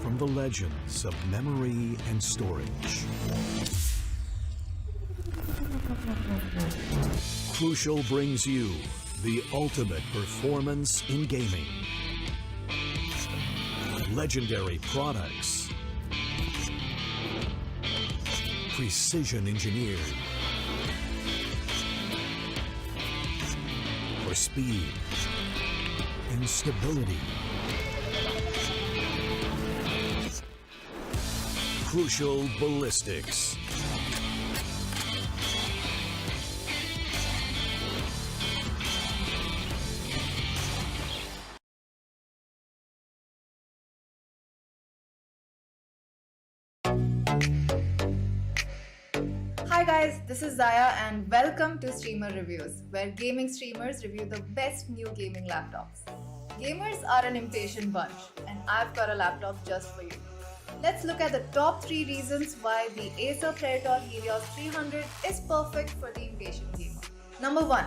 from the legends of memory and storage. Crucial brings you the ultimate performance in gaming. Legendary products. Precision engineered. For speed and stability. Crucial ballistics. Hi guys, this is Zaya and welcome to Streamer Reviews, where gaming streamers review the best new gaming laptops. Gamers are an impatient bunch and I've got a laptop just for you. Let's look at the top 3 reasons why the Acer Predator Helios 300 is perfect for the impatient gamer. Number 1.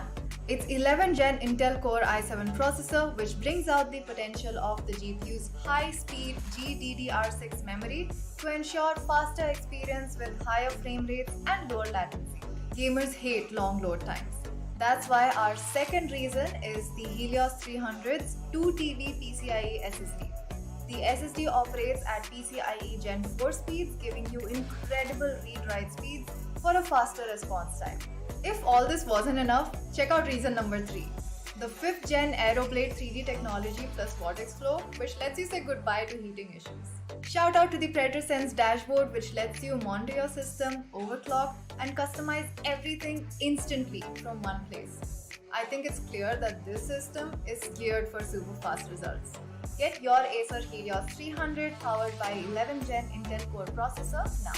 Its 11th Gen Intel Core i7 processor, which brings out the potential of the GPU's high-speed GDDR6 memory to ensure faster experience with higher frame rates and lower latency. Gamers hate long load times. That's why our second reason is the Helios 300's 2TB PCIe SSD. The SSD operates at PCIe Gen 4 speeds, giving you incredible read-write speeds for a faster response time. If all this wasn't enough, check out reason number 3. The 5th Gen Aeroblade 3D technology plus vortex flow, which lets you say goodbye to heating issues. Shout out to the Predator Sense dashboard, which lets you monitor your system, overclock, and customize everything instantly from one place. I think it's clear that this system is geared for super fast results. Get your Acer Helios 300 powered by 11 Gen Intel Core processor now.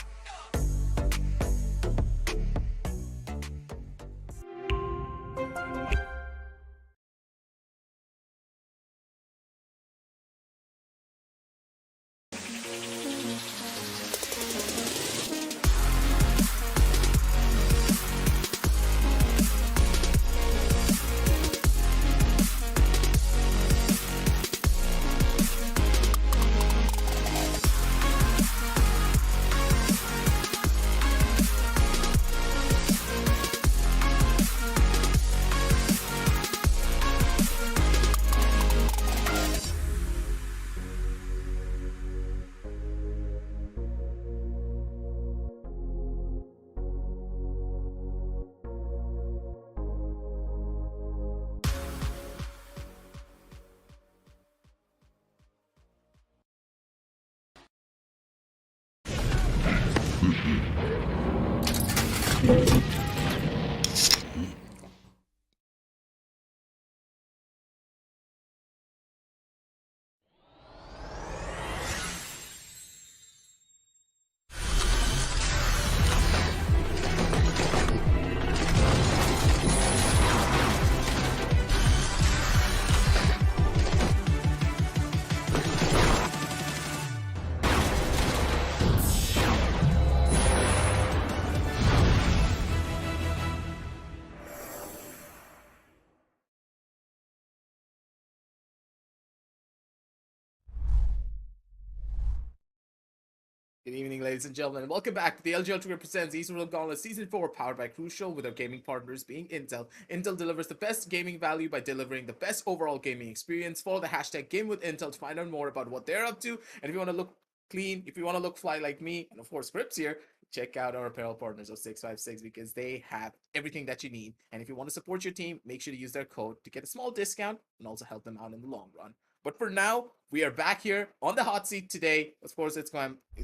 Good evening, ladies and gentlemen. Welcome back to the LG Ultragear presents Esports Gauntlet Season 4, powered by Crucial, with our gaming partners being Intel. Intel delivers the best gaming value by delivering the best overall gaming experience. Follow the hashtag Game with Intel to find out more about what they're up to. And if you want to look clean, if you want to look fly like me, and of course, Crips here, check out our apparel partners of 656 because they have everything that you need. And if you want to support your team, make sure to use their code to get a small discount and also help them out in the long run. But for now, we are back here on the hot seat today. Of course, it's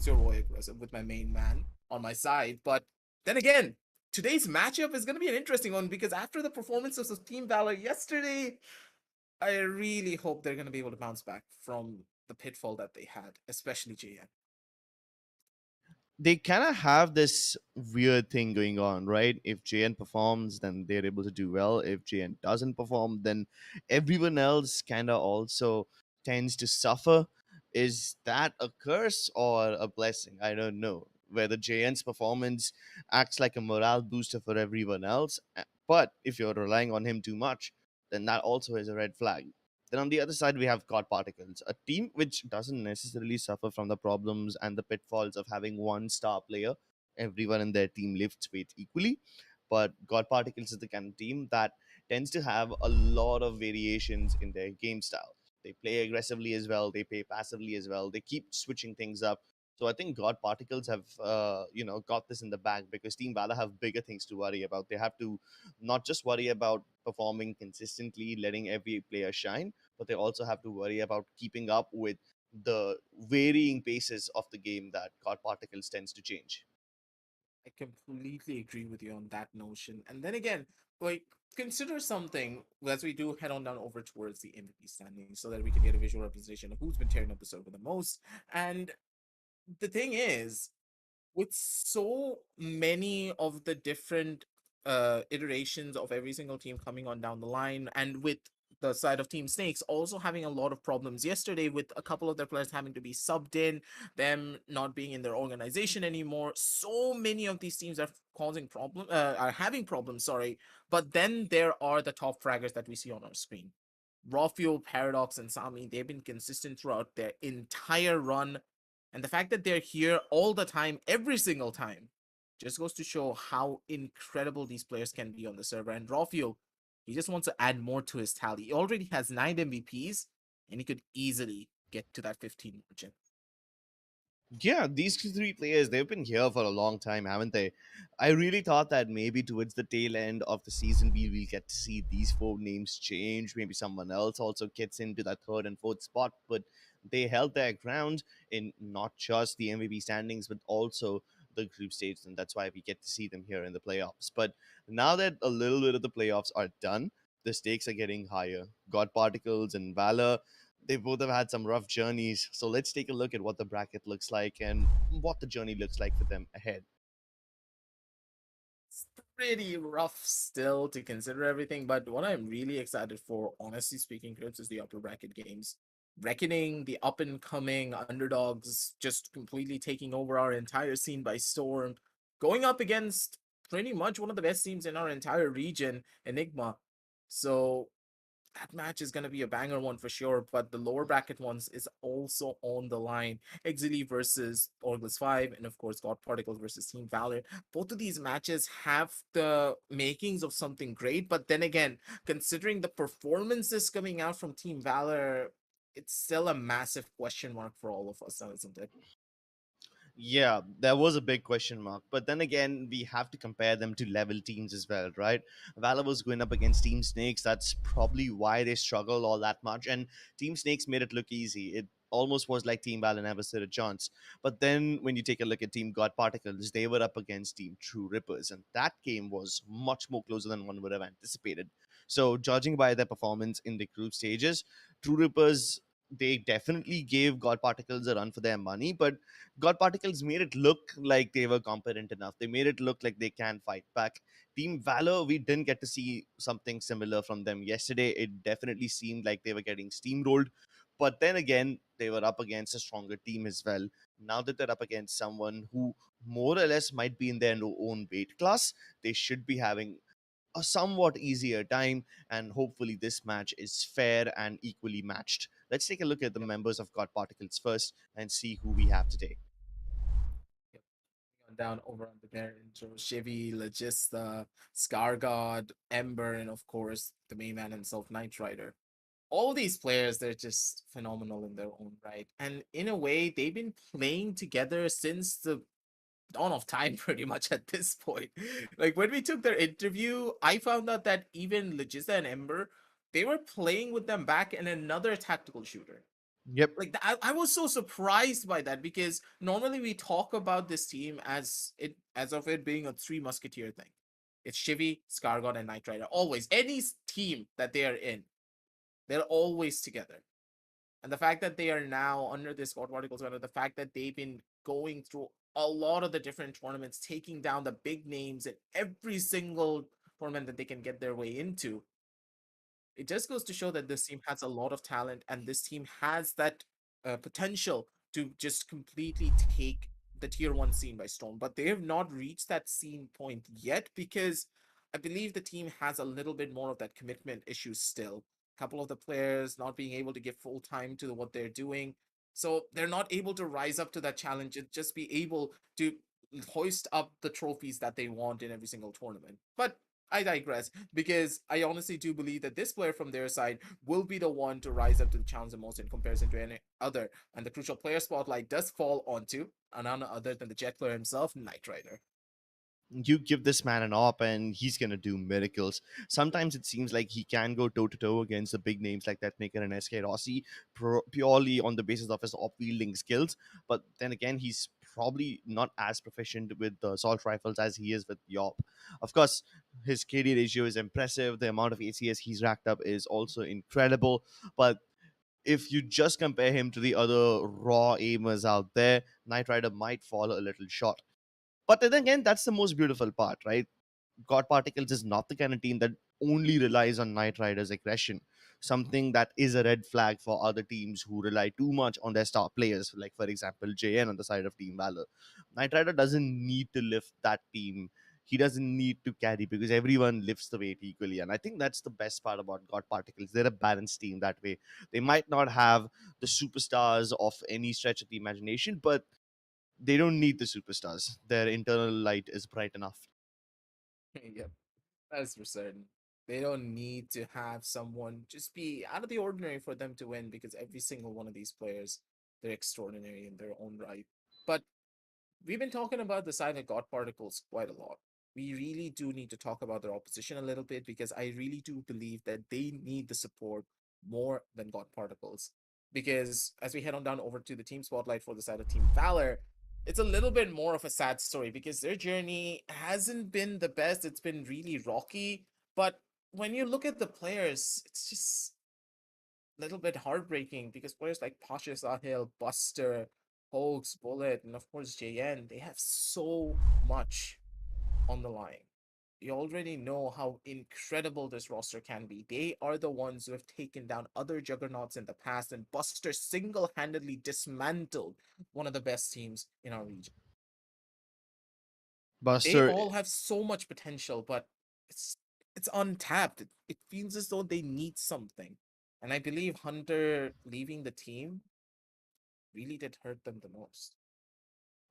your boy Aggressive with my main man on my side. But then again, today's matchup is going to be an interesting one because after the performances of Team Valor yesterday, I really hope they're going to be able to bounce back from the pitfall that they had, especially JN. They kind of have this weird thing going on, right? If JN performs, then they're able to do well. If JN doesn't perform, then everyone else kind of also tends to suffer. Is that a curse or a blessing? I don't know. Whether JN's performance acts like a morale booster for everyone else, but if you're relying on him too much, then that also is a red flag. Then on the other side, we have God Particles, a team which doesn't necessarily suffer from the problems and the pitfalls of having one star player. Everyone in their team lifts weight equally. But God Particles is the kind of team that tends to have a lot of variations in their game style. They play aggressively as well, they play passively as well, they keep switching things up. So I think God Particles have, got this in the bag because Team Valor have bigger things to worry about. They have to not just worry about performing consistently, letting every player shine, but they also have to worry about keeping up with the varying paces of the game that God Particles tends to change. I completely agree with you on that notion. And then again, like, consider something as we do head on down over towards the MVP standings so that we can get a visual representation of who's been tearing up the server the most. And the thing is, with so many of the different iterations of every single team coming on down the line, and with the side of Team Snakes also having a lot of problems yesterday with a couple of their players having to be subbed in, them not being in their organization anymore. So many of these teams are having problems, sorry. But then there are the top fraggers that we see on our screen. Raw Fuel, Paradox, and Sami, they've been consistent throughout their entire run, and the fact that they're here all the time, every single time, just goes to show how incredible these players can be on the server. And Rafael, he just wants to add more to his tally. He already has 9 MVPs, and he could easily get to that 15 margin. Yeah, these three players, they've been here for a long time, haven't they? I really thought that maybe towards the tail end of the season, we will get to see these four names change. Maybe someone else also gets into that third and fourth spot, but they held their ground in not just the MVP standings, but also the group stage, and that's why we get to see them here in the playoffs. But now that a little bit of the playoffs are done, the stakes are getting higher. God Particles and Valor, they both have had some rough journeys. So let's take a look at what the bracket looks like and what the journey looks like for them ahead. It's pretty rough still to consider everything, but what I'm really excited for, honestly speaking, Crips, is the upper bracket games. Reckoning, the up and coming underdogs, just completely taking over our entire scene by storm, going up against pretty much one of the best teams in our entire region, Enigma. So that match is going to be a banger one for sure, but the lower bracket ones is also on the line. Exili versus Orglis 5, and of course, God Particles versus Team Valor. Both of these matches have the makings of something great, but then again, considering the performances coming out from Team Valor, it's still a massive question mark for all of us, now, isn't it? Yeah, there was a big question mark. But then again, we have to compare them to level teams as well, right? Valor was going up against Team Snakes. That's probably why they struggled all that much. And Team Snakes made it look easy. It almost was like Team Valor never stood a chance. But then when you take a look at Team God Particles, they were up against Team True Rippers. And that game was much more closer than one would have anticipated. So, judging by their performance in the group stages, True Rippers, they definitely gave God Particles a run for their money, but God Particles made it look like they were competent enough. They made it look like they can fight back. Team Valor, we didn't get to see something similar from them yesterday. It definitely seemed like they were getting steamrolled. But then again, they were up against a stronger team as well. Now that they're up against someone who more or less might be in their own weight class, they should be having a somewhat easier time, and hopefully this match is fair and equally matched. Let's take a look at the members of God Particles first and see who we have today. Yep. On down over on the there intro, Shivy, Logista, Scar God, Ember, and of course the main man himself, Knight Rider. All these players, they're just phenomenal in their own right. And in a way, they've been playing together since the dawn of time, pretty much at this point. Like when we took their interview, I found out that even Logista and Ember, they were playing with them back in another tactical shooter. Yep. Like I was so surprised by that because normally we talk about this team as of it being a three musketeer thing. It's Shivy, Scargot, and Knight Rider. Always, any team that they are in, they're always together. And the fact that they are now under this God Particles banner, the fact that they've been going through a lot of the different tournaments, taking down the big names in every single tournament that they can get their way into, it just goes to show that this team has a lot of talent and this team has that potential to just completely take the tier one scene by storm. But they have not reached that scene point yet because I believe the team has a little bit more of that commitment issue still. A couple of the players not being able to give full time to what they're doing. So they're not able to rise up to that challenge and just be able to hoist up the trophies that they want in every single tournament. But I digress because I honestly do believe that this player from their side will be the one to rise up to the challenge the most in comparison to any other. And the crucial player spotlight does fall onto none other than the Jet player himself, Knight Rider. You give this man an op and he's going to do miracles. Sometimes it seems like he can go toe to toe against the big names like that Maker and SK Rossi purely on the basis of his op wielding skills. But then again, he's probably not as proficient with the assault rifles as he is with the op. Of course, his KD ratio is impressive. The amount of ACS he's racked up is also incredible. But if you just compare him to the other raw aimers out there, Knight Rider might fall a little short. But then again, that's the most beautiful part, right? God Particles is not the kind of team that only relies on Knight Rider's aggression. Something that is a red flag for other teams who rely too much on their star players, like for example JN on the side of Team Valor. Knight Rider doesn't need to lift that team. He doesn't need to carry because everyone lifts the weight equally. And I think that's the best part about God Particles. They're a balanced team that way. They might not have the superstars of any stretch of the imagination, but they don't need the superstars. Their internal light is bright enough. Yep, that's for certain. They don't need to have someone just be out of the ordinary for them to win because every single one of these players, they're extraordinary in their own right. But we've been talking about the side of God Particles quite a lot. We really do need to talk about their opposition a little bit because I really do believe that they need the support more than God Particles. Because as we head on down over to the team spotlight for the side of Team Valor, it's a little bit more of a sad story because their journey hasn't been the best. It's been really rocky, but when you look at the players, it's just a little bit heartbreaking because players like Pasha Sahil, Buster, Hoax, Bullet, and of course JN, they have so much on the line. You already know how incredible this roster can be. They are the ones who have taken down other juggernauts in the past, and Buster single handedly dismantled one of the best teams in our region. They Buster, all have so much potential, but it's it's untapped. It feels as though they need something. And I believe Hunter leaving the team really did hurt them the most.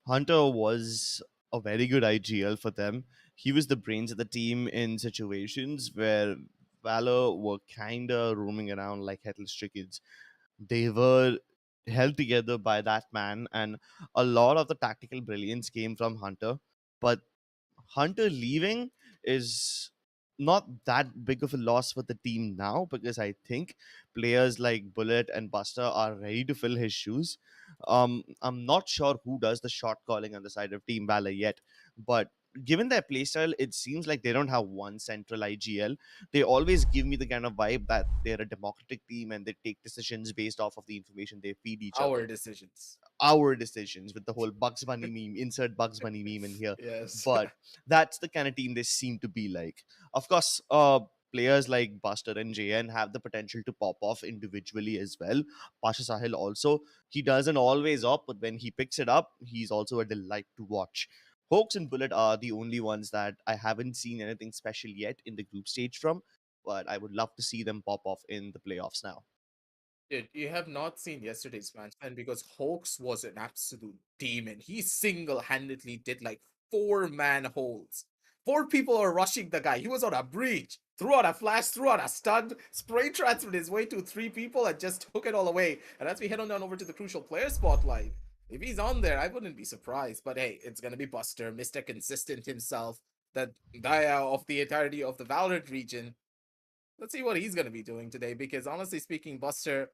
Hunter was a very good IGL for them. He was the brains of the team in situations where Valor were kind of roaming around like headless chickens. They were held together by that man, and a lot of the tactical brilliance came from Hunter. But Hunter leaving is not that big of a loss for the team now, because I think players like Bullet and Buster are ready to fill his shoes. I'm not sure who does the shot calling on the side of Team Valor yet, but given their playstyle, it seems like they don't have one central IGL. They always give me the kind of vibe that they're a democratic team and they take decisions based off of the information they feed each other. Our decisions. Our decisions with the whole Bugs Bunny meme, insert Bugs Bunny meme in here. Yes. But that's the kind of team they seem to be like. Of course, players like Buster and JN have the potential to pop off individually as well. Pasha Sahil also, he doesn't always up, but when he picks it up, he's also a delight to watch. Hoax and Bullet are the only ones that I haven't seen anything special yet in the group stage from, but I would love to see them pop off in the playoffs now. Dude, you have not seen yesterday's match, and because Hoax was an absolute demon. He single-handedly did like four-man holds. Four people are rushing the guy. He was on a breach. Threw out a flash, threw out a stun, spray transferred his way to three people, and just took it all away. And as we head on down over to the crucial player spotlight, if he's on there, I wouldn't be surprised. But hey, it's gonna be Buster, Mr. Consistent himself, the Daya of the entirety of the Valorant region. Let's see what he's gonna be doing today, because honestly speaking, Buster,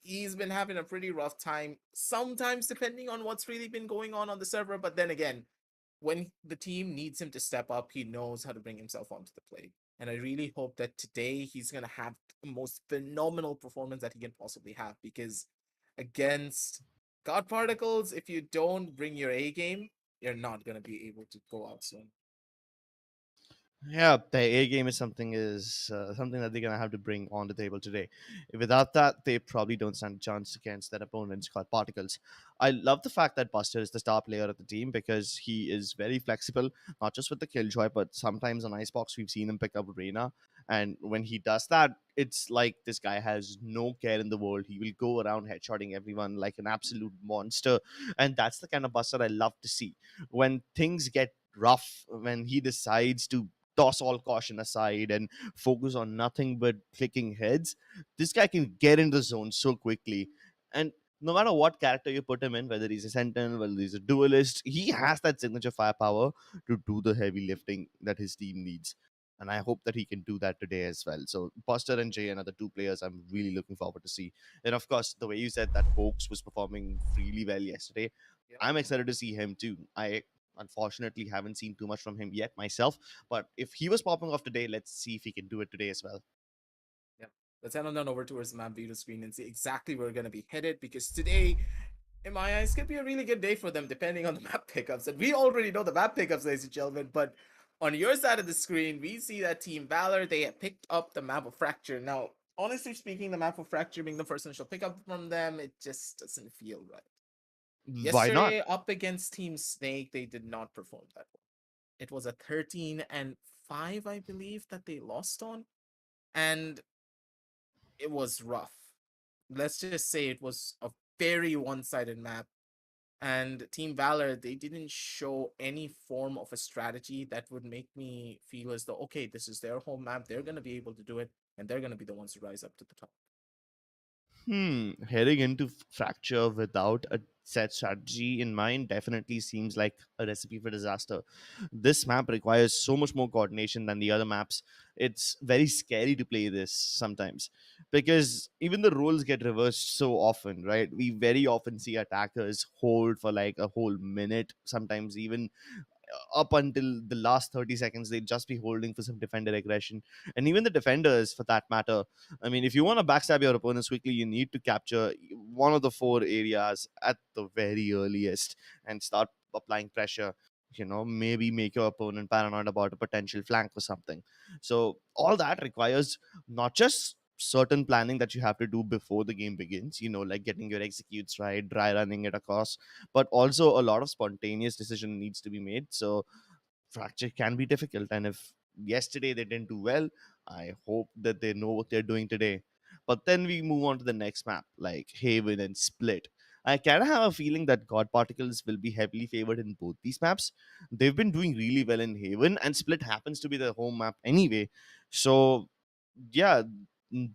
he's been having a pretty rough time, sometimes depending on what's really been going on the server. But then again, when the team needs him to step up, he knows how to bring himself onto the plate. And I really hope that today he's going to have the most phenomenal performance that he can possibly have, because against God Particles, if you don't bring your A game, you're not going to be able to go out soon. Yeah, the A game is something that they're gonna have to bring on the table today. Without that, they probably don't stand a chance against their opponents called Particles. I love the fact that Buster is the star player of the team because he is very flexible, not just with the killjoy, but sometimes on Icebox we've seen him pick up Reina, and when he does that, it's like this guy has no care in the world. He will go around headshotting everyone like an absolute monster, and that's the kind of Buster I love to see. When things get rough, when he decides to toss all caution aside and focus on nothing but clicking heads, this guy can get in the zone so quickly. And no matter what character you put him in, whether he's a sentinel, whether he's a duelist, he has that signature firepower to do the heavy lifting that his team needs. And I hope that he can do that today as well. So Buster and Jay are the two players I'm really looking forward to see. And of course, the way you said that Hoax was performing really well yesterday, Yeah. I'm excited to see him too. I unfortunately haven't seen too much from him yet myself, but if he was popping off today, let's see if he can do it today as well. Yeah. Let's head on down over towards the map view screen and see exactly where we're going to be headed, because today, in my eyes, could be a really good day for them depending on the map pickups. And we already know the map pickups, ladies and gentlemen, but on your side of the screen, we see that Team Valor, they have picked up the map of Fracture. Now, honestly speaking, the map of Fracture being the first initial pickup from them, it just doesn't feel right. Why not? Yesterday, up against Team Snake, they did not perform that well. It was a 13-5, I believe, that they lost on. And it was rough. Let's just say it was a very one-sided map. And Team Valor, they didn't show any form of a strategy that would make me feel as though, okay, this is their home map, they're going to be able to do it, and they're going to be the ones to rise up to the top. Heading into Fracture without a set strategy in mind definitely seems like a recipe for disaster. This map requires so much more coordination than the other maps. It's very scary to play this sometimes because even the roles get reversed so often, right? We very often see attackers hold for like a whole minute, sometimes even up until the last 30 seconds they'd just be holding for some defender aggression. And even the defenders for that matter, I mean, if you want to backstab your opponents quickly, you need to capture one of the four areas at the very earliest and start applying pressure. Maybe make your opponent paranoid about a potential flank or something. So all that requires not just certain planning that you have to do before the game begins, like getting your executes right, dry running it across, but also a lot of spontaneous decision needs to be made. So fracture can be difficult, and if yesterday they didn't do well, I hope that they know what they're doing today. But then we move on to the next map, like Haven and Split. I kind of have a feeling that God Particles will be heavily favored in both these maps. They've been doing really well in Haven, and Split happens to be the home map anyway. So yeah,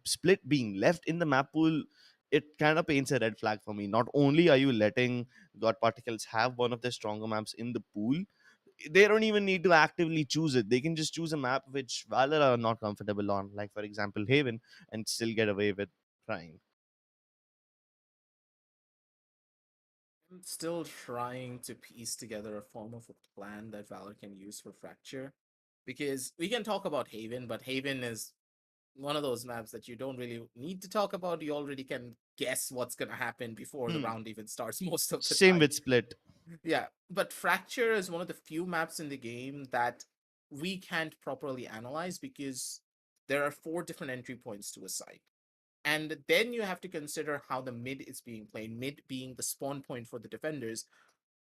Split being left in the map pool, it kind of paints a red flag for me. Not only are you letting God Particles have one of the stronger maps in the pool, they don't even need to actively choose it. They can just choose a map which Valor are not comfortable on, like for example Haven, and still get away with trying. I'm still trying to piece together a form of a plan that Valor can use for Fracture. Because we can talk about Haven, but Haven is one of those maps that you don't really need to talk about. You already can guess what's going to happen before the Hmm. round even starts most of the Same time. with Split. Yeah, but Fracture is one of the few maps in the game that we can't properly analyze because there are four different entry points to a site. And then you have to consider how the mid is being played, mid being the spawn point for the defenders.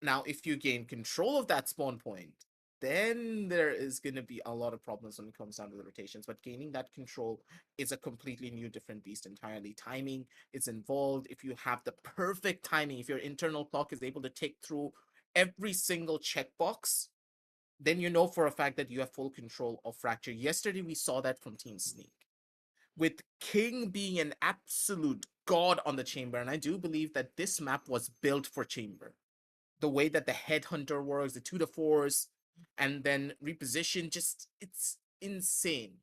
Now, if you gain control of that spawn point, then there is going to be a lot of problems when it comes down to the rotations. But gaining that control is a completely new, different beast entirely. Timing is involved. If you have the perfect timing, if your internal clock is able to tick through every single checkbox, then you know for a fact that you have full control of Fracture. Yesterday, we saw that from Team Sneak, with King being an absolute god on the chamber. And I do believe that this map was built for chamber. The way that the headhunter works, the 2 to 4s, and then reposition, just it's insane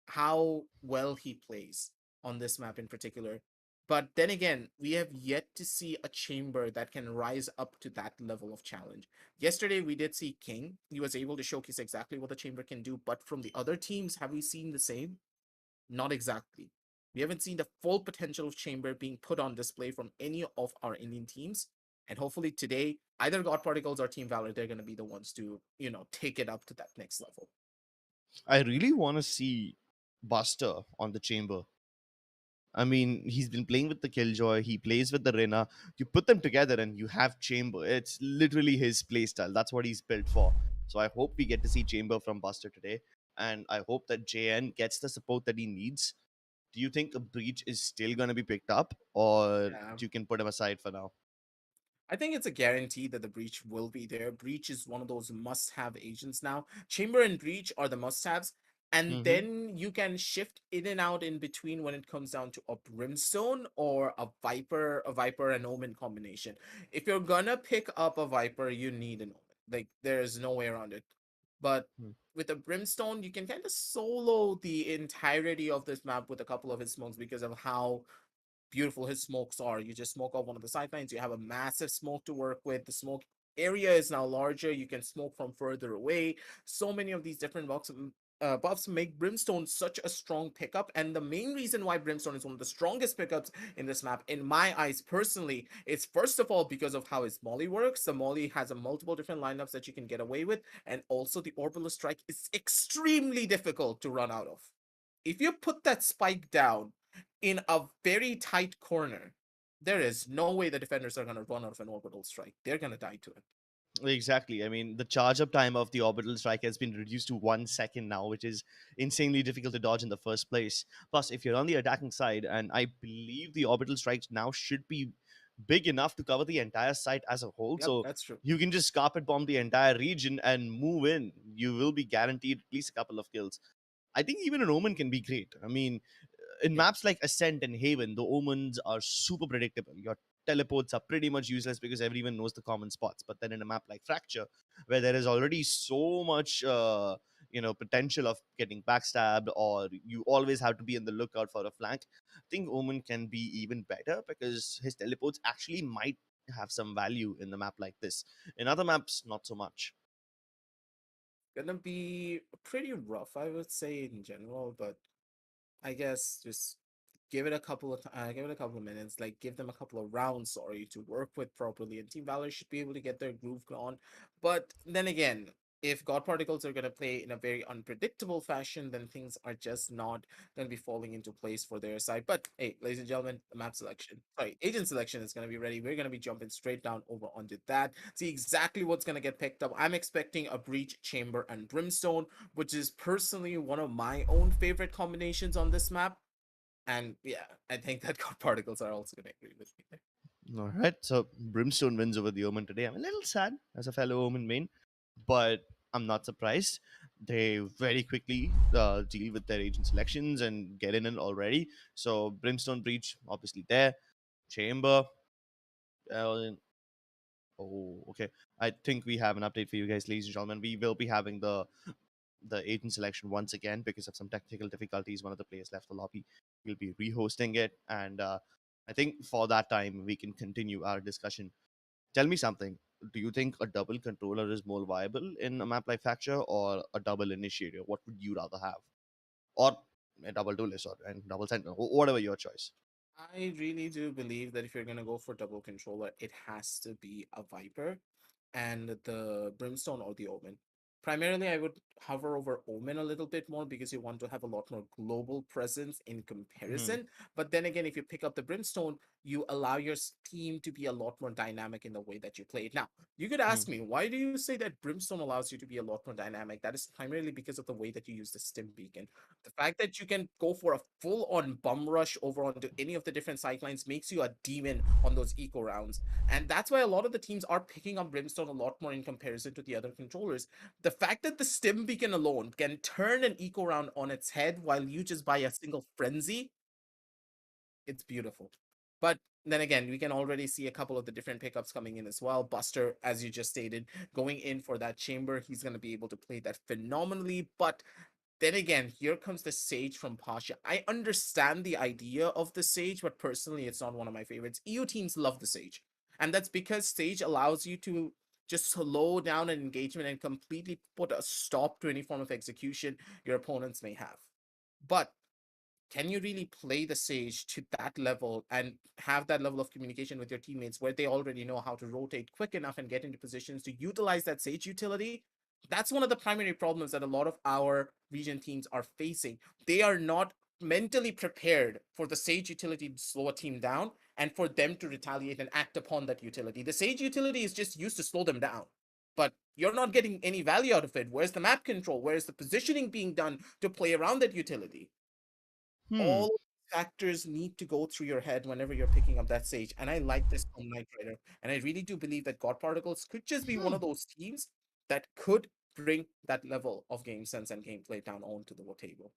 how well he plays on this map in particular. But then again, we have yet to see a chamber that can rise up to that level of challenge. Yesterday, we did see King. He was able to showcase exactly what the chamber can do. But from the other teams, have we seen the same? Not exactly. We haven't seen the full potential of Chamber being put on display from any of our Indian teams. And hopefully today, either God Particles or Team Valor, they're going to be the ones to, take it up to that next level. I really want to see Buster on the chamber. I mean, he's been playing with the Killjoy, he plays with the Rena. You put them together and you have Chamber. It's literally his playstyle. That's what he's built for. So I hope we get to see Chamber from Buster today. And I hope that JN gets the support that he needs. Do you think a Breach is still going to be picked up, or Yeah. you can put him aside for now? I think it's a guarantee that the Breach will be there. Breach is one of those must-have agents now. Chamber and Breach are the must-haves, and Mm-hmm. then you can shift in and out in between when it comes down to a Brimstone or a Viper and Omen combination. If you're gonna pick up a Viper, you need an Omen. Like there's no way around it. But with a Brimstone, you can kind of solo the entirety of this map with a couple of his smokes because of how beautiful his smokes are. You just smoke off one of the sidelines. You have a massive smoke to work with. The smoke area is now larger. You can smoke from further away. So many of these different buffs make Brimstone such a strong pickup. And the main reason why Brimstone is one of the strongest pickups in this map, in my eyes personally, is first of all because of how his molly works. The molly has a multiple different lineups that you can get away with. And also the orbital strike is extremely difficult to run out of. If you put that spike down in a very tight corner, there is no way the defenders are going to run out of an orbital strike. They're going to die to it. Exactly. I mean, the charge up time of the orbital strike has been reduced to 1 second now, which is insanely difficult to dodge in the first place. Plus, if you're on the attacking side, and I believe the orbital strikes now should be big enough to cover the entire site as a whole. Yep, So that's true. you can just carpet bomb the entire region and move in. You will be guaranteed at least a couple of kills. I think even an Omen can be great. I mean, in Yeah. maps like Ascent and Haven, the omens are super predictable. Your teleports are pretty much useless because everyone knows the common spots. But then in a map like Fracture, where there is already so much, potential of getting backstabbed, or you always have to be on the lookout for a flank, I think Omen can be even better because his teleports actually might have some value in the map like this. In other maps, not so much. Gonna be pretty rough, I would say in general, but I guess just give it a couple of minutes, like give them a couple of rounds, sorry, to work with properly, and Team Valor should be able to get their groove on. But then again, if God Particles are gonna play in a very unpredictable fashion, then things are just not gonna be falling into place for their side. But hey, ladies and gentlemen, the map selection, sorry, agent selection is gonna be ready. We're gonna be jumping straight down over onto that. See exactly what's gonna get picked up. I'm expecting a Breach, Chamber, and Brimstone, which is personally one of my own favorite combinations on this map. And yeah, I think that God Particles are also going to agree with me there. All right, so Brimstone wins over the Omen today. I'm a little sad as a fellow Omen main, but I'm not surprised. They very quickly deal with their agent selections and get in it already. So Brimstone Breach, obviously there. Chamber. Uh, oh, okay. I think we have an update for you guys, ladies and gentlemen. We will be having the agent selection once again because of some technical difficulties. One of the players left the lobby. We'll be rehosting it, and I think for that time we can continue our discussion. Tell me something. Do you think a double controller is more viable in a map like Fracture or a double initiator? What would you rather have? Or a double duelist or and double sentinel, whatever your choice. I really do believe that if you're going to go for double controller, it has to be a Viper and the Brimstone or the Omen. Primarily, I would hover over Omen a little bit more because you want to have a lot more global presence in Hmm. comparison. But then again, if you pick up the Brimstone, you allow your team to be a lot more dynamic in the way that you play it. Now, you could Hmm. ask me, why do you say that Brimstone allows you to be a lot more dynamic? That is primarily because of the way that you use the Stim Beacon. The fact that you can go for a full-on bum rush over onto any of the different sidelines makes you a demon on those eco rounds. And that's why a lot of the teams are picking up Brimstone a lot more in comparison to the other controllers. The fact that the Stim Beacon alone can turn an eco round on its head while you just buy a single frenzy, it's beautiful. But then again, we can already see a couple of the different pickups coming in as well. Buster, as you just stated, going in for that chamber, he's going to be able to play that phenomenally. But then again, here comes the Sage from Pasha. I understand the idea of the Sage, but personally, it's not one of my favorites. EU teams love the Sage. And that's because Sage allows you to just slow down an engagement and completely put a stop to any form of execution your opponents may have. But can you really play the Sage to that level and have that level of communication with your teammates where they already know how to rotate quick enough and get into positions to utilize that Sage utility? That's one of the primary problems that a lot of our region teams are facing. They are not mentally prepared for the Sage utility to slow a team down and for them to retaliate and act upon that utility. The Sage utility is just used to slow them down. But you're not getting any value out of it. Where's the map control? Where's the positioning being done to play around that utility? Hmm. All factors need to go through your head whenever you're picking up that Sage. And I like this from Knight Rider. And I really do believe that God Particles could just be one Hmm. of those teams that could bring that level of game sense and gameplay down onto the table.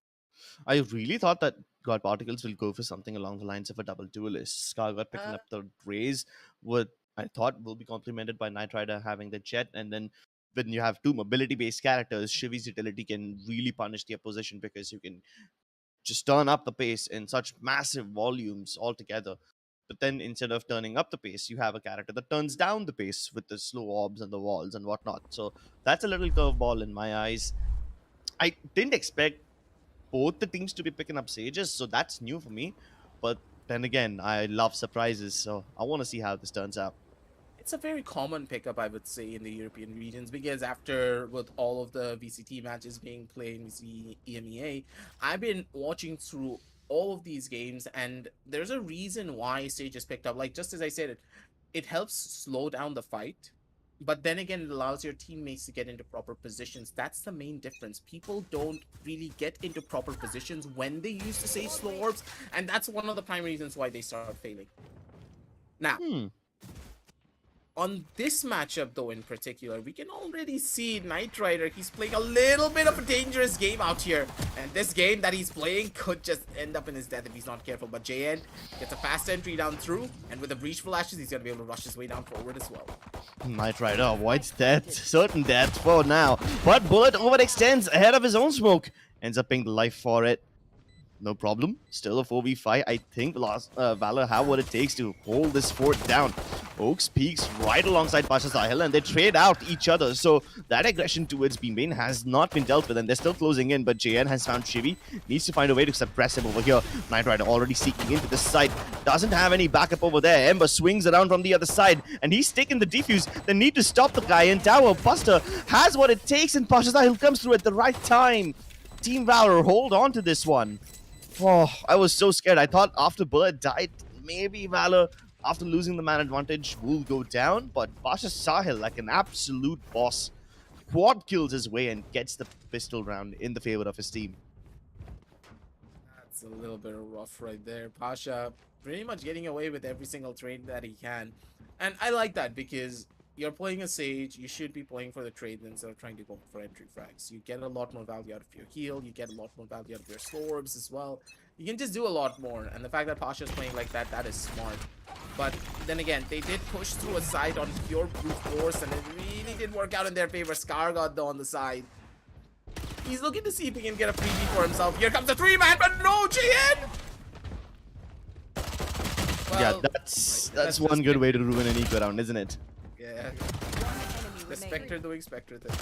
I really thought that God Particles will go for something along the lines of a double duelist. Scargot picking Uh, up the Raze would I thought will be complemented by Knight Rider having the jet, and then when you have two mobility based characters, Shivi's utility can really punish the opposition because you can just turn up the pace in such massive volumes altogether. But then instead of turning up the pace, you have a character that turns down the pace with the slow orbs and the walls and whatnot. So that's a little curveball in my eyes. I didn't expect both the teams to be picking up Sages, so that's new for me. But then again, I love surprises, so I want to see how this turns out. it's a very common pickup, I would say, in the European regions because after with all of the VCT matches being played in VCT EMEA, I've been watching through all of these games, and there's a reason why Sage is picked up. Like just as I said, it helps slow down the fight, but then again, it allows your teammates to get into proper positions. That's the main difference. People don't really get into proper positions when they use the Sage slow orbs, and that's one of the primary reasons why they start failing. Now, Hmm. on this matchup, though, in particular, we can already see Knight Rider. He's playing a little bit of a dangerous game out here. And this game that he's playing could just end up in his death if he's not careful. But JN gets a fast entry down through. And with the Breach Flashes, he's going to be able to rush his way down forward as well. Knight Rider avoids death, certain death for now. But Bullet overextends ahead of his own smoke. Ends up paying the life for it. No problem. Still a 4v5. I think Valor have what it takes to hold this fort down. Oaks peaks right alongside Pasha Sahil and they trade out each other. So that aggression towards B main has not been dealt with and they're still closing in. But JN has found Shivi, needs to find a way to suppress him over here. Knight Rider already seeking into this side, doesn't have any backup over there. Ember swings around from the other side and he's taken the defuse. They need to stop the guy in tower. Buster has what it takes and Pasha Sahil comes through at the right time. Team Valor hold on to this one. Oh, I was so scared. I thought after Bird died, maybe Valor, after losing the man advantage, will go down. But Pasha Sahil, like an absolute boss, quad kills his way and gets the pistol round in the favor of his team. That's a little bit rough right there. Pasha pretty much getting away with every single trade that he can. And I like that because you're playing a Sage, you should be playing for the trade instead of trying to go for entry frags. You get a lot more value out of your heal, you get a lot more value out of your slorbs as well. You can just do a lot more, and the fact that Pasha's playing like that, that is smart. But then again, they did push through a side on pure brute force, and it really did work out in their favor. Scar got though on the side. He's looking to see if he can get a freebie for himself. Here comes the 3-man, but no, GN! Well, Yeah, that's one good way to ruin an eco round, isn't it? yeah. The Spectre doing Spectre things.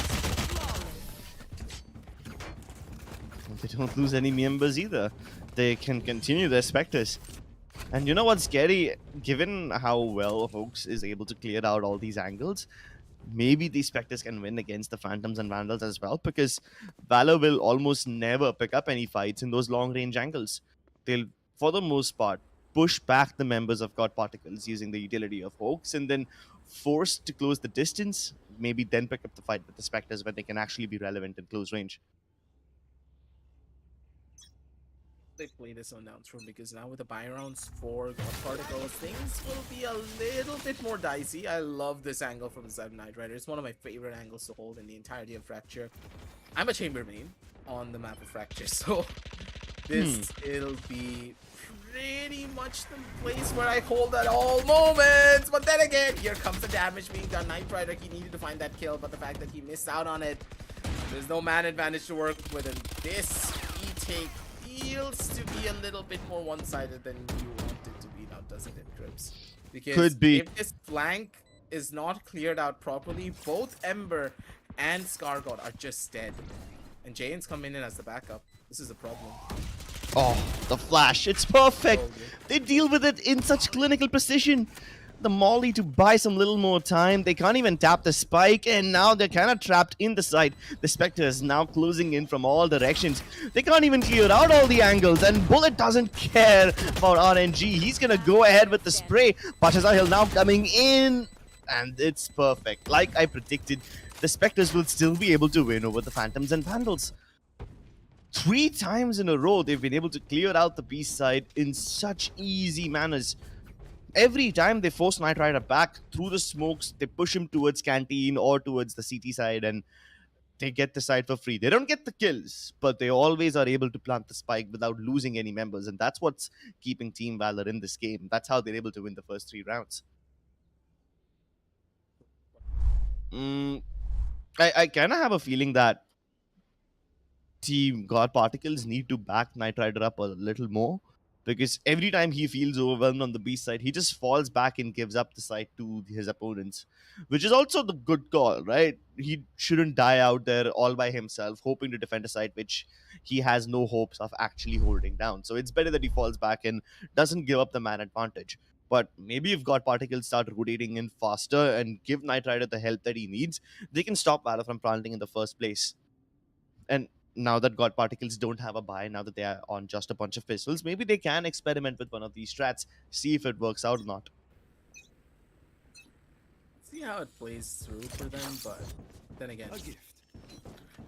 They don't lose any members either. They can continue their Spectres. And you know what's scary? Given how well Hoax is able to clear out all these angles, maybe these Spectres can win against the Phantoms and Vandals as well, because Valor will almost never pick up any fights in those long-range angles. They'll, for the most part, push back the members of God Particles using the utility of Hoax, and then forced to close the distance, maybe then pick up the fight with the Spectres when they can actually be relevant in close range. They play this on down through because now with the buy rounds for God Particles, things will be a little bit more dicey. I love this angle from the side of Knight Rider. It's one of my favorite angles to hold in the entirety of Fracture. I'm a chamber main on the map of Fracture, so this it'll be pretty much the place where I hold at all moments. But then again, here comes the damage being done. Knight Rider, he needed to find that kill, but the fact that he missed out on it, there's no man advantage to work with, and this retake feels to be a little bit more one-sided than you want it to be now, doesn't it, Trips? Because Could be. if this flank is not cleared out properly, both Ember and Scargod are just dead. And Jane's coming in as the backup. This is a problem. Oh, the flash. It's perfect. So good. They deal with it in such clinical precision. The Molly to buy some little more time. They can't even tap the spike, and now they're kind of trapped in the side. The Spectre is now closing in from all directions. They can't even clear out all the angles, and Bullet doesn't care about RNG. He's gonna go ahead with the spray. Pasha Sahil now coming in, and it's perfect. Like I predicted, the Spectres will still be able to win over the Phantoms and Vandals. 3 times in a row, they've been able to clear out the beast side in such easy manners. Every time they force Knight Rider back through the smokes, they push him towards Canteen or towards the CT side, and they get the side for free. They don't get the kills, but they always are able to plant the spike without losing any members, and that's what's keeping Team Valor in this game. That's how they're able to win the first 3 rounds. I kind of have a feeling that Team God Particles need to back Knight Rider up a little more, because every time he feels overwhelmed on the B side, he just falls back and gives up the side to his opponents, which is also the good call, right? He shouldn't die out there all by himself, hoping to defend a side which he has no hopes of actually holding down. So it's better that he falls back and doesn't give up the man advantage. But maybe if God Particles start rotating in faster and give Knight Rider the help that he needs, they can stop Valor from planting in the first place. And now that God Particles don't have a buy, now that they are on just a bunch of pistols, maybe they can experiment with one of these strats, see if it works out or not. See how it plays through for them, but then again,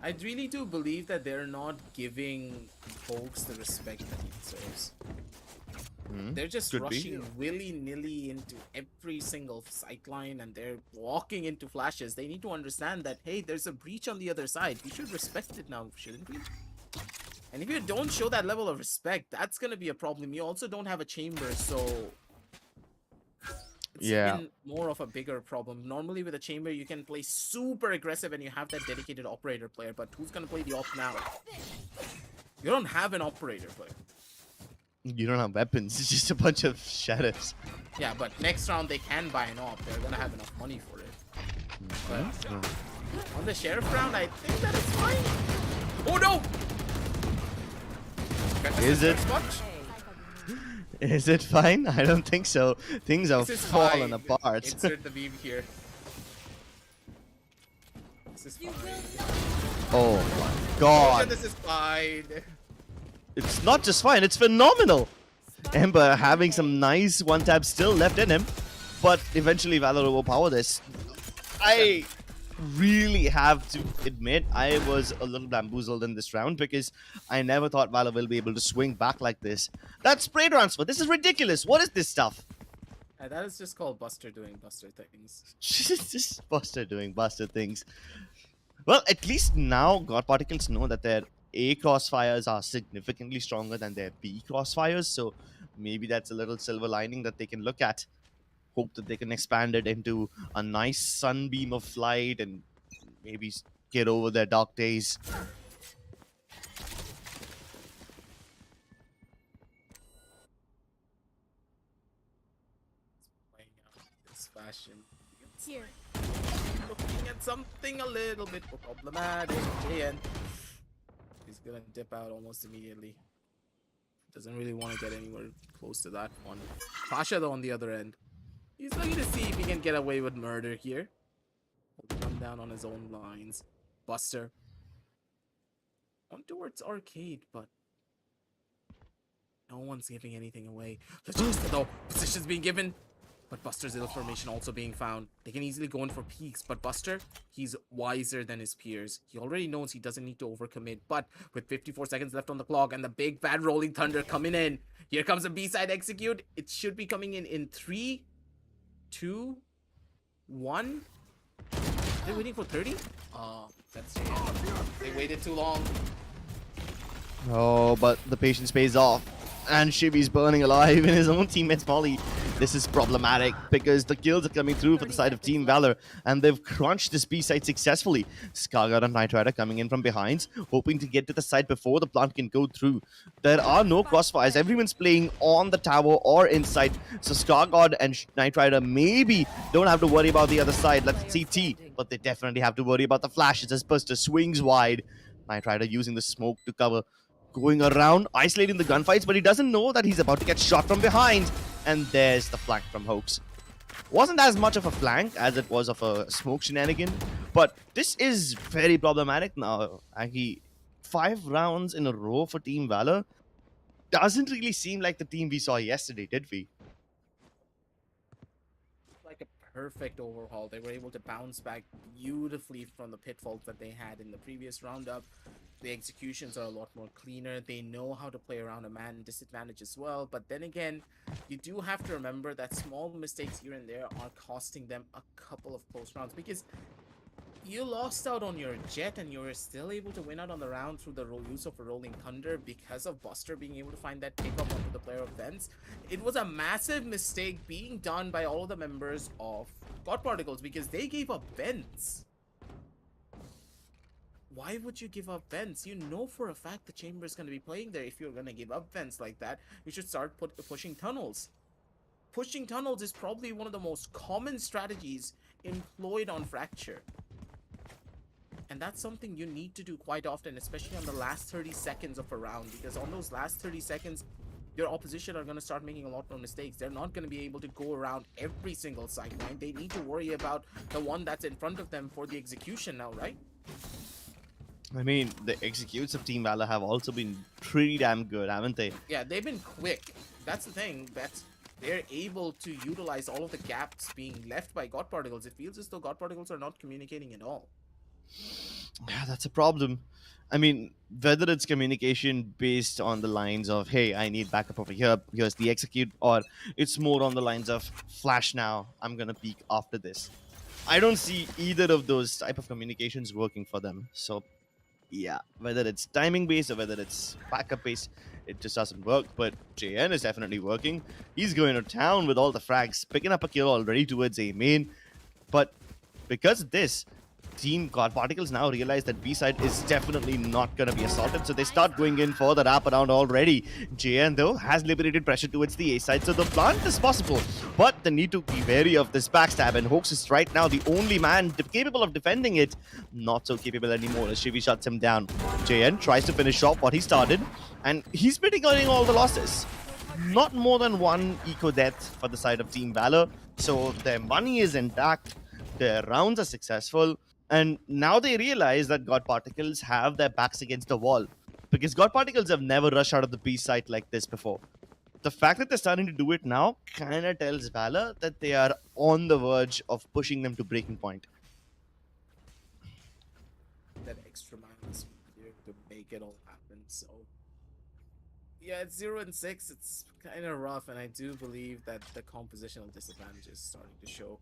I really do believe that they're not giving Hoax the respect that he deserves. They're just Could be. rushing willy-nilly into every single sightline, and they're walking into flashes. They need to understand that, hey, there's a breach on the other side. We should respect it now, shouldn't we? And if you don't show that level of respect, that's going to be a problem. You also don't have a chamber, so it's even more of a bigger problem. Normally with a chamber, you can play super aggressive and you have that dedicated operator player, but who's going to play the op now? You don't have an operator player. You don't have weapons, it's just a bunch of shadows. Yeah, but next round they can buy an op. They're gonna have enough money for it. But on the sheriff round, I think that it's fine. Oh no! Is it? Is it fine? I don't think so. Things are falling apart. Insert the beam here. This is fine. Oh my god. This is fine. It's not just fine, it's phenomenal. Ember having some nice one-tap still left in him, but eventually Valor overpower this. I really have to admit I was a little bamboozled in this round because I never thought Valor will be able to swing back like this. That spray transfer, this is ridiculous. What is this stuff? That is just called Buster doing Buster things. Just Buster doing Buster things. Well, at least now God Particles know that their A crossfires are significantly stronger than their B crossfires, so maybe that's a little silver lining that they can look at. Hope that they can expand it into a nice sunbeam of light and maybe get over their dark days. Playing out this fashion. Here. Looking at something a little bit more problematic. JN. He's gonna dip out almost immediately. Doesn't really want to get anywhere close to that one. Pasha though on the other end. He's looking to see if he can get away with murder here. He'll come down on his own lines. Buster. On towards arcade, but no one's giving anything away. Legista though, position's being given. But Buster's ill formation also being found. They can easily go in for peaks, but Buster, he's wiser than his peers. He already knows he doesn't need to overcommit, but with 54 seconds left on the clock and the big bad rolling thunder coming in, here comes a B-side execute. It should be coming in 3, 2, 1. They're waiting for 30? That's it. They waited too long. Oh, but the patience pays off. And Shivy's burning alive in his own teammate's molly. This is problematic because the kills are coming through for the side of Team Valor, and they've crunched this B side successfully. Skargard and Knight Rider coming in from behind, hoping to get to the side before the plant can go through. There are no crossfires. Everyone's playing on the tower or inside. So Skargard and Knight Rider maybe don't have to worry about the other side. Let's see T, but they definitely have to worry about the flashes as Buster swings wide. Knight Rider using the smoke to cover. Going around, isolating the gunfights, but he doesn't know that he's about to get shot from behind. And there's the flank from Hoax. Wasn't as much of a flank as it was of a smoke shenanigan, but this is very problematic now. Aggie, 5 rounds in a row for Team Valor. Doesn't really seem like the team we saw yesterday, did we? Like a perfect overhaul. They were able to bounce back beautifully from the pitfalls that they had in the previous roundup. The executions are a lot more cleaner. They know how to play around a man disadvantage as well. But then again, you do have to remember that small mistakes here and there are costing them a couple of close rounds, because you lost out on your jet and you were still able to win out on the round through the use of a rolling thunder because of Buster being able to find that pick up onto the player of Vents. It was a massive mistake being done by all of the members of God Particles because they gave up Vents. Why would you give up Vents? You know for a fact the chamber is going to be playing there. If you're going to give up Vents like that, you should start pushing tunnels. Pushing tunnels is probably one of the most common strategies employed on Fracture. And that's something you need to do quite often, especially on the last 30 seconds of a round, because on those last 30 seconds, your opposition are going to start making a lot more mistakes. They're not going to be able to go around every single side line. They need to worry about the one that's in front of them for the execution now, right? I mean, the executes of Team Valor have also been pretty damn good, haven't they? Yeah, they've been quick. That's the thing. They're able to utilize all of the gaps being left by God Particles. It feels as though God Particles are not communicating at all. Yeah, that's a problem. I mean, whether it's communication based on the lines of, hey, I need backup over here, here's the execute, or it's more on the lines of, flash now, I'm gonna peek after this. I don't see either of those type of communications working for them. So yeah, whether it's timing based or whether it's backup based, it just doesn't work. But JN is definitely working. He's going to town with all the frags, picking up a kill already towards A main. But because of this, Team God Particles now realize that B side is definitely not going to be assaulted, so they start going in for the wraparound already. JN though has liberated pressure towards the A side, so the plant is possible. but they need to be wary of this backstab, and Hoax is right now the only man capable of defending it. Not so capable anymore as Shivi shuts him down. JN tries to finish off what he started, and he's mitigating all the losses. Not more than one eco death for the side of Team Valor, so their money is intact, their rounds are successful, and now they realize that God Particles have their backs against the wall, because God Particles have never rushed out of the B site like this before. The fact that they're starting to do it now kind of tells Valor that they are on the verge of pushing them to breaking point. That extra minus here to make it all happen. So yeah, it's 0-6. It's kind of rough, and I do believe that the compositional disadvantage is starting to show.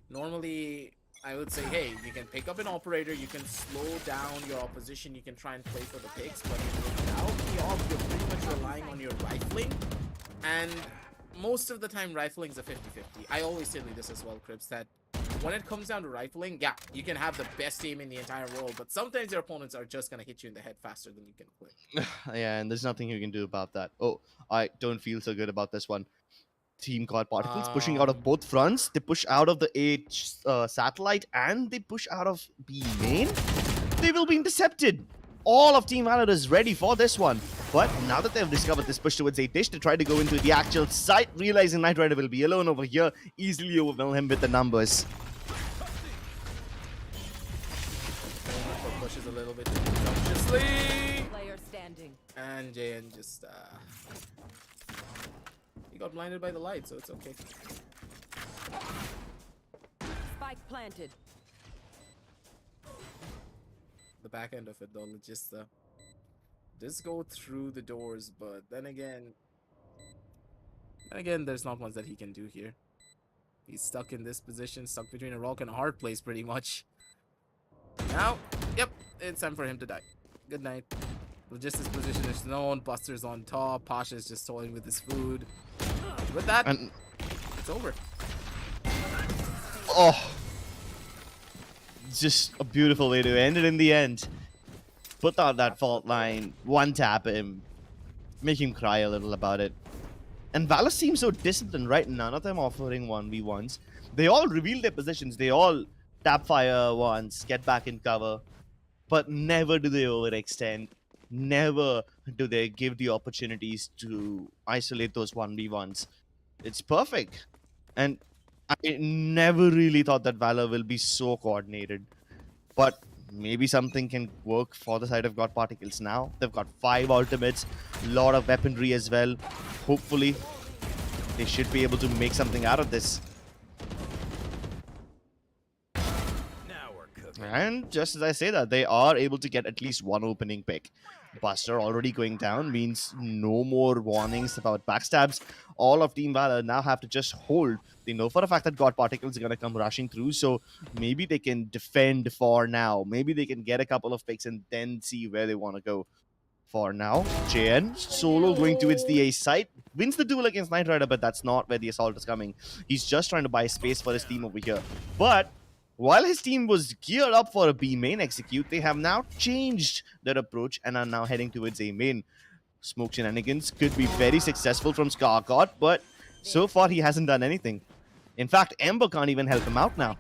Normally, I would say, hey, you can pick up an operator, you can slow down your opposition, you can try and play for the picks, but without the off, you're pretty much relying on your rifling. And most of the time, rifling is a 50-50. I always tell you this as well, Crips, that when it comes down to rifling, yeah, you can have the best aim in the entire world, but sometimes your opponents are just going to hit you in the head faster than you can click. Yeah, and there's nothing you can do about that. Oh, I don't feel so good about this one. Team God Particles pushing out of both fronts. They push out of the A satellite, and they push out of B main. They will be intercepted. All of Team Valor is ready for this one. But now that they've discovered this push towards A dish, they try to go into the actual site, realizing Knight Rider will be alone over here. Easily overwhelm him with the numbers. Pushes a little bit presumptuously. Player standing. And JN just he got blinded by the light, so it's okay. Spike planted. The back end of it though, just go through the doors, but then again, there's not much that he can do here. He's stuck in this position, stuck between a rock and a hard place pretty much. Now, yep, it's time for him to die. Good night. Logistics position is known, Buster's on top, Pasha's just toying with his food. With that, And it's over. oh, just a beautiful way to end it in the end. Put out that fault line, one tap him, make him cry a little about it. And Valor seems so disciplined, right? None of them offering 1v1s. They all reveal their positions. They all tap fire once, get back in cover. But never do they overextend. Never do they give the opportunities to isolate those 1v1s. It's perfect. And I never really thought that Valor will be so coordinated. But maybe something can work for the side of God Particles now. They've got 5 ultimates, a lot of weaponry as well. Hopefully, they should be able to make something out of this. And just as I say that, they are able to get at least one opening pick. Buster already going down means no more warnings about backstabs. All of Team Valor now have to just hold. They know for a fact that God Particles are going to come rushing through, so maybe they can defend for now. Maybe they can get a couple of picks and then see where they want to go. For now, JN solo going towards the A site. Wins the duel against Knight Rider, but that's not where the assault is coming. He's just trying to buy space for his team over here. But while his team was geared up for a B main execute, they have now changed their approach and are now heading towards A main. Smoke shenanigans could be very successful from Scarcott, but so far he hasn't done anything. In fact, Ember can't even help him out now.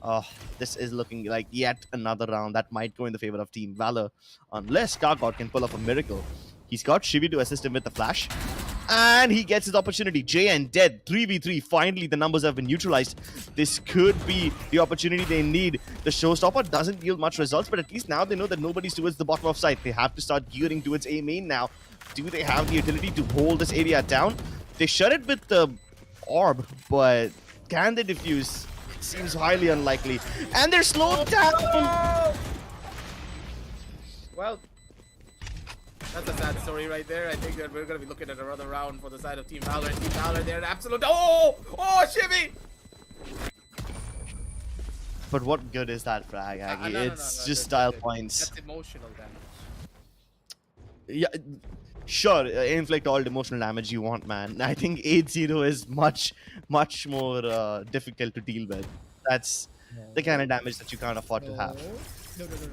Oh, this is looking like yet another round that might go in the favor of Team Valor, unless Scarcott can pull off a miracle. He's got Shivi to assist him with the flash. And he gets his opportunity. JN dead. 3v3. Finally, the numbers have been neutralized. This could be the opportunity they need. The showstopper doesn't yield much results, but at least now they know that nobody's towards the bottom of site. They have to start gearing towards A main now. Do they have the ability to hold this area down? They shut it with the orb, but can they defuse? It seems highly unlikely. And they're slowed down! Well, that's a sad story right there. I think that we're going to be looking at another round for the side of Team Valor. And Team Valor, they're an absolute... Oh! Oh, Shimmy! But what good is that frag, Aggie? No, It's just style points. That's emotional damage. Yeah, sure, inflict all the emotional damage you want, man. I think 8-0 is much more difficult to deal with. That's the kind of damage that you can't afford to have. No. Listen.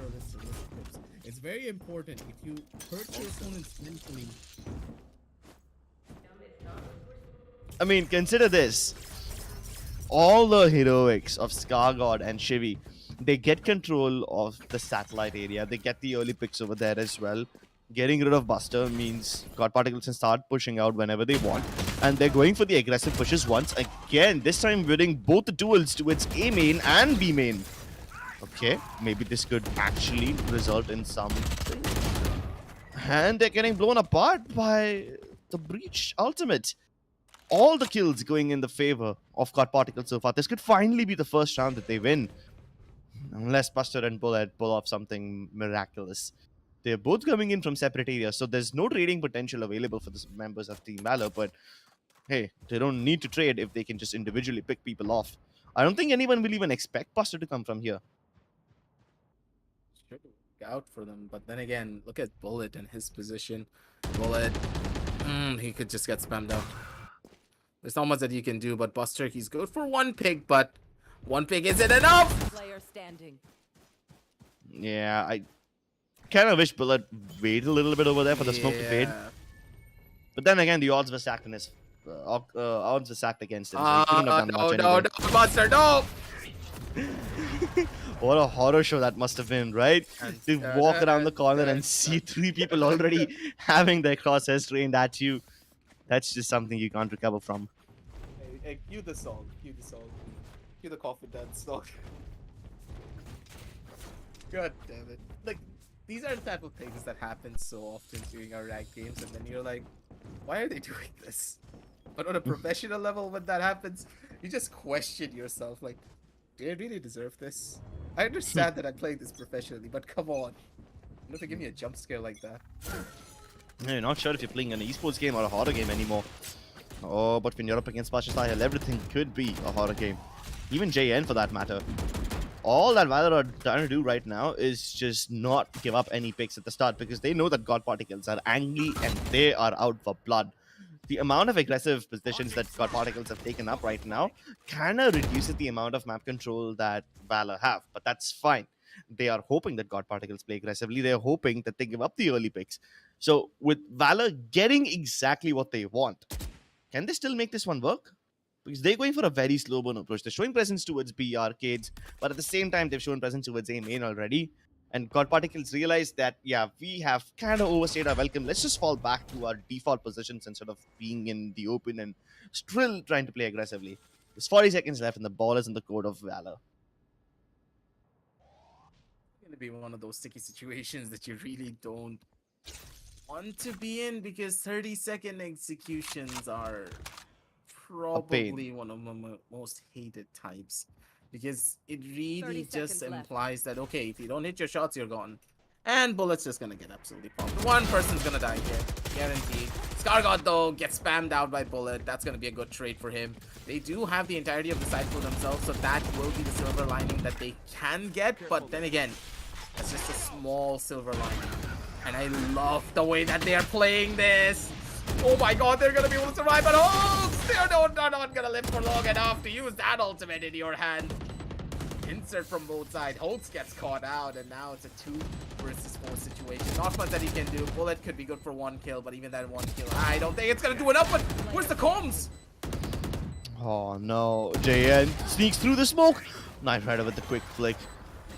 It's very important if you hurt your opponents mentally. I mean, consider this. all the heroics of Scargod and Shivi. They get control of the satellite area. They get the early picks over there as well. Getting rid of Buster means God Particles can start pushing out whenever they want. And they're going for the aggressive pushes once again. This time winning both the duels towards A main and B main. Okay, maybe this could actually result in something. And they're getting blown apart by the Breach ultimate. All the kills going in the favor of God Particles so far. This could finally be the first round that they win. Unless Buster and Bullet pull off something miraculous. They're both coming in from separate areas, so there's no trading potential available for the members of Team Valor, but hey, they don't need to trade if they can just individually pick people off. I don't think anyone will even expect Buster to come from here. Should work out for them, but then again, look at Bullet and his position. Bullet, he could just get spammed out. There's not much that you can do, but Buster, he's good for one pick, but one pick isn't enough! Player standing. Yeah, I kind of wish Bullet waited a little bit over there for the smoke to fade. But then again, the odds were stacked in his odds were stacked against him. So he couldn't have done much anyway. No, Buster, no! What a horror show that must have been, right? To walk around the corner and see 3 people already having their crosshairs trained at you. That's just something you can't recover from. Hey, cue the song. Cue the song. Cue the coffee dance song. God damn it. Like, these are the type of things that happen so often during our ranked games, and then you're like, why are they doing this? But on a professional level, when that happens, you just question yourself, like, do I really deserve this? I understand that I'm playing this professionally, but come on. You don't have to give me a jump scare like that. You're not sure if you're playing an esports game or a horror game anymore. Oh, but when you're up against Pasha Style, everything could be a horror game. Even JN for that matter. All that Valor are trying to do right now is just not give up any picks at the start because they know that God Particles are angry and they are out for blood. The amount of aggressive positions that God Particles have taken up right now kind of reduces the amount of map control that Valor have, but that's fine. They are hoping that God Particles play aggressively. They're hoping that they give up the early picks. So with Valor getting exactly what they want, can they still make this one work? Because they're going for a very slow burn approach. They're showing presence towards B arcades, but at the same time, they've shown presence towards A main already. And God Particles realized that, yeah, we have kind of overstayed our welcome. Let's just fall back to our default positions instead of being in the open and still trying to play aggressively. There's 40 seconds left and the ball is in the court of Valor. It's going to be one of those sticky situations that you really don't want to be in because 30-second executions are probably one of my most hated types because it really just implies that, okay, if you don't hit your shots, you're gone. And Bullet's just gonna get absolutely pumped. One person's gonna die here, guaranteed. Scargod, though, gets spammed out by Bullet. That's gonna be a good trade for him. They do have the entirety of the side for themselves, so that will be the silver lining that they can get. But then again, that's just a small silver lining. And I love the way that they are playing this. Oh my god, they're gonna be able to survive, but oh, they're not gonna live for long enough to use that ultimate in your hand. Insert from both sides. Holtz gets caught out, and now it's a 2 versus 4 situation. Not much that he can do. Bullet could be good for 1 kill, but even that 1 kill, I don't think it's gonna do enough. But where's the comms? Oh no, JN sneaks through the smoke. Knight Rider with the quick flick.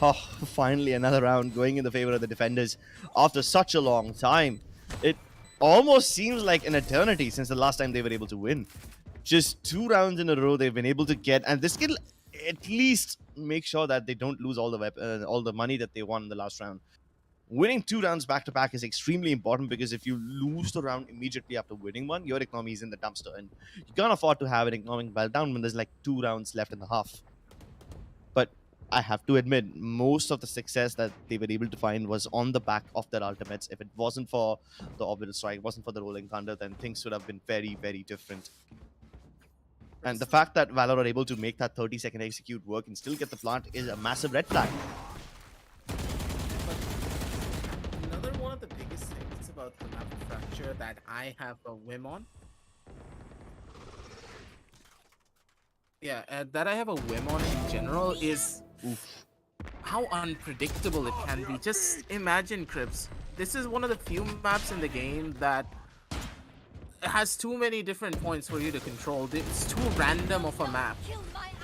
Oh, finally another round going in the favor of the defenders after such a long time. It almost seems like an eternity since the last time they were able to win. Just 2 rounds in a row they've been able to get, and this can at least make sure that they don't lose all the money that they won in the last round. Winning 2 rounds back to back is extremely important because if you lose the round immediately after winning one, your economy is in the dumpster, and you can't afford to have an economic meltdown when there's like 2 rounds left in the half. But I have to admit, most of the success that they were able to find was on the back of their ultimates. If it wasn't for the orbital strike, wasn't for the rolling thunder, then things would have been very, very different. And the fact that Valor are able to make that 30-second execute work and still get the plant is a massive red flag. Another one of the biggest things about the map fracture that I have a whim on. Yeah, that I have a whim on in general is how unpredictable it can be. Just imagine, Cribs. This is one of the few maps in the game that has too many different points for you to control. It's too random of a map.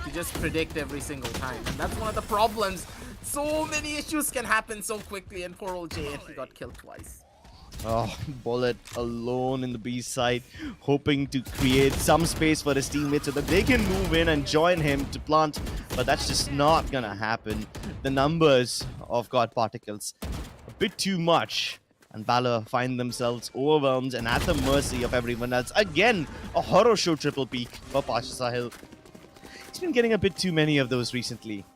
to just predict every single time. And that's one of the problems. So many issues can happen so quickly, and poor old Jay, he got killed twice. Oh, Bullet alone in the B side, hoping to create some space for his teammates so that they can move in and join him to plant. But that's just not gonna happen. The numbers of God Particles, a bit too much. And Valor find themselves overwhelmed and at the mercy of everyone else. Again, a horror show triple peak for Pasha Sahil. He's been getting a bit too many of those recently.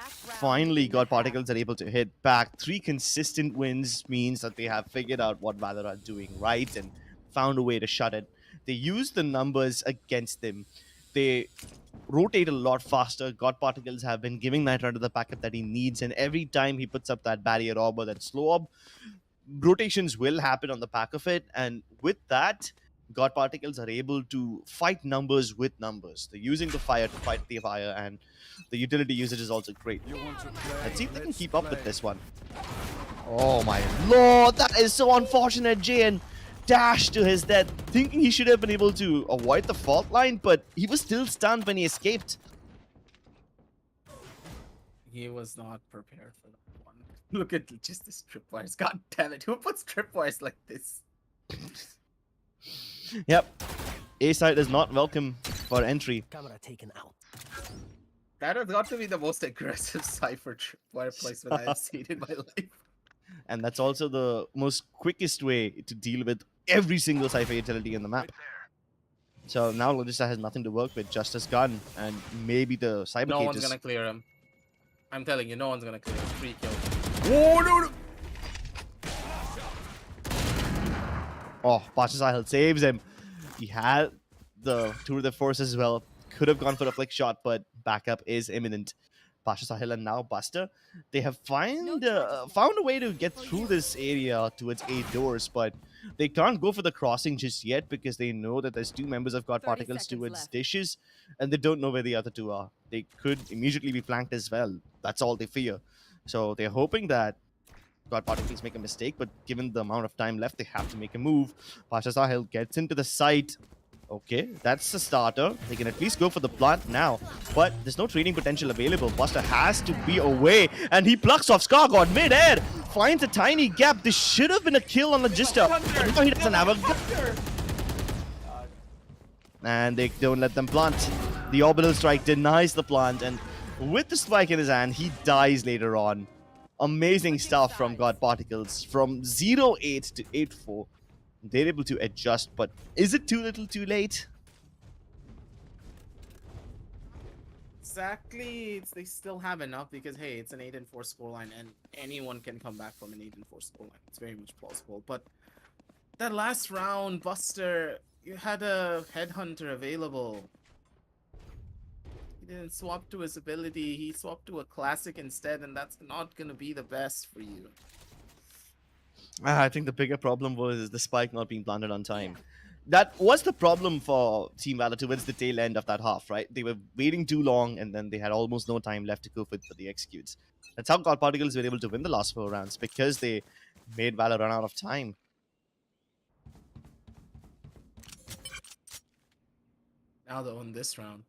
Finally, God Particles are able to hit back. 3 consistent wins means that they have figured out what Valor are doing right and found a way to shut it. They use the numbers against them. They rotate a lot faster. God Particles have been giving Nitra the backup that he needs, and every time he puts up that barrier orb or that slow orb, rotations will happen on the back of it, and with that, God Particles are able to fight numbers with numbers. They're using the fire to fight the fire, and the utility usage is also great. Let's see if they can keep up with this one. Oh my lord, that is so unfortunate. Jayan dashed to his death, thinking he should have been able to avoid the fault line, but he was still stunned when he escaped. He was not prepared for that one. Look at just the tripwires. God damn it. Who puts tripwires like this? Yep. A side is not welcome for entry. Camera taken out. That has got to be the most aggressive Cypher tripwire placement I've seen in my life. And that's also the most quickest way to deal with every single Cypher utility in the map. So now Logista has nothing to work with, just his gun, and maybe the Cyber No one's cages. gonna clear him. I'm telling you, no one's gonna clear him. 3 kills. Oh, no, no. Oh, Pasha Sahil saves him. He had the Tour de Force as well. Could have gone for a flick shot, but backup is imminent. Pasha Sahil and now Buster, they have found a way to get through this area towards 8 doors, but they can't go for the crossing just yet because they know that there's 2 members of God 30 Particles seconds towards left. dishes, and they don't know where the other 2 are. They could immediately be flanked as well. That's all they fear. So they're hoping that God Particles make a mistake, but given the amount of time left, they have to make a move. Pasha Sahil gets into the site. Okay, that's the starter. They can at least go for the plant now, but there's no trading potential available. Buster has to be away, and he plucks off Scargod mid-air, finds a tiny gap. This should have been a kill on Logista, but no, he doesn't have a gun. And they don't let them plant. The orbital strike denies the plant, and with the spike in his hand, he dies later on. Amazing stuff from God Particles. From 0-8 to 8-4. They're able to adjust, but is it too little too late? Exactly. They still have enough because, hey, it's an 8-4 scoreline, and anyone can come back from an 8-4 scoreline. It's very much plausible. But that last round, Buster, you had a headhunter available. He didn't swap to his ability. He swapped to a classic instead, and that's not going to be the best for you. I think the bigger problem was the spike not being planted on time. That was the problem for Team Valor towards the tail end of that half, right? They were waiting too long, and then they had almost no time left to go for the executes. That's how God Particles were able to win the last 4 rounds, because they made Valor run out of time. Now though, in this round,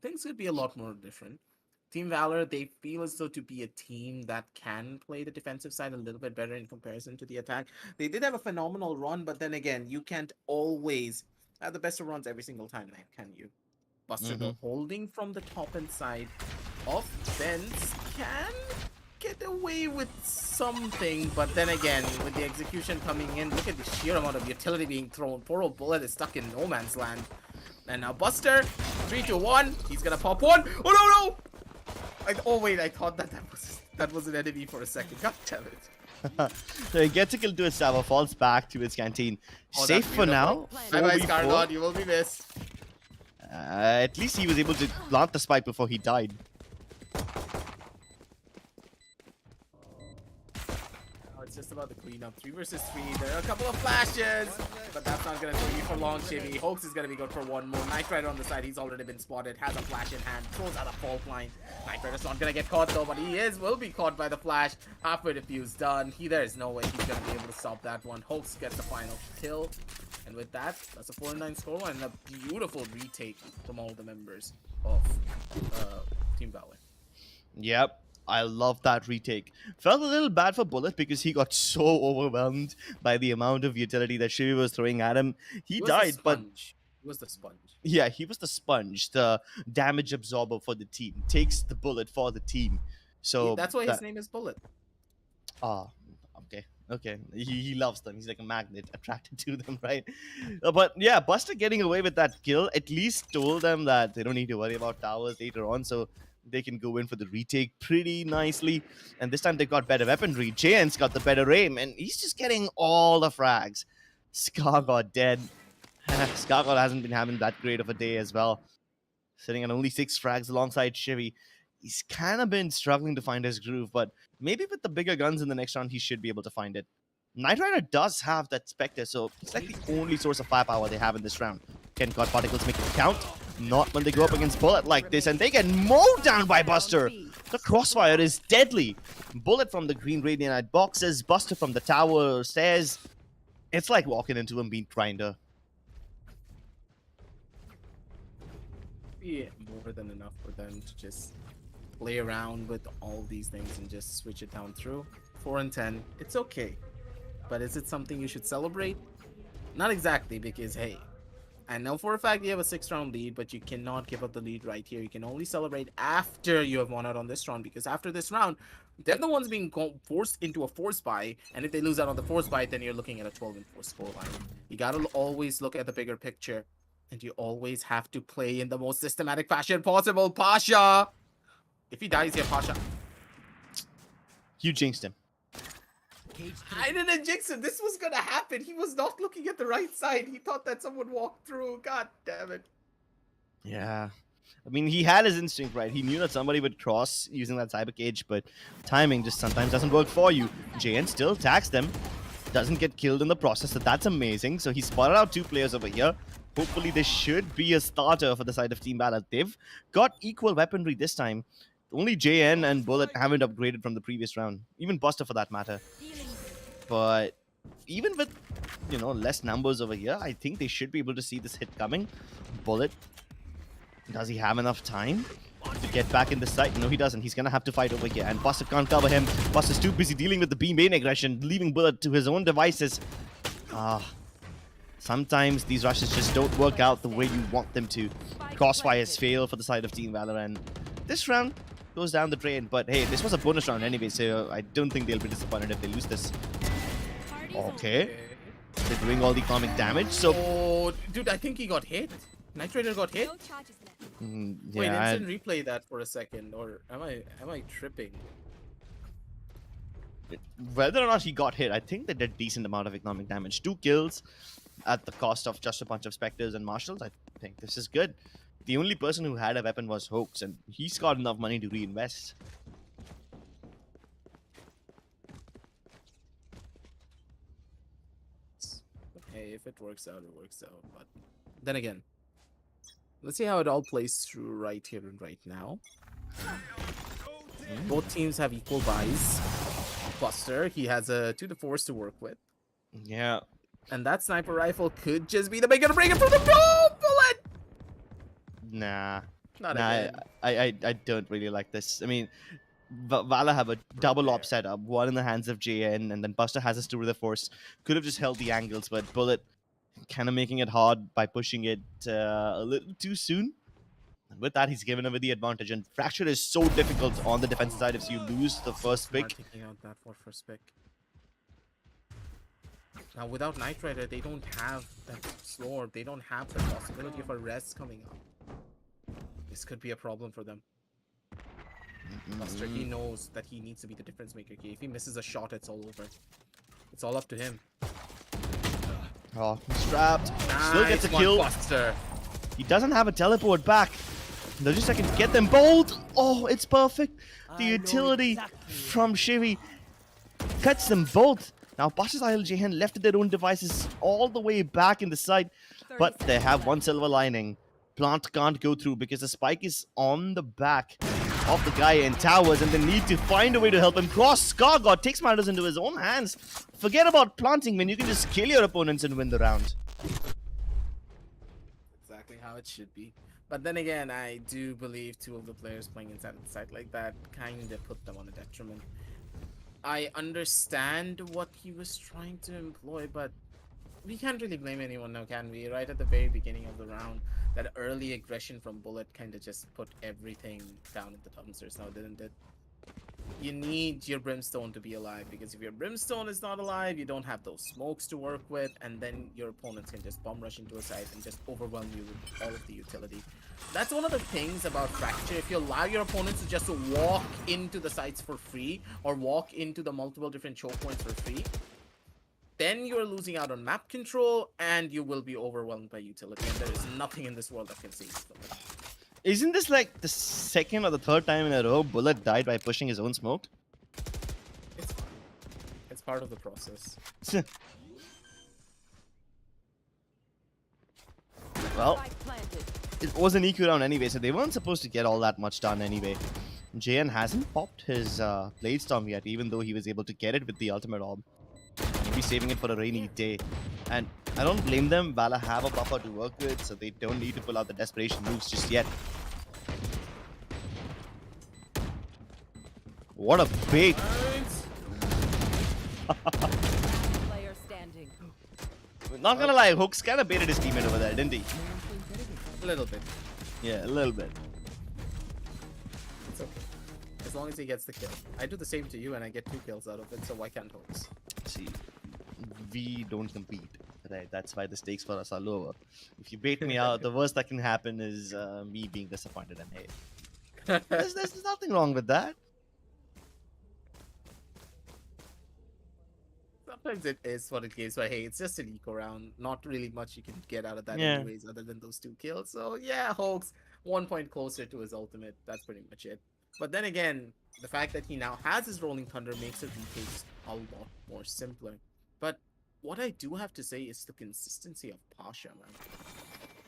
things could be a lot more different. Team Valor, they feel as though to be a team that can play the defensive side a little bit better in comparison to the attack. They did have a phenomenal run, but then again, you can't always have the best of runs every single time, can you? Buster, though, holding from the top and side of fence, can get away with something, but then again, with the execution coming in, look at the sheer amount of utility being thrown. Poor old Bullet is stuck in no man's land. And now Buster, 3, 2, 1, he's gonna pop one. Oh no, no! Oh wait, I thought that was an enemy for a second. God damn it. So he gets a kill to his tower, falls back to his canteen. Oh, Safe that's for now. Bye bye, 4v4. Scargod, you will be missed. At least he was able to plant the spike before he died. Now it's just a about the cleanup. 3 versus 3. There are a couple of flashes, but that's not gonna be for long, Shivy. Hoax is gonna be good for one more. Knight Rider on the side. He's already been spotted. Has a flash in hand. Throws out a fault line. Knight Rider's not gonna get caught though, but will be caught by the flash. Halfway defuse done. There's no way he's gonna be able to stop that one. Hoax gets the final kill. And with that, that's a 4-9 scoreline and a beautiful retake from all the members of Team Valor. Yep, I love that retake. Felt a little bad for Bullet because he got so overwhelmed by the amount of utility that Shivi was throwing at him. He died, but He was the sponge. yeah, he was the sponge, the damage absorber for the team. Takes the bullet for the team. So That's why his name is Bullet. Ah, okay. Okay, he loves them. He's like a magnet attracted to them, right? But yeah, Buster getting away with that kill at least told them that they don't need to worry about towers later on, so they can go in for the retake pretty nicely. And this time they've got better weaponry. JN's got the better aim, and he's just getting all the frags. Scar got dead. Scar hasn't been having that great of a day as well. Sitting on only 6 frags alongside Shivy. He's kind of been struggling to find his groove, but maybe with the bigger guns in the next round, he should be able to find it. Knight Rider does have that Spectre, so it's like the only source of firepower they have in this round. Can God Particles make it count? Not when they go up against Bullet like this, and they get mowed down by Buster. The crossfire is deadly. Bullet from the Green Radiant boxes, Buster from the tower stairs. It's like walking into a meat grinder. Yeah, more than enough for them to just play around with all these things and just switch it down through. 4 and 10, it's okay. But is it something you should celebrate? Not exactly, because hey, I know for a fact you have a 6-round lead, but you cannot give up the lead right here. You can only celebrate after you have won out on this round, because after this round, they're the ones being forced into a force buy, and if they lose out on the force buy, then you're looking at a 12 and 4 scoreline. You gotta always look at the bigger picture, and you always have to play in the most systematic fashion possible. Pasha! If he dies here, Pasha. You jinxed him. I didn't jinx him. This was gonna happen. He was not looking at the right side. He thought that someone walked through. God damn it. Yeah. I mean, he had his instinct right. He knew that somebody would cross using that cyber cage, but timing just sometimes doesn't work for you. JN still attacks them. Doesn't get killed in the process, so that's amazing. So he spotted out 2 players over here. Hopefully, this should be a starter for the side of Team Valor. They've got equal weaponry this time. Only JN and Bullet haven't upgraded from the previous round. Even Buster for that matter. But even with, you know, less numbers over here, I think they should be able to see this hit coming. Bullet, does he have enough time to get back in the site? No, he doesn't. He's going to have to fight over here. And Buster can't cover him. Buster's too busy dealing with the B main aggression, leaving Bullet to his own devices. Sometimes these rushes just don't work out the way you want them to. Crossfires fail for the side of Team Valor, and this round goes down the drain. But hey, this was a bonus round anyway, so I don't think they'll be disappointed if they lose this. Okay. They're doing all the economic damage, so... Oh, dude, I think he got hit. Knight Rider got hit? Yeah, Wait, instant replay that for a second, or am I tripping? Whether or not he got hit, I think they did decent amount of economic damage. 2 kills at the cost of just a bunch of Spectres and Marshals. I think this is good. The only person who had a weapon was Hoax, and he's got enough money to reinvest. Hey, if it works out, it works out. But then again, let's see how it all plays through right here and right now. Both teams have equal buys. Buster, he has a 2 to 4s to work with. Yeah. And that sniper rifle could just be the big break it for the bullet! Nah. Not Nah, again. I don't really like this. I mean, Valor have a double op setup, one in the hands of JN, and then Buster has his 2 with the force. Could have just held the angles, but Bullet kind of making it hard by pushing it a little too soon. And with that, he's given away the advantage, and Fracture is so difficult on the defensive side if you lose the first Smart pick. taking out that for first pick. Now, without Knight Rider, they don't have that slow orb. They don't have the possibility of a rest coming up. This could be a problem for them. Buster, he knows that he needs to be the difference maker. If he misses a shot, it's all over. It's all up to him. Oh, he's trapped. Still gets a Nice one, kill. Buster. He doesn't have a teleport back. They'll just second get them bold. Oh, it's perfect. The utility from Shivy cuts them both. Now, Pasha Sahil Jehan left their own devices all the way back in the side, but they have one silver lining. Plant can't go through because the spike is on the back of the guy in towers, and they need to find a way to help him cross. Scargod takes matters into his own hands. Forget about planting when you can just kill your opponents and win the round. Exactly how it should be. But then again, I do believe two of the players playing inside of the site like that kind of put them on a detriment. I understand what he was trying to employ, but we can't really blame anyone now, can we? Right at the very beginning of the round, that early aggression from Bullet kind of just put everything down in the dumpsters now, didn't it? You need your Brimstone to be alive, because if your Brimstone is not alive, you don't have those smokes to work with, and then your opponents can just bomb rush into a site and just overwhelm you with all of the utility. That's one of the things about Fracture. If you allow your opponents to just walk into the sites for free, or walk into the multiple different choke points for free, then you're losing out on map control, and you will be overwhelmed by utility, and there is nothing in this world that can save you from it. Isn't this like the second or the third time in a row Bullet died by pushing his own smoke? It's fine. It's part of the process. Well, Spike planted. it was an EQ round anyway, so they weren't supposed to get all that much done anyway. JN hasn't popped his Blade Storm yet, even though he was able to get it with the ultimate orb. Maybe saving it for a rainy day. And I don't blame them. Valor have a buffer to work with, so they don't need to pull out the desperation moves just yet. What a bait! Player standing. Not gonna lie, Hooks kind of baited his teammate over there, didn't he? A little bit. Yeah, a little bit. It's okay. As long as he gets the kill. I do the same to you and I get 2 kills out of it, so why can't Hooks? See, we don't compete, right? That's why the stakes for us are lower. If you bait me out, the worst that can happen is me being disappointed, and hey, there's nothing wrong with that. Sometimes it is what it gives, but hey, it's just an eco round. Not really much you can get out of that Yeah. anyways, other than those 2 kills. So yeah, Hooks, 1 point closer to his ultimate. That's pretty much it. But then again, the fact that he now has his Rolling Thunder makes it retakes a lot more simpler. But what I do have to say is the consistency of Pasha, man.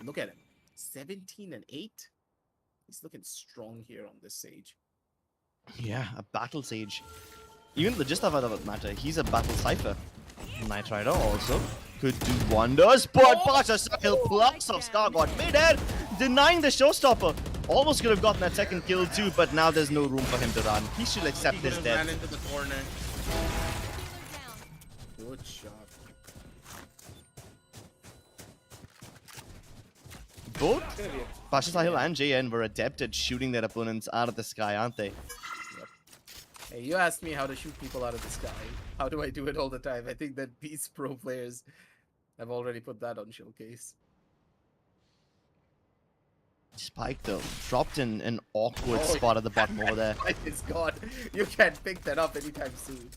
Look at him. 17 and 8. He's looking strong here on this Sage. Yeah, a battle sage. Even the gist of it doesn't matter. He's a battle cipher. Knight Rider also could do wonders, but Pasha Sahil plucks off Scargod mid-air, denying the showstopper. Almost could have gotten that second kill too, but now there's no room for him to run. He should accept He his could have ran death. into the corner. Good shot. Both It's gonna be a Pasha Sahil and JN were adept at shooting their opponents out of the sky, aren't they? Hey, you asked me how to shoot people out of the sky. How do I do it all the time? I think that these pro players have already put that on showcase. Spike though, dropped in an awkward Oh, spot at the bottom over there. My God, you can't pick that up anytime soon.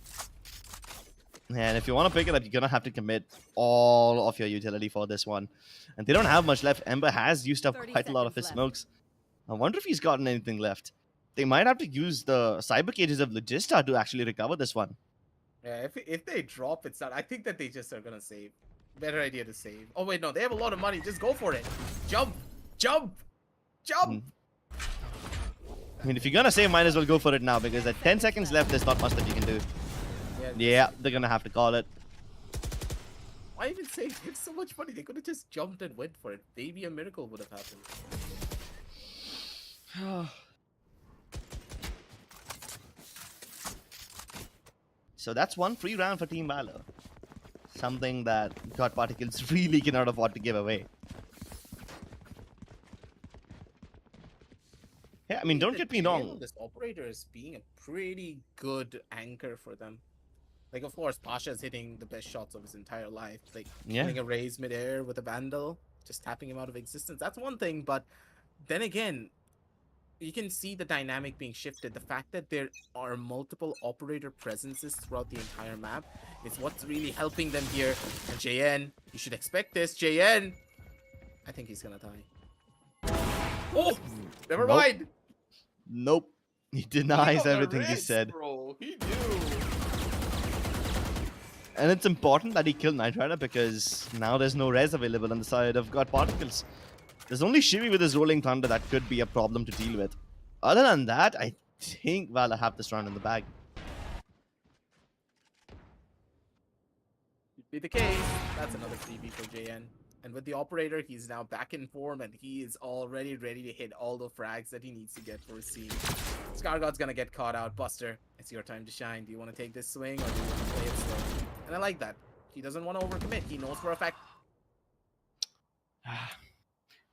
And if you want to pick it up, you're going to have to commit all of your utility for this one. And they don't have much left. Ember has used up 30 quite a lot of his seconds left. smokes. I wonder if he's gotten anything left. They might have to use the cyber cages of Logista to actually recover this one. Yeah, if they drop, it's not. I think that they just are gonna save. Better idea to save. Oh wait, no, they have a lot of money. Just go for it. Jump, jump, jump. I mean, if you're going to save, might as well go for it now, because at 10 seconds left, there's not much that you can do. Yeah, they're going to have to call it. Why even save? They have so much money. They could have just jumped and went for it. Maybe a miracle would have happened. So that's one free round for Team Valor. Something that God Particles really cannot afford to give away. Yeah, I mean, don't get me wrong. This operator is being a pretty good anchor for them. Like, of course, Pasha's hitting the best shots of his entire life. Like, Yeah. hitting a raise midair with a Vandal, just tapping him out of existence. That's one thing, but then again, you can see the dynamic being shifted. The fact that there are multiple operator presences throughout the entire map is what's really helping them here. And JN, you should expect this. JN! I think he's gonna die. Oh! Never Nope. mind! Nope. He denies He got the everything he wrist, said. Bro. He knew. And it's important that he killed Knight Rider because now there's no res available on the side of God Particles. There's only Shivi with his Rolling Thunder that could be a problem to deal with. Other than that, I think Valor have this round in the bag. Could be the case. That's another freebie for JN. And with the operator, he's now back in form and he is already ready to hit all the frags that he needs to get for a scene. Scargod's gonna get caught out. Buster, it's your time to shine. Do you want to take this swing or do you want to play it slow? And I like that. He doesn't want to overcommit. He knows for a fact.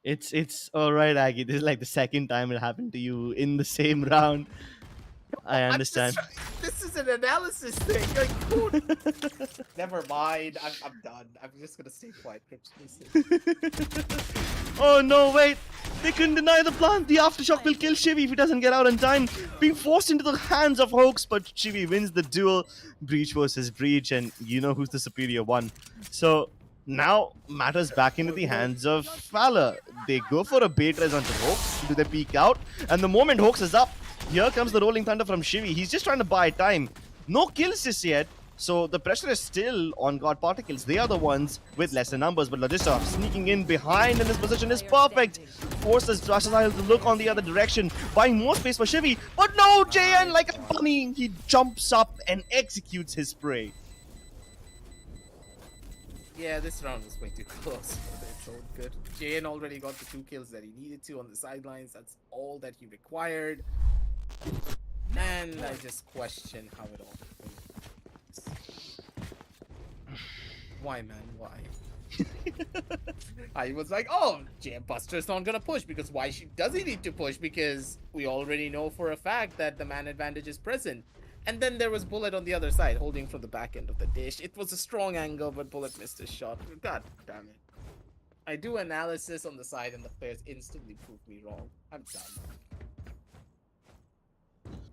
It's alright, Aggie. This is like the second time it happened to you in the same round. I understand. This is an analysis thing. Like, dude. Never mind. I'm done. I'm just gonna stay quiet. Oh no, wait! They couldn't deny the plant! The aftershock will kill Shivi if he doesn't get out in time! Being forced into the hands of Hoax, but Shivi wins the duel. Breach versus Breach, and you know who's the superior one. So, now matters back into the hands of Valor. They go for a bait res onto Hoax. Do they peek out? And the moment Hoax is up, here comes the Rolling Thunder from Shivi. He's just trying to buy time. No kills just yet. So the pressure is still on God Particles. They are the ones with lesser numbers, but Logistov sneaking in behind, and his position is perfect. Forces Trashasile to look on the other direction, buying more space for Shivi. But no, JN, like a bunny, he jumps up and executes his prey. Yeah, this round was way too close for its own good. JN already got the 2 kills that he needed to on the sidelines. That's all that he required. And I just question how it all went. Why, man? Why? I was like, oh, JM Buster's not gonna push because does he need to push? Because we already know for a fact that the man advantage is present. And then there was Bullet on the other side holding from the back end of the dish. It was a strong angle, but Bullet missed his shot. God damn it. I do analysis on the side and the players instantly prove me wrong. I'm done.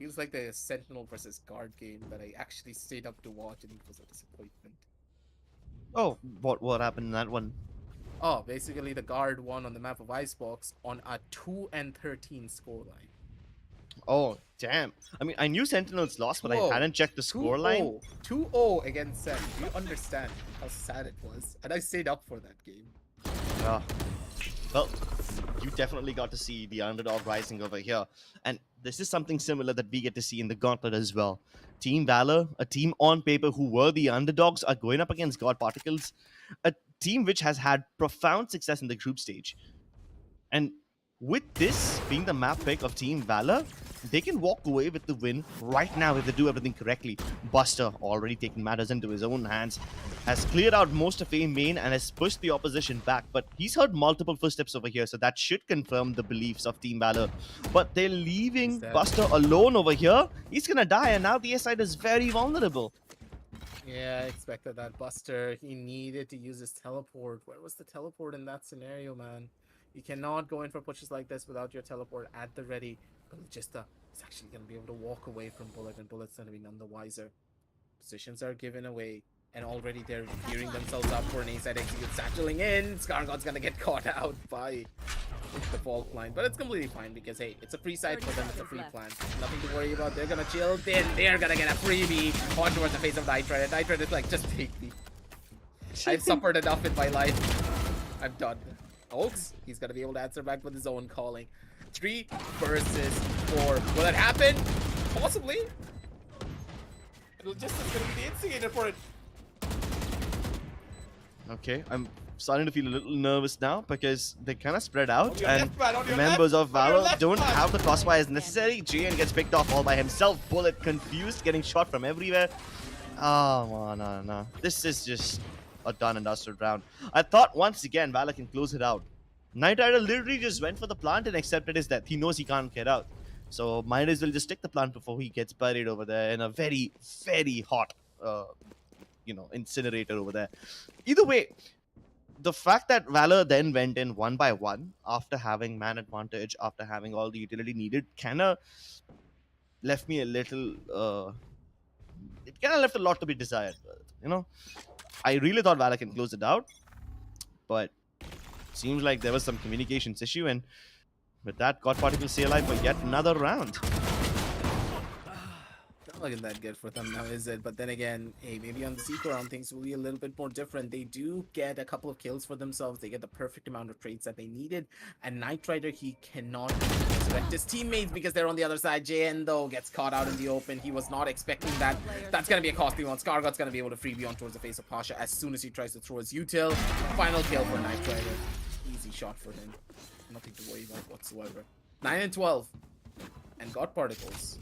Feels like the Sentinel versus Guard game that I actually stayed up to watch and it was a disappointment. Oh, what happened in that one? Oh, basically the Guard won on the map of Icebox on a 2-13 scoreline. Oh, damn. I mean, I knew Sentinels lost, but Whoa. I hadn't checked the scoreline. 2-0 against Sen. Do you understand how sad it was? And I stayed up for that game. Yeah. Well, you definitely got to see the underdog rising over here. And this is something similar that we get to see in the Gauntlet as well. Team Valor, a team on paper who were the underdogs, are going up against God Particles, a team which has had profound success in the group stage. And with this being the map pick of Team Valor, they can walk away with the win right now if they do everything correctly. Buster, already taking matters into his own hands, has cleared out most of A main and has pushed the opposition back, but he's heard multiple footsteps over here, so that should confirm the beliefs of Team Valor. But they're leaving Buster alone over here. He's gonna die, and now the A side is very vulnerable. Yeah, I expected that. Buster, he needed to use his teleport. Where was the teleport in that scenario, man? You cannot go in for pushes like this without your teleport at the ready. But Logista is actually going to be able to walk away from Bullet, and Bullet's going to be none the wiser. Positions are given away, and already they're gearing themselves up for an A-side execute. Satcheling in, Scargod's going to get caught out by the fault line. But it's completely fine because, hey, it's a free side for them, it's a free plan. Nothing to worry about. They're going to chill. Then they're going to get a freebie on towards the face of Knight Rider. Knight Rider is like, just take me. I've suffered enough in my life. I'm done. Oaks, he's gonna be able to answer back with his own calling. 3 versus 4. Will it happen? Possibly. It'll just is gonna be the instigator for it. Okay, I'm starting to feel a little nervous now because they kind of spread out, and left, man, the members of Valor don't man. have the crossfires necessary. JN gets picked off all by himself. Bullet confused, getting shot from everywhere. Oh, no. This is just a done and dusted round. I thought once again Valor can close it out. Knight Rider literally just went for the plant and accepted his death. He knows he can't get out. So might as well just stick the plant before he gets buried over there in a very, very hot, incinerator over there. Either way, the fact that Valor then went in 1 by 1 after having man advantage, after having all the utility needed, kind of left me a little... it kind of left a lot to be desired, you know? I really thought Valor can close it out, but seems like there was some communications issue, and with that, God Particles stay alive for yet another round. looking that good for them now, is it? But then again, hey, maybe on the sequel round things will be a little bit more different. They do get a couple of kills for themselves. They get the perfect amount of trades that they needed. And Knight Rider, he cannot resurrect his teammates because they're on the other side. JN though gets caught out in the open. He was not expecting that. That's gonna be a costly one. Scargot's gonna be able to free beyond towards the face of Pasha as soon as he tries to throw his util. Final kill for Knight Rider. Easy shot for him. Nothing to worry about whatsoever. 9 and 12. And God Particles.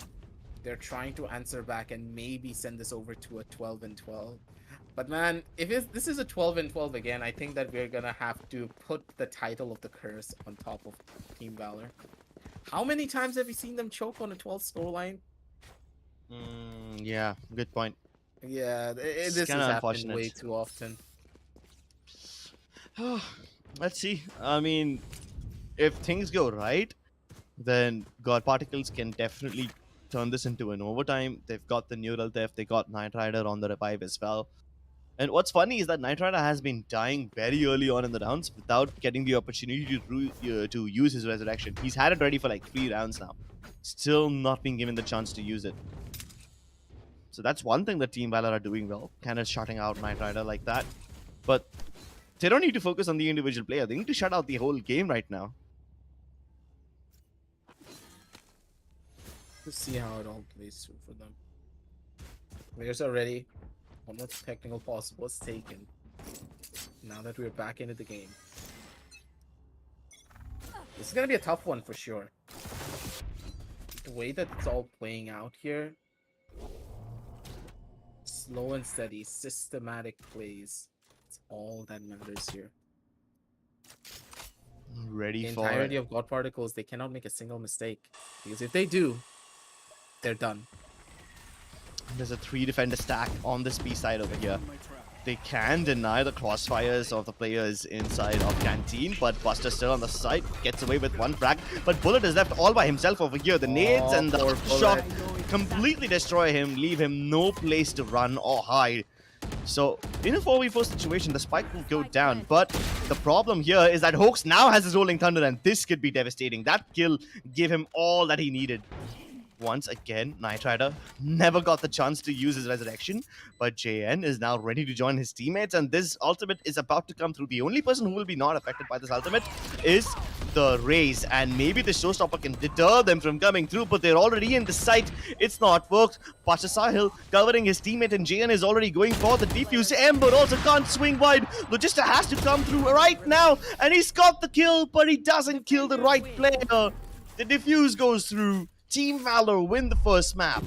They're trying to answer back and maybe send this over to a 12 and 12. But man, if this is a 12 and 12 again, I think that we're gonna have to put the title of the curse on top of Team Valor. How many times have you seen them choke on a 12 scoreline? Yeah, good point. Yeah, It's this has kinda happened way unfortunate. too often. Let's see. I mean, if things go right, then God Particles can definitely turn this into an overtime. They've got the Neural Theft, they got Knight Rider on the revive as well. And what's funny is that Knight Rider has been dying very early on in the rounds without getting the opportunity to use his resurrection. He's had it ready for like 3 rounds now, still not being given the chance to use it. So that's one thing that Team Valor are doing well, kind of shutting out Knight Rider like that. But they don't need to focus on the individual player. They need to shut out the whole game right now. Let's see how it all plays through for them. Players are ready. One more technical pause was taken. Now that we're back into the game. This is gonna be a tough one for sure. The way that it's all playing out here. Slow and steady, systematic plays. It's all that matters here. Ready The for entirety it. of God Particles, they cannot make a single mistake. Because if they do, they're done. There's a 3 defender stack on this B side over here. They can deny the crossfires of the players inside of Canteen, but Buster still on the side, gets away with 1 frag. But Bullet is left all by himself over here. The nades and the poor shock Bullet. completely destroy him, leave him no place to run or hide. So, in a 4v4 situation, the spike will go down, but the problem here is that Hoax now has his Rolling Thunder, and this could be devastating. That kill gave him all that he needed. Once again, Knight Rider never got the chance to use his resurrection, but JN is now ready to join his teammates, and this ultimate is about to come through. The only person who will be not affected by this ultimate is the Raze, and maybe the showstopper can deter them from coming through, but they're already in the site. It's not worked. Pasha Sahil covering his teammate, and JN is already going for the defuse. Ember also can't swing wide. Logista has to come through right now, and he's got the kill, but he doesn't kill the right player. The defuse goes through. Team Valor win the first map.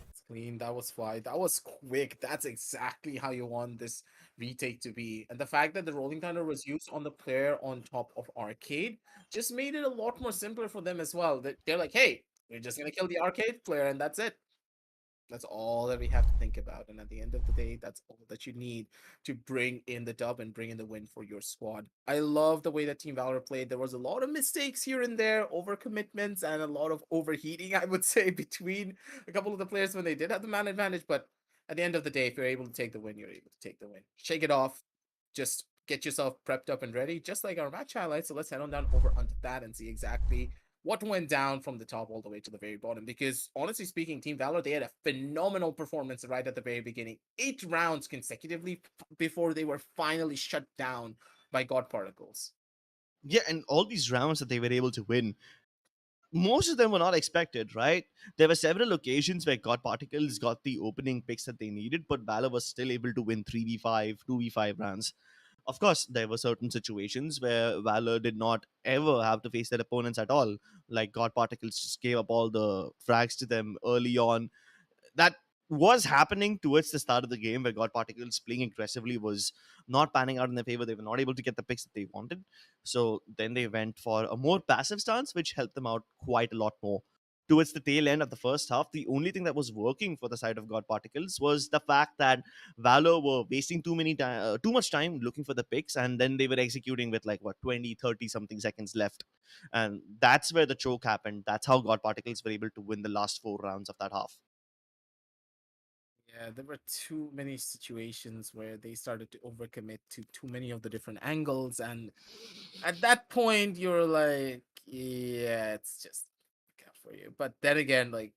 It's clean. That was fly. That was quick. That's exactly how you want this retake to be. And the fact that the Rolling Thunder was used on the player on top of Arcade just made it a lot more simpler for them as well. They're like, hey, we're just going to kill the Arcade player and that's it. That's all that we have to think about. And at the end of the day, that's all that you need to bring in the dub and bring in the win for your squad. I love the way that Team Valor played. There was a lot of mistakes here and there, overcommitments, and a lot of overheating, I would say, between a couple of the players when they did have the man advantage. But at the end of the day, if you're able to take the win, you're able to take the win. Shake it off. Just get yourself prepped up and ready, just like our match highlights. So let's head on down over onto that and see exactly what went down from the top all the way to the very bottom. Because honestly speaking, Team Valor, they had a phenomenal performance right at the very beginning. 8 rounds consecutively before they were finally shut down by God Particles. Yeah, and all these rounds that they were able to win, most of them were not expected, right? There were several occasions where God Particles got the opening picks that they needed, but Valor was still able to win 3v5, 2v5 rounds. Of course, there were certain situations where Valor did not ever have to face their opponents at all. Like God Particles just gave up all the frags to them early on. That was happening towards the start of the game, where God Particles playing aggressively was not panning out in their favor. They were not able to get the picks that they wanted. So then they went for a more passive stance, which helped them out quite a lot more. Towards the tail end of the first half, the only thing that was working for the side of God Particles was the fact that Valor were wasting too much time looking for the picks, and then they were executing with like what 20, 30 something seconds left, and that's where the choke happened. That's how God Particles were able to win the last 4 rounds of that half. Yeah, there were too many situations where they started to overcommit to too many of the different angles. And at that point, you're like, yeah, it's just for you. But then again, like,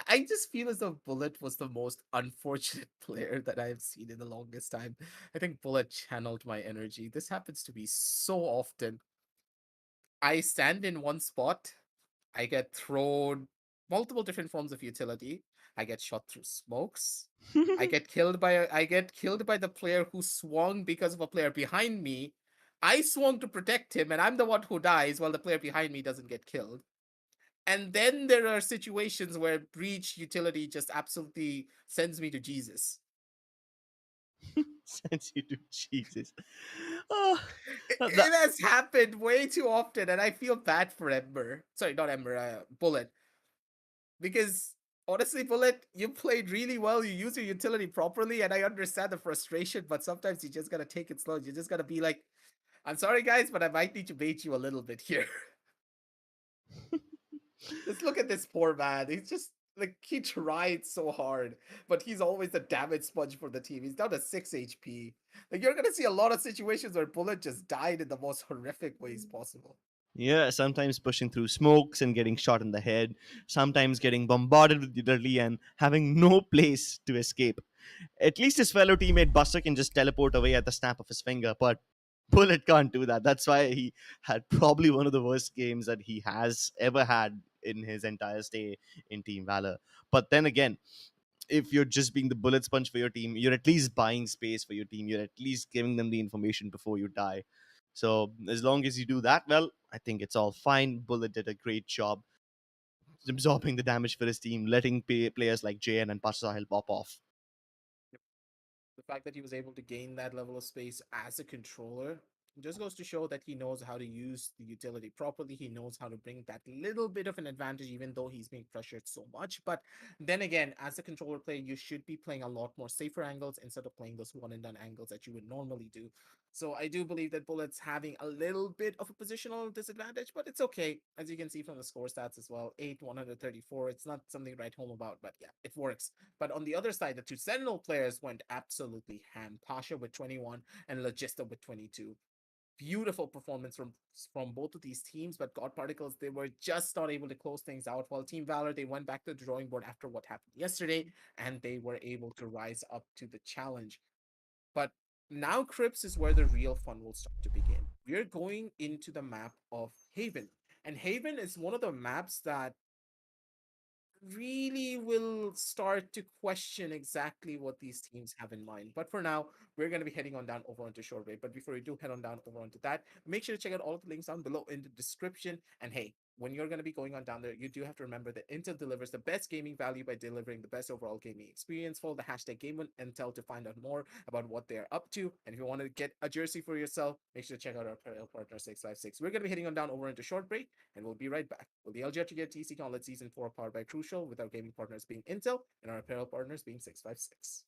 I just feel as though Bullet was the most unfortunate player that I have seen in the longest time. I think Bullet channeled my energy. This happens to me so often. I stand in one spot, I get thrown multiple different forms of utility. I get shot through smokes. I get killed by the player who swung because of a player behind me. I swung to protect him, and I'm the one who dies while the player behind me doesn't get killed. And then there are situations where breach utility just absolutely sends me to Jesus. Sends you to Jesus. Oh, It has happened way too often, and I feel bad for Ember. Sorry, not Ember, Bullet. Because honestly, Bullet, you played really well. You use your utility properly, and I understand the frustration, but sometimes you just gotta take it slow. You just gotta be like, I'm sorry, guys, but I might need to bait you a little bit here. Just look at this poor man. He's just like he tried so hard, but he's always the damage sponge for the team. He's down to 6 HP. Like you're gonna see a lot of situations where Bullet just died in the most horrific ways possible. yeah, sometimes pushing through smokes and getting shot in the head, sometimes getting bombarded with utility and having no place to escape. At least his fellow teammate Buster can just teleport away at the snap of his finger, but Bullet can't do that. That's why he had probably one of the worst games that he has ever had in his entire stay in Team Valor. But then again, if you're just being the bullet sponge for your team, you're at least buying space for your team. You're at least giving them the information before you die. So as long as you do that well, I think it's all fine. Bullet did a great job absorbing the damage for his team, letting players like JN and Pasahil pop off. The fact that he was able to gain that level of space as a controller just goes to show that he knows how to use the utility properly. He knows how to bring that little bit of an advantage, even though he's being pressured so much. But then again, as a controller player, you should be playing a lot more safer angles instead of playing those one and done angles that you would normally do. So I do believe that Bullet's having a little bit of a positional disadvantage, but it's okay. As you can see from the score stats as well, 8, 134. It's not something to write home about, but yeah, it works. But on the other side, the two Sentinel players went absolutely ham. Pasha with 21 and Logista with 22. Beautiful performance from both of these teams, but God Particles, they were just not able to close things out. While Team Valor, they went back to the drawing board after what happened yesterday, and they were able to rise up to the challenge. But now Crips is where the real fun will start to begin. We're going into the map of Haven, and Haven is one of the maps that really will start to question exactly what these teams have in mind. But for now, we're going to be heading on down over onto Shorewave. But before we do head on down over onto that, make sure to check out all of the links down below in the description. And hey, when you're going to be going on down there, you do have to remember that Intel delivers the best gaming value by delivering the best overall gaming experience. Follow the hashtag GameIntel to find out more about what they're up to. And if you want to get a jersey for yourself, make sure to check out our apparel partner 656. We're going to be heading on down over into short break, and we'll be right back with the Ultragear TC Gauntlet Season 4 powered by Crucial, with our gaming partners being Intel and our apparel partners being 656.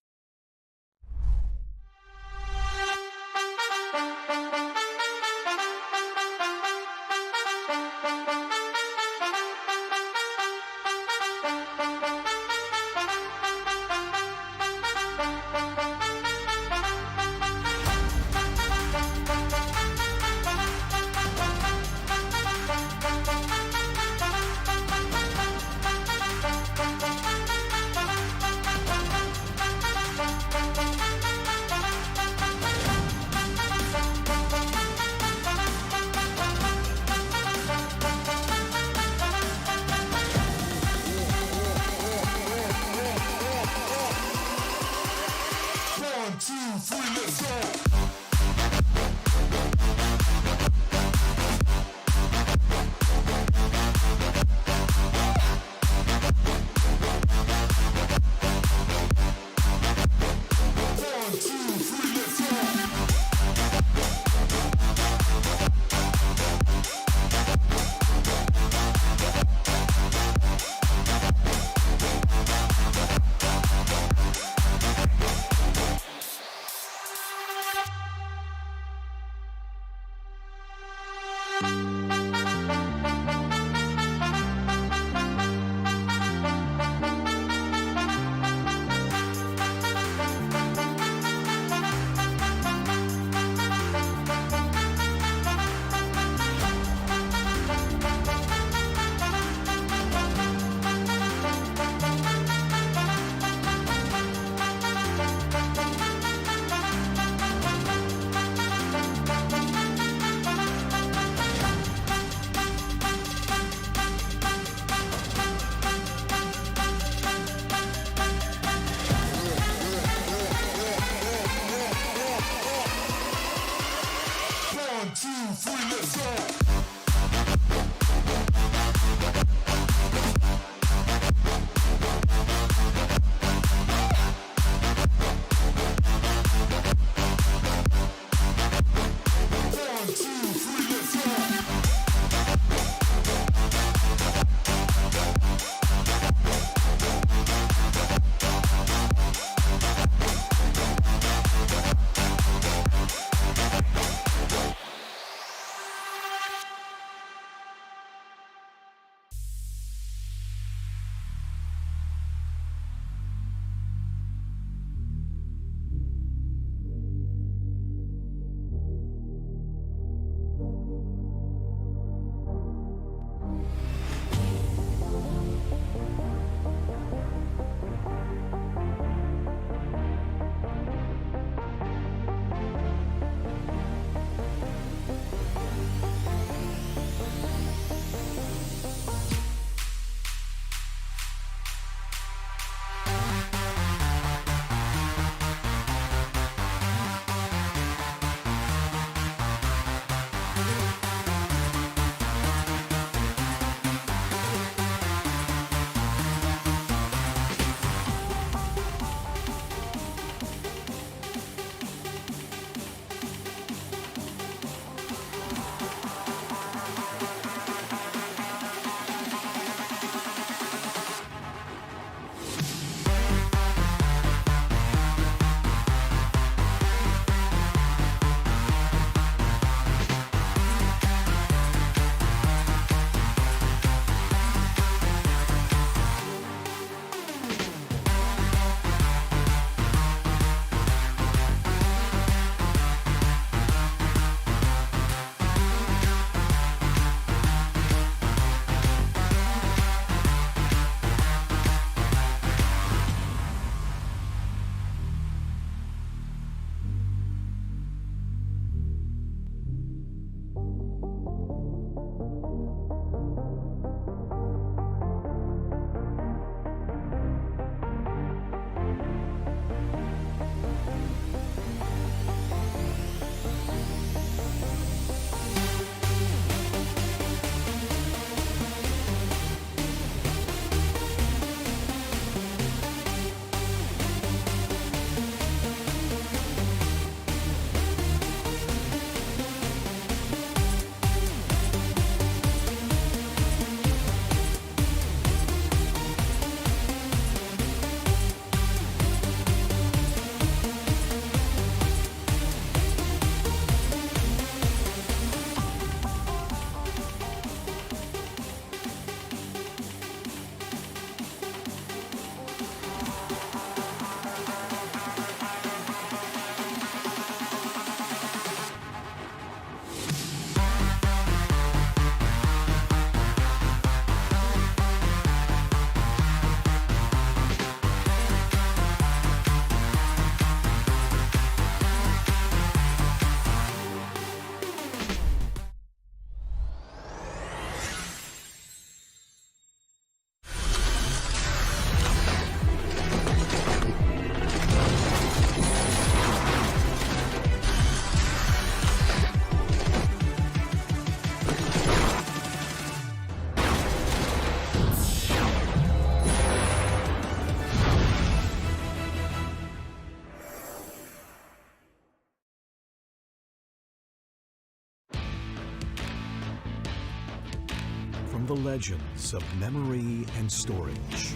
from the legends of memory and storage.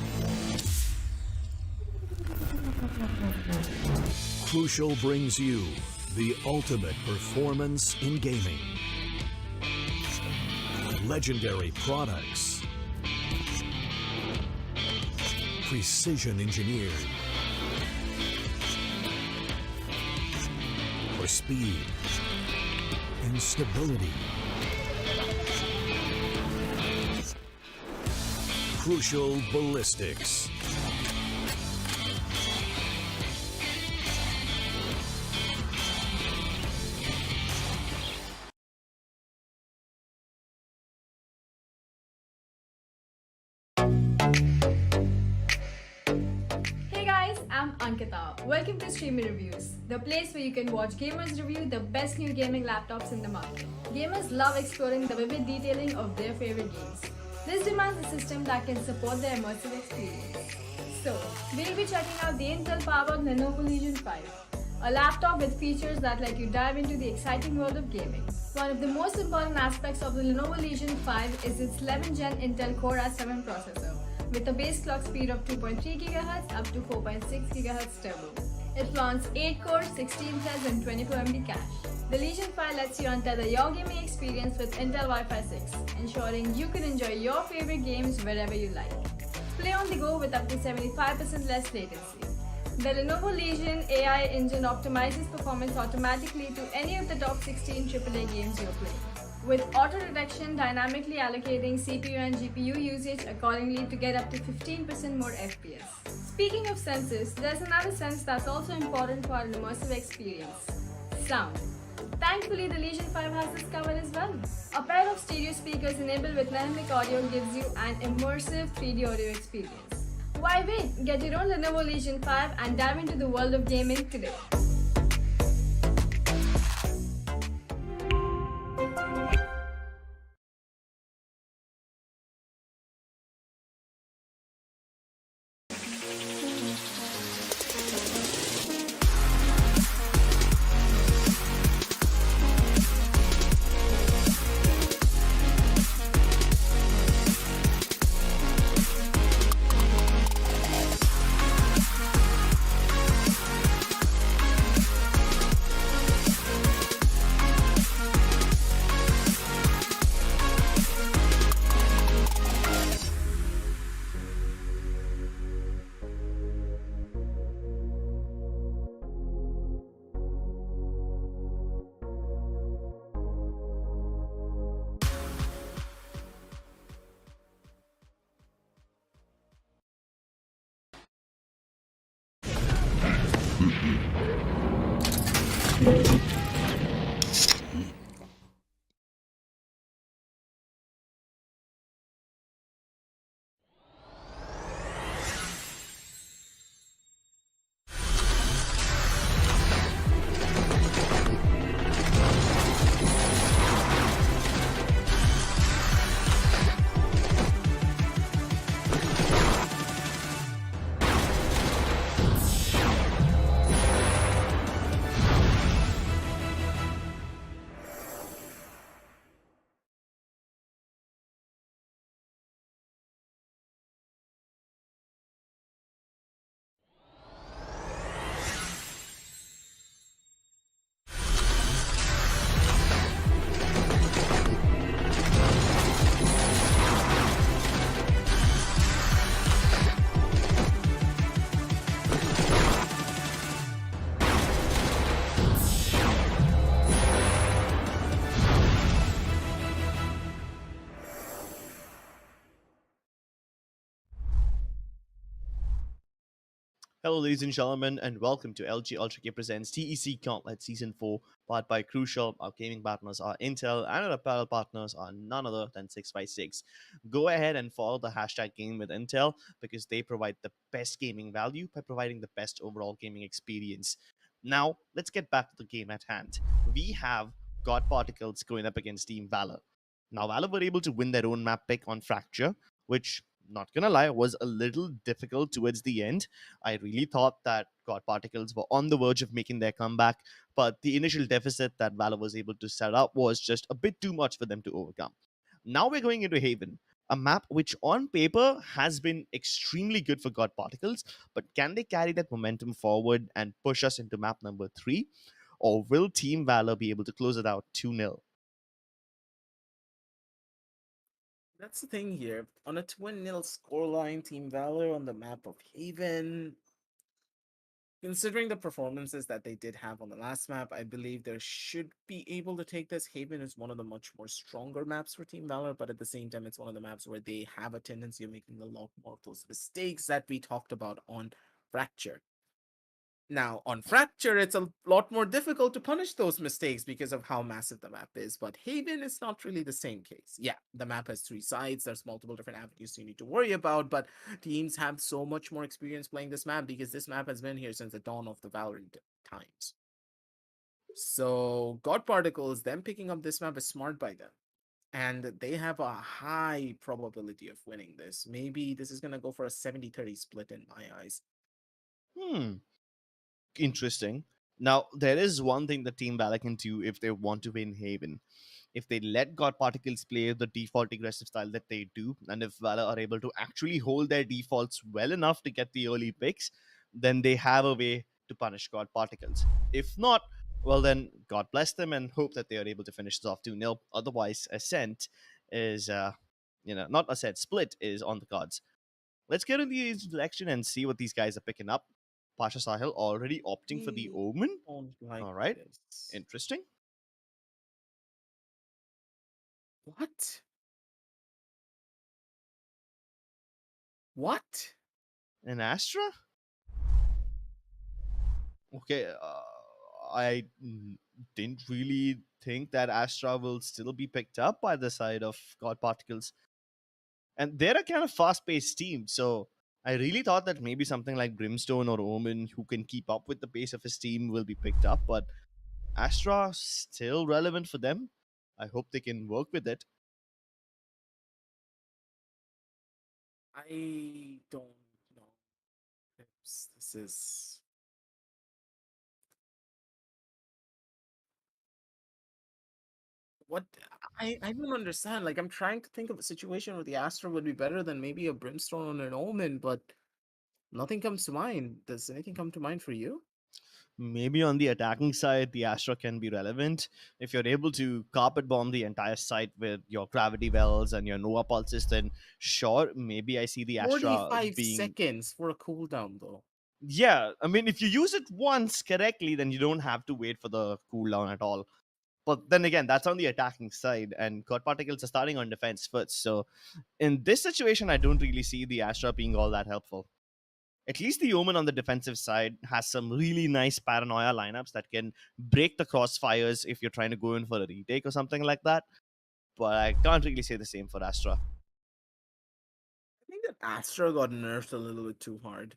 Crucial brings you the ultimate performance in gaming. Legendary products. Precision engineered. For speed and stability. Crucial ballistics. Hey guys, I'm Ankita. Welcome to Streamer Reviews, the place where you can watch gamers review the best new gaming laptops in the market. Gamers love exploring the vivid detailing of their favorite games. This demands a system that can support their immersive experience. So, we'll be checking out the Intel-powered Lenovo Legion 5, a laptop with features that let you dive into the exciting world of gaming. One of the most important aspects of the Lenovo Legion 5 is its 11th Gen Intel Core i7 processor, with a base clock speed of 2.3 GHz up to 4.6 GHz turbo. It flaunts 8 cores, 16 threads and 24 MB cache. The Legion 5 lets you untether your gaming experience with Intel Wi-Fi 6, ensuring you can enjoy your favorite games wherever you like. Play on the go with up to 75% less latency. The Lenovo Legion AI engine optimizes performance automatically to any of the top 16 AAA games you're playing, with auto detection dynamically allocating CPU and GPU usage accordingly to get up to 15% more FPS. Speaking of senses, there's another sense that's also important for an immersive experience: sound. Thankfully, the Legion 5 has this covered as well. A pair of stereo speakers enabled with dynamic audio gives you an immersive 3D audio experience. Why wait? Get your own Lenovo Legion 5 and dive into the world of gaming today. Hello, ladies and gentlemen, and welcome to LG Ultragear presents Tec Gauntlet Season 4, powered by Crucial. Our gaming partners are Intel, and our apparel partners are none other than 656. Go ahead and follow the hashtag Game with Intel because they provide the best gaming value by providing the best overall gaming experience. Now, let's get back to the game at hand. We have God Particles going up against Team Valor. Now, Valor were able to win their own map pick on Fracture, which, not gonna lie, was a little difficult towards the end. I really thought that God Particles were on the verge of making their comeback, but the initial deficit that Valor was able to set up was just a bit too much for them to overcome. Now we're going into Haven, A map which on paper has been extremely good for God Particles, but can they carry that momentum forward and push us into map number 3? Or will Team Valor be able to close it out 2-0? That's the thing here. On a 2-0 scoreline, Team Valor on the map of Haven. Considering the performances that they did have on the last map, I believe they should be able to take this. Haven is one of the much more stronger maps for Team Valor, but at the same time, it's one of the maps where they have a tendency of making a lot more of those mistakes that we talked about on Fracture. Now, on Fracture, it's a lot more difficult to punish those mistakes because of how massive the map is, but Haven is not really the same case. Yeah, the map has 3 sides, there's multiple different avenues you need to worry about, but teams have so much more experience playing this map because this map has been here since the dawn of the Valorant times. So, God Particles, them picking up this map is smart by them. And they have a high probability of winning this. Maybe this is going to go for a 70-30 split in my eyes. Interesting. Now, there is one thing the Team Valor can do if they want to win Haven. If they let God Particles play the default aggressive style that they do, and if Valor are able to actually hold their defaults well enough to get the early picks, then they have a way to punish God Particles. If not, well then, God bless them and hope that they are able to finish this off 2-0. Otherwise, Ascent is, not Ascent, Split is on the cards. Let's get into the selection and see what these guys are picking up. Pasha Sahil already opting for the Omen. Don't like All right. this. Interesting. What? What? An Astra? Okay, I didn't really think that Astra will still be picked up by the side of God Particles. And they're a kind of fast-paced team, so I really thought that maybe something like Brimstone or Omen, who can keep up with the pace of his team, will be picked up, but Astra still relevant for them. I hope they can work with it. I don't know. This is. What I don't understand. Like I'm trying to think of a situation where the Astra would be better than maybe a Brimstone or an Omen, but nothing comes to mind. Does anything come to mind for you? Maybe on the attacking side, the Astra can be relevant. If you're able to carpet bomb the entire site with your gravity wells and your Nova pulses, then sure, maybe I see the Astra 45 being. seconds for a cooldown though. Yeah, I mean, if you use it once correctly, then you don't have to wait for the cooldown at all. But then again, that's on the attacking side, and God Particles are starting on defense first. So in this situation, I don't really see the Astra being all that helpful. At least the Omen on the defensive side has some really nice paranoia lineups that can break the crossfires if you're trying to go in for a retake or something like that. But I can't really say the same for Astra. I think that Astra got nerfed a little bit too hard.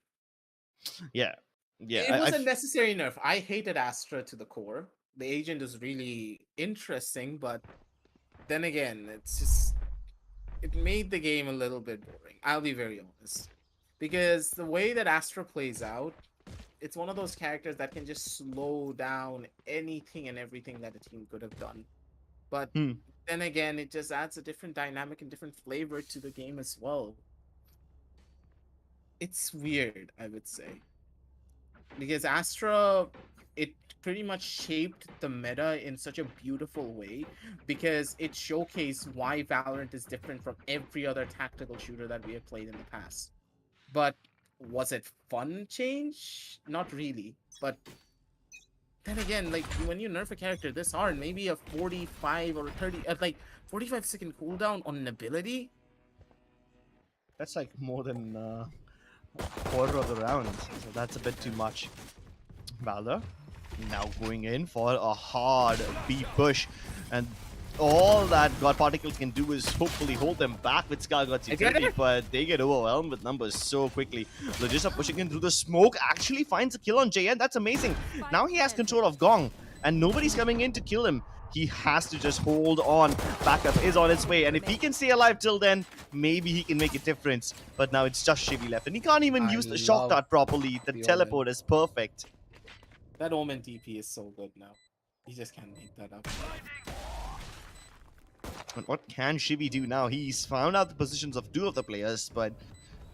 Yeah. Yeah. It was a necessary nerf. I hated Astra to the core. The agent is really interesting, but then again, it made the game a little bit boring. I'll be very honest. Because the way that Astra plays out, it's one of those characters that can just slow down anything and everything that a team could have done. But then again, it just adds a different dynamic and different flavor to the game as well. It's weird, I would say. Because Astra, it pretty much shaped the meta in such a beautiful way because it showcased why Valorant is different from every other tactical shooter that we have played in the past. But was it fun change? Not really. But then again, like when you nerf a character this hard, maybe a 45 or 30, like 45-second cooldown on an ability. That's like more than a quarter of the round, so that's a bit too much. Valor now going in for a hard B push, and all that God Particles can do is hopefully hold them back with Scargod's utility, but they get overwhelmed with numbers so quickly. Logista pushing in through the smoke actually finds a kill on JN. That's amazing. Now he has control of Gong, and nobody's coming in to kill him. He has to just hold on. Backup is on its way, and if he can stay alive till then, maybe he can make a difference. But now it's just Shivy left, and he can't even use the shock dart properly. The teleport is perfect. That Omen TP is so good now. He just can't make that up. But what can Shibi do now? He's found out the positions of two of the players, but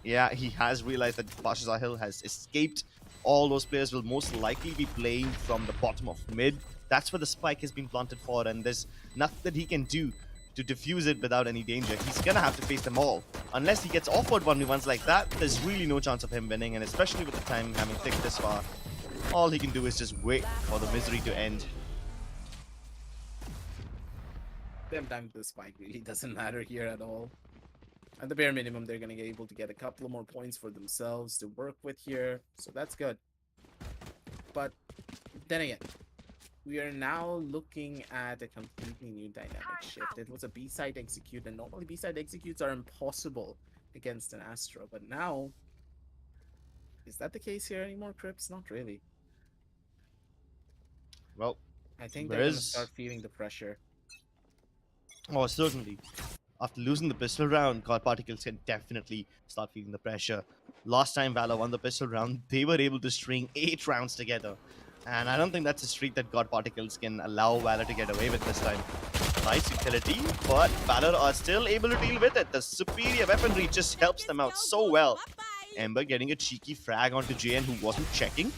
yeah, he has realized that Pasha Zahil has escaped. All those players will most likely be playing from the bottom of mid. That's where the spike has been planted for, and there's nothing that he can do to defuse it without any danger. He's gonna have to face them all. Unless he gets offered 1v1s like that, there's really no chance of him winning, and especially with the time having ticked this far, all he can do is just wait for the misery to end. Them time the spike really doesn't matter here at all. At the bare minimum, they're gonna get able to get a couple of more points for themselves to work with here, so that's good. But then again, we are now looking at a completely new dynamic shift. It was a B-side execute, and normally B-side executes are impossible against an Astro, but now, is that the case here anymore, Crips? Not really. Well, I think there they're gonna is- start feeling the pressure. oh, certainly. After losing the pistol round, God Particles can definitely start feeling the pressure. Last time Valor won the pistol round, they were able to string 8 rounds together. And I don't think that's a streak that God Particles can allow Valor to get away with this time. Nice utility, but Valor are still able to deal with it. The superior weaponry just helps them out so well. Ember getting a cheeky frag onto JN who wasn't checking.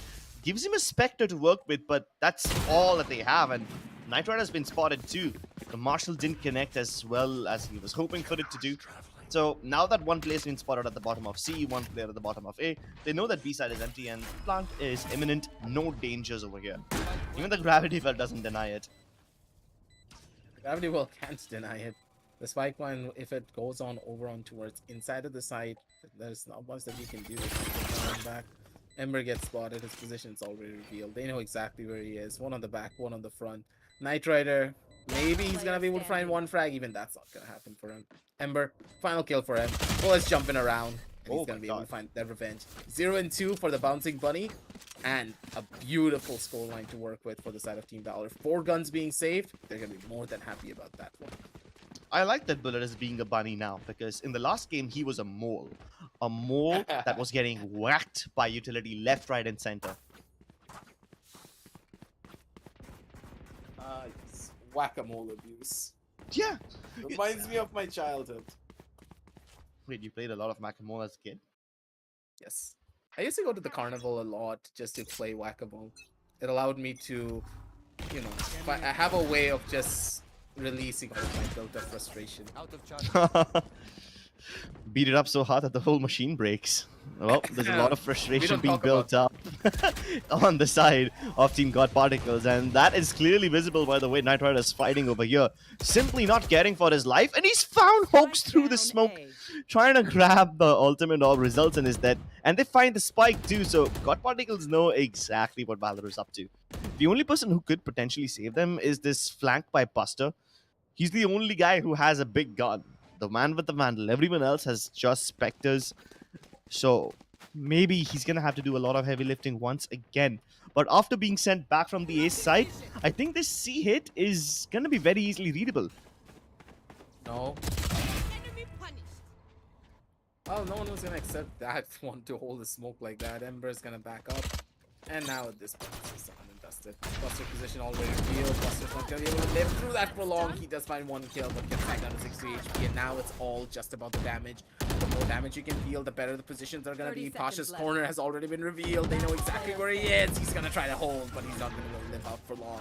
Gives him a Spectre to work with, but that's all that they have. And Knight Rider has been spotted too. The Marshal didn't connect as well as he was hoping for it to do. So now that one player has been spotted at the bottom of C, one player at the bottom of A, they know that B side is empty and plant is imminent. No dangers over here. Even the gravity well doesn't deny it. Gravity well can't deny it. The spike line, if it goes on over on towards inside of the site, there's not much that we can do. Back. Ember gets spotted, his position's already revealed. They know exactly where he is. One on the back, one on the front. Knight Rider, maybe he's gonna be able to find one frag. Even that's not gonna happen for him. Ember, final kill for him. Bullets jumping around, and he's gonna be able to find that revenge. 0 and 2 for the Bouncing Bunny, and a beautiful scoreline to work with for the side of Team Valor. 4 guns being saved, they're gonna be more than happy about that one. I like that Bullet as being a bunny now, because in the last game he was a mole. A mole that was getting whacked by utility left, right, and center. It's whack-a-mole abuse. Yeah. Reminds me of my childhood. Wait, you played a lot of Whack-a-Mole as a kid? Yes. I used to go to the carnival a lot just to play whack-a-mole. It allowed me to, you know, I have a way of just releasing all my built-up frustration. Beat it up so hard that the whole machine breaks. Well, there's a lot of frustration being built up on the side of Team God Particles, and that is clearly visible by the way Knight Rider is fighting over here. Simply not caring for his life, and he's found Hoax through the smoke, trying to grab the ultimate orb, results in his death, and they find the spike too, so God Particles know exactly what Valor is up to. The only person who could potentially save them is this flank by Buster. He's the only guy who has a big gun. The man with the Vandal. Everyone else has just Spectres. So maybe he's going to have to do a lot of heavy lifting once again. But after being sent back from the ace side, I think this C hit is going to be very easily readable. No. Oh, no one was going to accept that one to hold the smoke like that. Ember's going to back up. And now at this point, it's just undusted. Buster position already revealed. Buster's not going to be able to live through that for long. He does find one kill, but gets back down to 60 HP. And now it's all just about the damage. The more damage you can deal, the better the positions are going to be. Pasha's corner has already been revealed. They know exactly where he is. He's going to try to hold, but he's not going to live out for long.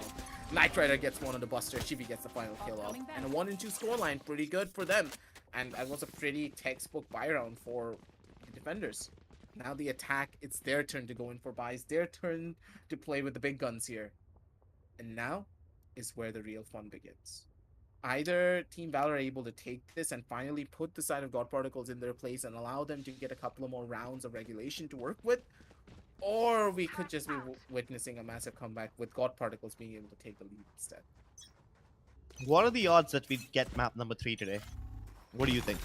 Knight Rider gets one on the Buster. Chibi gets the final kill off. And a 1 and 2 scoreline. Pretty good for them. And that was a pretty textbook buy round for the defenders. Now the attack, it's their turn to go in for buys, their turn to play with the big guns here. And now is where the real fun begins. Either Team Valor are able to take this and finally put the side of God Particles in their place and allow them to get a couple of more rounds of regulation to work with, or we could just be witnessing a massive comeback with God Particles being able to take the lead instead. What are the odds that we get map number 3 today? What do you think?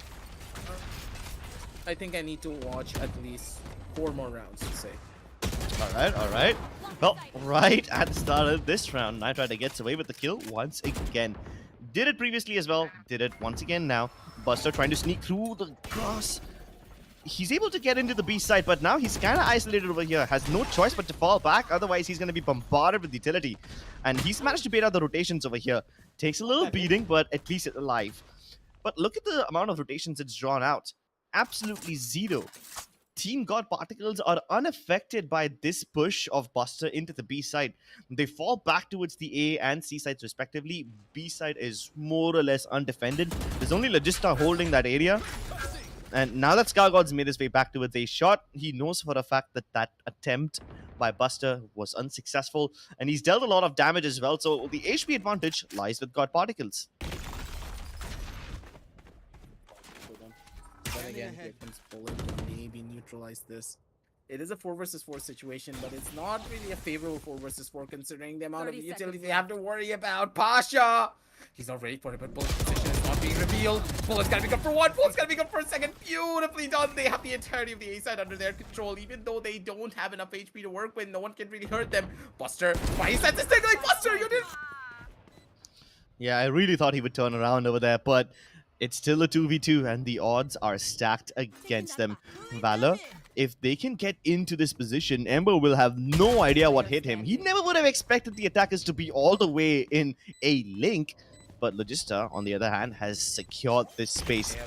I think I need to watch at least 4 more rounds to say. Alright. Well, right at the start of this round, Knight Rider gets away with the kill once again. Did it previously as well, did it once again now. Buster trying to sneak through the grass. He's able to get into the B side, but now he's kind of isolated over here. Has no choice but to fall back, otherwise he's going to be bombarded with utility. And he's managed to bait out the rotations over here. Takes a little beating, but at least it's alive. But look at the amount of rotations it's drawn out. Absolutely zero. Team God Particles are unaffected by this push of Buster into the B side. They fall back towards the A and C sides respectively. B side is more or less undefended. There's only Logista holding that area. And now that Scargod's made his way back towards a shot, he knows for a fact that that attempt by Buster was unsuccessful. And he's dealt a lot of damage as well. So the HP advantage lies with God Particles. Then again, here comes Bullet to maybe neutralize this. It is a 4 versus 4 situation, but it's not really a favorable 4 versus 4 considering the amount of 30 utility seconds they have to worry about. Pasha! He's not ready for it, but Bullet's position is not being revealed. Bullet's gotta be good for 1, Bullet's gotta be good for a second. Beautifully done. They have the entirety of the A side under their control, even though they don't have enough HP to work with. No one can really hurt them. Buster, why is that this thing like Buster? You did. Yeah, I really thought he would turn around over there, but it's still a 2v2 and the odds are stacked against them. Valor, if they can get into this position, Ember will have no idea what hit him. He never would have expected the attackers to be all the way in a link, but Logista, on the other hand, has secured this space.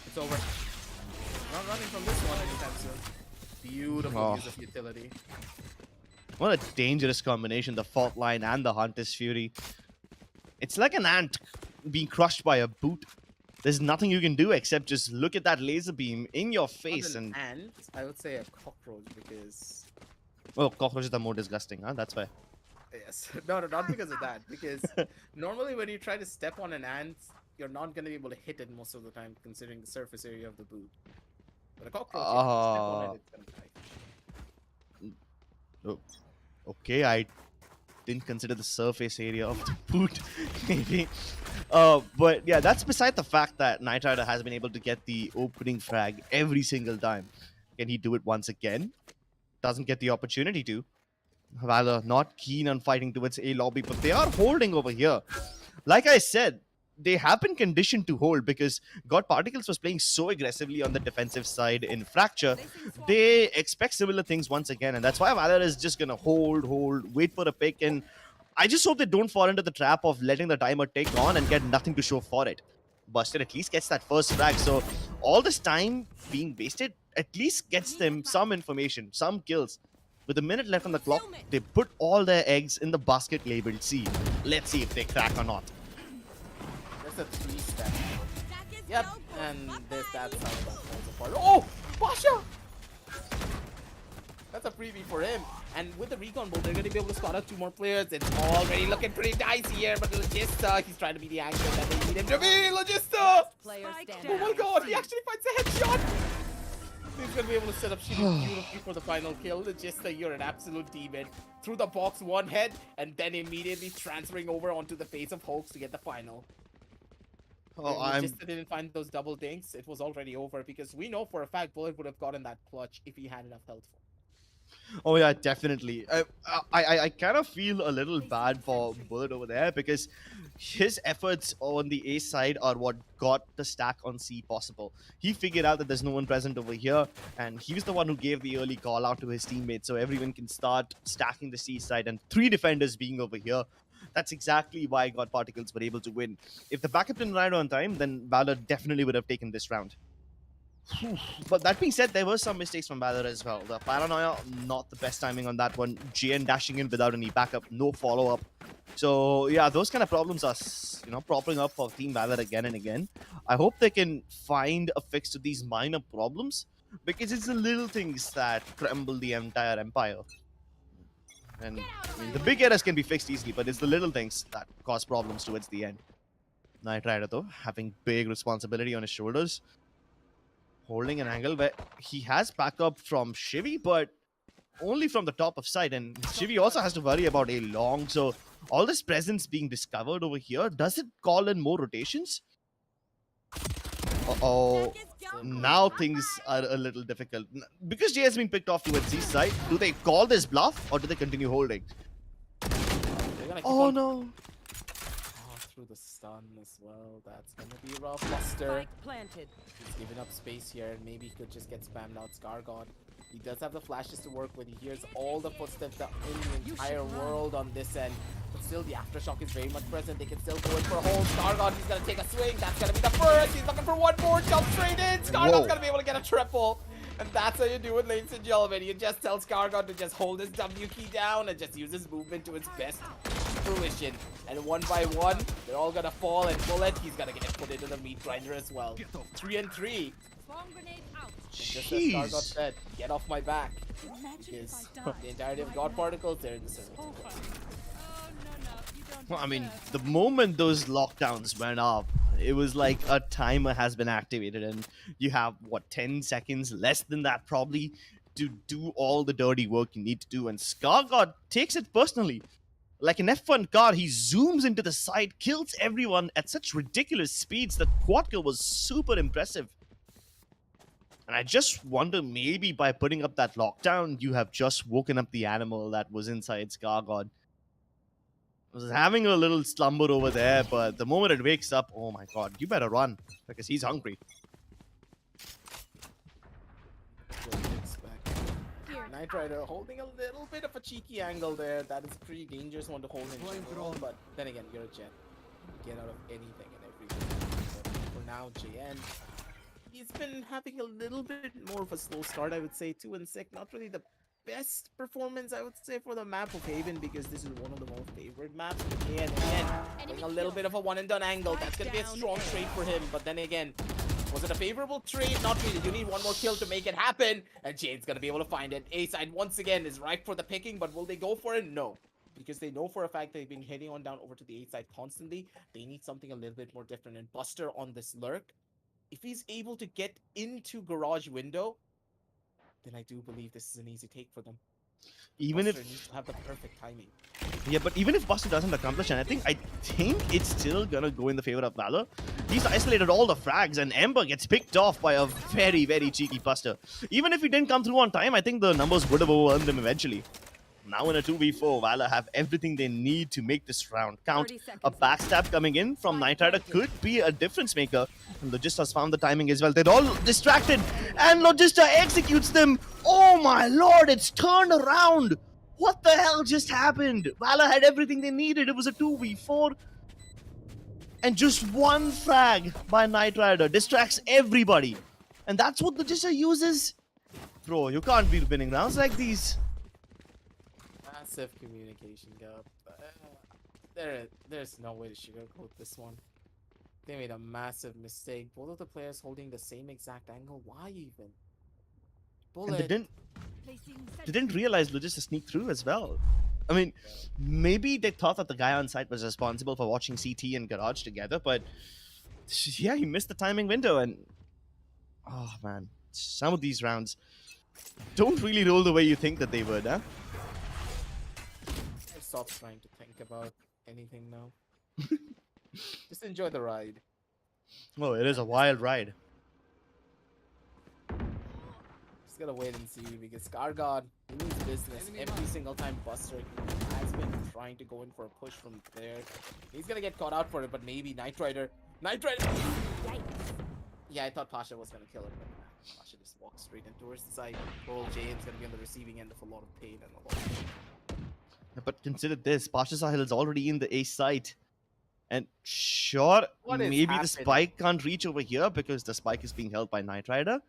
It's over. Not running from this one anytime soon. Beautiful use of utility. What a dangerous combination, the fault line and the Hunter's Fury. It's like an ant being crushed by a boot. There's nothing you can do except just look at that laser beam in your face. Not an ant, I would say a cockroach because... Oh, cockroaches are more disgusting, huh? That's why. Yes. No, not because of that. Because normally when you try to step on an ant, you're not going to be able to hit it most of the time considering the surface area of the boot. But a cockroach, if you step on it, it's going to die. Oh, okay, I didn't consider the surface area of the boot, maybe. But yeah, that's beside the fact that Knight Rider has been able to get the opening frag every single time. Can he do it once again? Doesn't get the opportunity to. Valor not keen on fighting towards A lobby, but they are holding over here. Like I said, they have been conditioned to hold because God Particles was playing so aggressively on the defensive side in Fracture. They expect similar things once again, and that's why Valor is just gonna hold, wait for a pick, and I just hope they don't fall into the trap of letting the timer take on and get nothing to show for it. Buster at least gets that first frag, so all this time being wasted at least gets them some information, some kills. With a minute left on the clock, they put all their eggs in the basket labeled C. Let's see if they crack or not. There's a 3-step. Yep, and that's how it falls apart. Oh! Pasha! That's a freebie for him. And with the recon bolt, they're going to be able to spot out 2 more players. It's already looking pretty dicey here, but Logista, he's trying to be the anchor that they need him to be. Logista! Oh my god, he actually finds a headshot! He's going to be able to set up shooting beautifully for the final kill. Logista, you're an absolute demon. Through the box, 1 head, and then immediately transferring over onto the face of Hoax to get the final. Oh, Logista didn't find those double dinks. It was already over because we know for a fact Bullet would have gotten that clutch if he had enough health for. Oh yeah, definitely. I kind of feel a little bad for Bullet over there because his efforts on the A side are what got the stack on C possible. He figured out that there's no one present over here, and he was the one who gave the early call out to his teammates so everyone can start stacking the C side, and 3 defenders being over here. That's exactly why God Particles were able to win. If the backup didn't ride on time, then Valor definitely would have taken this round. But that being said, there were some mistakes from Valor as well. The Paranoia, not the best timing on that one. JN dashing in without any backup, no follow-up. So yeah, those kind of problems are, propping up for Team Valor again and again. I hope they can find a fix to these minor problems because it's the little things that crumble the entire empire. And I mean, the big errors can be fixed easily, but it's the little things that cause problems towards the end. Knight Rider, though, having big responsibility on his shoulders. Holding an angle where he has backup from Shivy, but only from the top of side. And Shivy also has to worry about a long. So all this presence being discovered over here, does it call in more rotations? Uh-oh. Now things are a little difficult. Because Jay has been picked off towards C side, do they call this bluff or do they continue holding? Oh no. Through the stun as well. That's gonna be a rough. Buster. Planted. He's giving up space here, and maybe he could just get spammed out. Scargod. He does have the flashes to work with. He hears all the footsteps in the entire world on this end. But still the aftershock is very much present. They can still go in for a hold. Scargod, he's gonna take a swing. That's gonna be the first. He's looking for one more. Jump straight in. Scargod's gonna be able to get a triple. And that's how you do it, ladies and gentlemen. You just tell Scargod to just hold his W key down and just use his movement to its best fruition. And one by one, they're all gonna fall. And Bullet, he's gonna get put into the meat grinder as well. 3 and 3. Bomb grenade out. And just as Scargod said, get off my back. Because the entirety of God Particles, they're in the service. Oh no, you don't. Well, I mean, deserve. the moment those lockdowns went up, it was like a timer has been activated, and you have what 10 seconds, less than that probably, to do all the dirty work you need to do. And Scargod takes it personally. Like an F1 car, he zooms into the side, kills everyone at such ridiculous speeds that quad kill was super impressive. And I just wonder, maybe by putting up that lockdown, you have just woken up the animal that was inside Scargod. Was having a little slumber over there, but the moment it wakes up, oh my god, you better run, because he's hungry. Knight Rider holding a little bit of a cheeky angle there. That is a pretty dangerous one to hold in general, but then again, you're a Jet. Get out of anything and everything. But for now, JN, he's been having a little bit more of a slow start, I would say. 2 and 6, not really the best performance, I would say, for the map of Haven, because this is one of the most favorite maps. But again, playing a little bit of a one and done angle. That's going to be a strong trade for him. But then again, was it a favorable trade? Not really. You need one more kill to make it happen. And Jade's going to be able to find it. A side, once again, is ripe for the picking. But will they go for it? No. Because they know for a fact they've been heading on down over to the A side constantly. They need something a little bit more different. And Buster on this lurk, if he's able to get into garage window, then I do believe this is an easy take for them. Even Buster if needs to have the perfect timing. Yeah, but even if Buster doesn't accomplish anything, I think it's still gonna go in the favor of Valor. He's isolated all the frags, and Ember gets picked off by a very, very cheeky Buster. Even if he didn't come through on time, I think the numbers would have overwhelmed him eventually. Now in a 2v4, Valor have everything they need to make this round count. 30 seconds A backstab coming in from Knight Rider could be a difference maker. And Logista's found the timing as well. They're all distracted, and Logista executes them. Oh my lord, it's turned around. What the hell just happened? Valor had everything they needed. It was a 2v4. And just one frag by Knight Rider distracts everybody. And that's what Logista uses. Bro, you can't be winning rounds like these. Massive communication gap. There's no way to sugarcoat this one. They made a massive mistake. Both of the players holding the same exact angle. Why even? And they Bullet. didn't realize Logista sneaked through as well. I mean, maybe they thought that the guy on site was responsible for watching CT and Garage together, but yeah, he missed the timing window. And oh man, some of these rounds don't really roll the way you think that they would, huh? Stop trying to think about anything now. Just enjoy the ride. Oh, it is a wild ride. Just gotta wait and see, because Scargod means business every single time Buster has been trying to go in for a push from there. He's gonna get caught out for it, but maybe Knight Rider. Knight Rider! Yeah, I thought Pasha was gonna kill him, but nah, Pasha just walks straight in towards the side. Poor Jane's gonna be on the receiving end of a lot of pain and a lot of... But consider this, Pasha Sahil is already in the A site. And sure, What is maybe the happening? spike can't reach over here because the spike is being held by Knight Rider.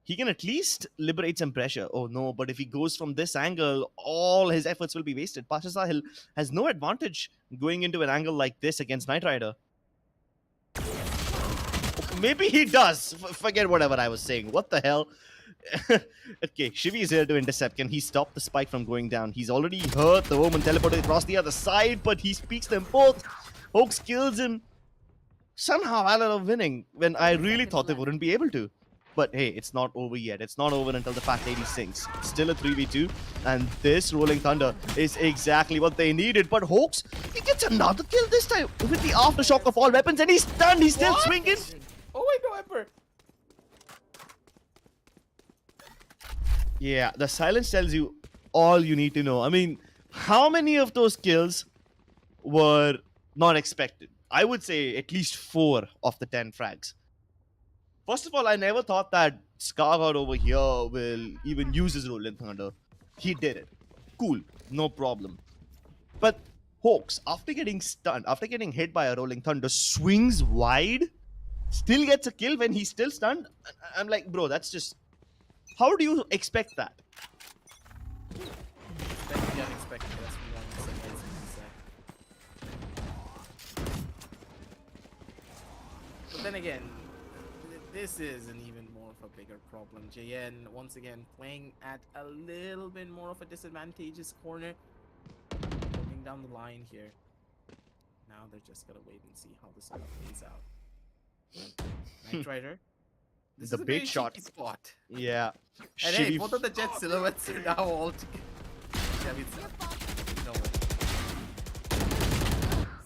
He can at least liberate some pressure. Oh no, but if he goes from this angle, all his efforts will be wasted. Pasha Sahil has no advantage going into an angle like this against Knight Rider. Maybe he does. Forget whatever I was saying. What the hell? Okay, Shivi is here to intercept. Can he stop the spike from going down? He's already hurt the woman teleported across the other side, but he speaks them both. Hoax kills him. Somehow Valor are winning when I really thought they wouldn't be able to. But hey, it's not over yet. It's not over until the Fat Lady sinks. Still a 3v2, and this Rolling Thunder is exactly what they needed. But Hoax, he gets another kill this time with the aftershock of all weapons, and he's stunned. He's still swinging. Oh wait, no, Emperor! Yeah, the silence tells you all you need to know. I mean, how many of those kills were not expected? I would say at least 4 of the 10 frags. First of all, I never thought that Scargod over here will even use his Rolling Thunder. He did it. Cool, no problem. But Hawks, after getting stunned, after getting hit by a rolling thunder, swings wide, still gets a kill when he's still stunned. I'm like, bro, that's just... How do you expect that? Expect the unexpected. That's what I'm saying. But then again, this is an even more of a bigger problem. JN once again playing at a little bit more of a disadvantageous corner, looking down the line here. Now they're just gonna wait and see how this all plays out. Knight Rider. This The is a bait very shot. cheeky spot. Yeah. And hey, Shitty both of the jet silhouettes are now all together. Yeah, I mean, no way.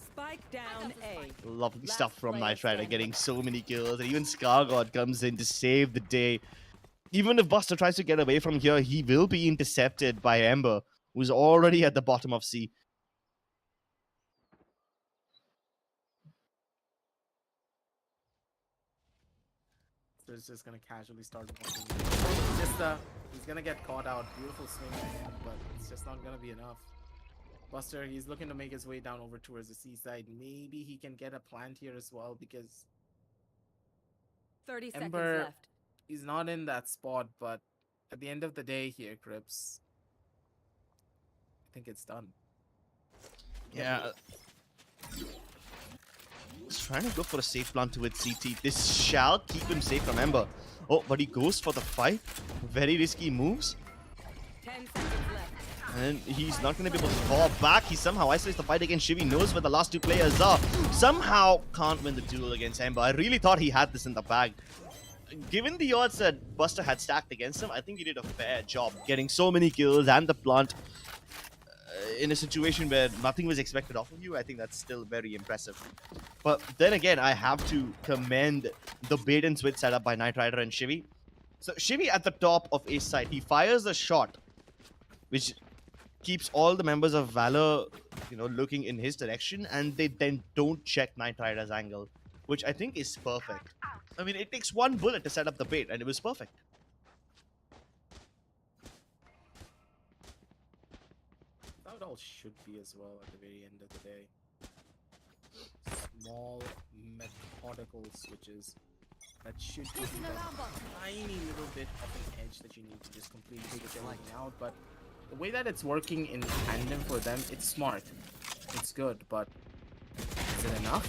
Spike down A. Lovely Last stuff from player Knight Rider, standing. getting so many kills, and even Scargod comes in to save the day. Even if Buster tries to get away from here, he will be intercepted by Ember, who's already at the bottom of C. So it's just gonna casually start walking. He's gonna get caught out. Beautiful swing by him, but it's just not gonna be enough. Buster, he's looking to make his way down over towards the seaside. Maybe he can get a plant here as well, because 30 Ember, seconds left. he's not in that spot, but at the end of the day here, Crips, I think it's done. Yeah. He's trying to go for a safe plant with CT. This shall keep him safe from Ember. Oh, but he goes for the fight. Very risky moves. 10 seconds left. And he's not going to be able to fall back. He somehow isolates the fight against Shivi. Knows where the last two players are. Somehow can't win the duel against Ember. I really thought he had this in the bag. Given the odds that Buster had stacked against him, I think he did a fair job getting so many kills and the plant in a situation where nothing was expected off of you. I think that's still very impressive. But then again, I have to commend the bait and switch setup by Knight Rider and Shivi. So Shivi at the top of Ace side, he fires a shot, which keeps all the members of Valor, looking in his direction, and they then don't check Knight Rider's angle, which I think is perfect. I mean, it takes one bullet to set up the bait, and it was perfect. That it all should be as well at the very end of the day. Small, methodical switches that should give you that tiny little bit of an edge that you need to just completely switch everything out. But the way that it's working in tandem for them, it's smart. It's good, but is it enough?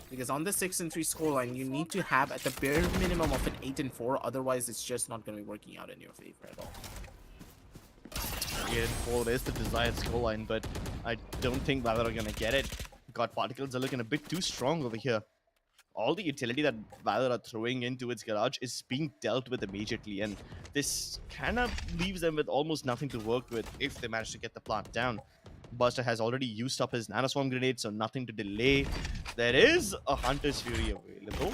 Because on the 6-3 scoreline, you need to have at the bare minimum of an 8-4, otherwise it's just not going to be working out in your favor at all. 8-4 is the desired scoreline, but I don't think Valor are gonna get it. God Particles are looking a bit too strong over here. All the utility that Valor are throwing into its garage is being dealt with immediately, and this kind of leaves them with almost nothing to work with if they manage to get the plant down. Buster has already used up his nanoswarm grenade, so nothing to delay. There is a Hunter's Fury available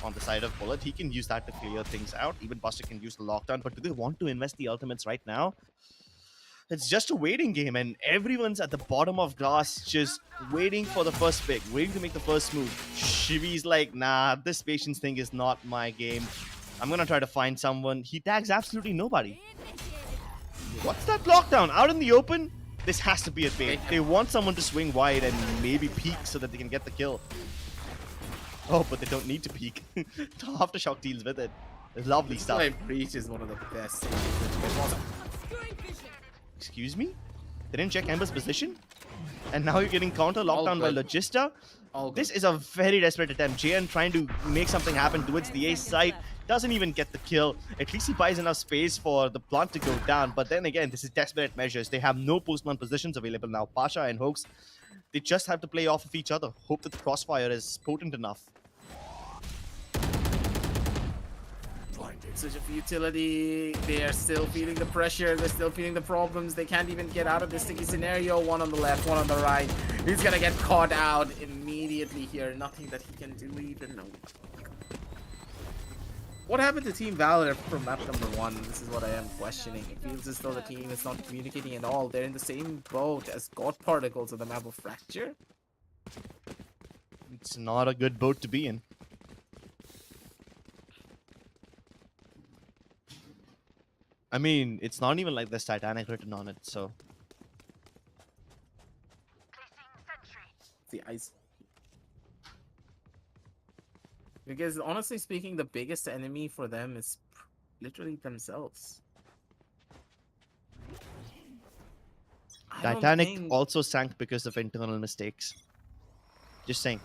on the side of Bullet. He can use that to clear things out. Even Buster can use the lockdown, but do they want to invest the ultimates right now? It's just a waiting game, and everyone's at the bottom of glass just waiting for the first pick, waiting to make the first move. Shivi's like, nah, this patience thing is not my game. I'm gonna try to find someone. He tags absolutely nobody. What's that lockdown? Out in the open? This has to be a bait. They want someone to swing wide and maybe peek so that they can get the kill. Oh, but they don't need to peek. The Aftershock deals with it. Lovely stuff. This Breach is one of the best. Excuse me? They didn't check Ember's position? And now you're getting counter lockdown by Logista? This is a very desperate attempt. JN trying to make something happen towards the ace side. Doesn't even get the kill. At least he buys enough space for the plant to go down. But then again, this is desperate measures. They have no post-plant positions available now. Pasha and Hoax, they just have to play off of each other. Hope that the crossfire is potent enough. Such a utility. They are still feeling the pressure. They're still feeling the problems. They can't even get out of this sticky scenario. One on the left, one on the right. He's gonna get caught out immediately here. Nothing that he can do even. What happened to Team Valor from map number 1? This is what I am questioning. It feels as though the team is not communicating at all. They're in the same boat as God Particles on the map of Fracture. It's not a good boat to be in. I mean, it's not even like there's Titanic written on it, so... ice. Because honestly speaking, the biggest enemy for them is literally themselves. I don't Titanic think- also sank because of internal mistakes. Just saying.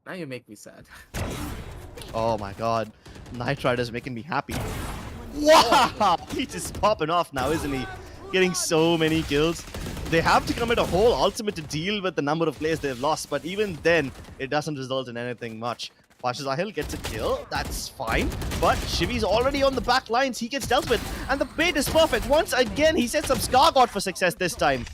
Now you make me sad. Oh my god. Knight Rider's making me happy. Wow! He's just popping off now, isn't he? Getting so many kills. They have to commit a whole ultimate to deal with the number of players they've lost, but even then, it doesn't result in anything much. Pashazahil gets a kill, that's fine, but Shivi's already on the back lines, he gets dealt with, and the bait is perfect. Once again, he sets up Scargott for success this time.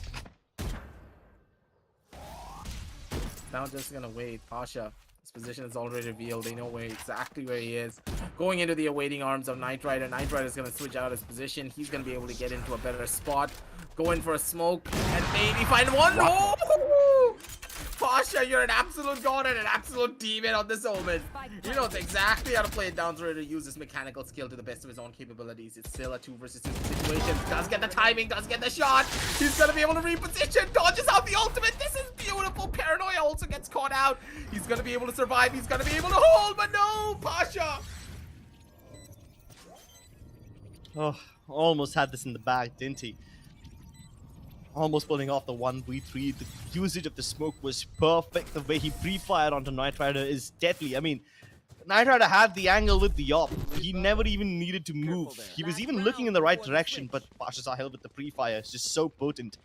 Now just gonna wait. Pasha, his position is already revealed. They know exactly where he is. Going into the awaiting arms of Knight Rider. Knight Rider is gonna switch out his position. He's gonna be able to get into a better spot. Go in for a smoke and maybe find one. Oh! Pasha, you're an absolute god and an absolute demon on this Omen. He knows exactly how to play it down through to use his mechanical skill to the best of his own capabilities. It's still a 2 versus 2 situation. Does get the timing, does get the shot. He's gonna be able to reposition, dodges out the ultimate. This is beautiful. Paranoia also gets caught out. He's gonna be able to survive. He's gonna be able to hold, but no, Pasha. Oh, almost had this in the bag, didn't he? Almost pulling off the 1v3. The usage of the smoke was perfect. The way he pre-fired onto Knight Rider is deadly. I mean, Knight Rider had the angle with the op. He never even needed to move. He was even looking in the right direction, but Pashazahil with the pre-fire is just so potent.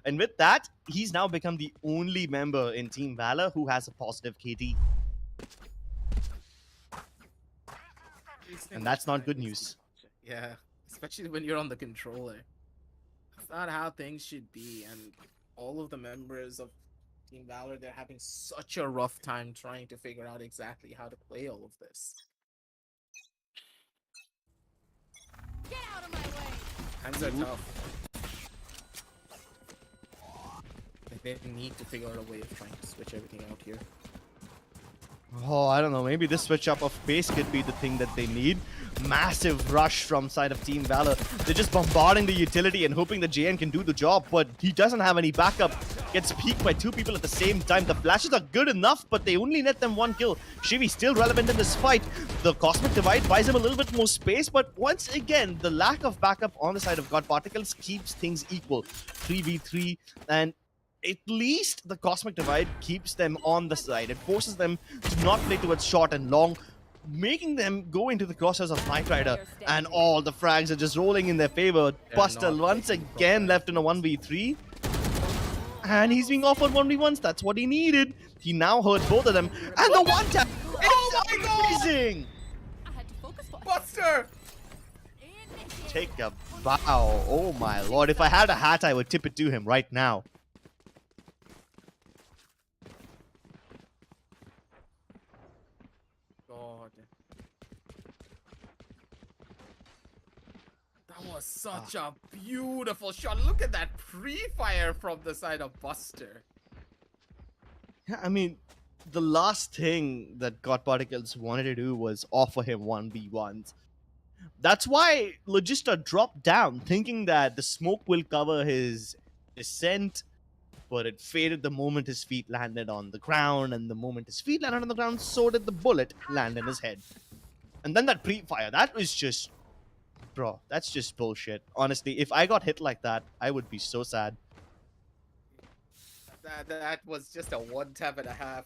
And with that, he's now become the only member in Team Valor who has a positive KD. And that's not good news. Yeah, especially when you're on the controller. That's not how things should be, and all of the members of Team Valor, they're having such a rough time trying to figure out exactly how to play all of this. Get out of my way. Times are tough. They need to figure out a way of trying to switch everything out here. Oh, I don't know. Maybe this switch up of pace could be the thing that they need. Massive rush from side of Team Valor. They're just bombarding the utility and hoping that JN can do the job, but he doesn't have any backup. Gets peeked by 2 people at the same time. The flashes are good enough, but they only net them 1 kill. Shivi still relevant in this fight. The Cosmic Divide buys him a little bit more space, but once again, the lack of backup on the side of God Particles keeps things equal. 3v3, and at least the Cosmic Divide keeps them on the side. It forces them to not play towards short and long, making them go into the crosshairs of Knight Rider, and all the frags are just rolling in their favor. Buster once again left in a 1v3, and he's being offered 1v1s. That's what he needed. He now heard both of them, and the one tap. It's amazing. I had to focus for Buster! Take a bow. Oh my lord! If I had a hat, I would tip it to him right now. God. That was such a beautiful shot. Look at that pre-fire from the side of Buster. Yeah, I mean, the last thing that God Particles wanted to do was offer him 1v1s. That's why Logista dropped down, thinking that the smoke will cover his descent, but it faded the moment his feet landed on the ground, and the moment his feet landed on the ground, so did the bullet land in his head. And then that pre-fire, that was just... Bro, that's just bullshit. Honestly, if I got hit like that, I would be so sad. That was just a 1 tap and a half.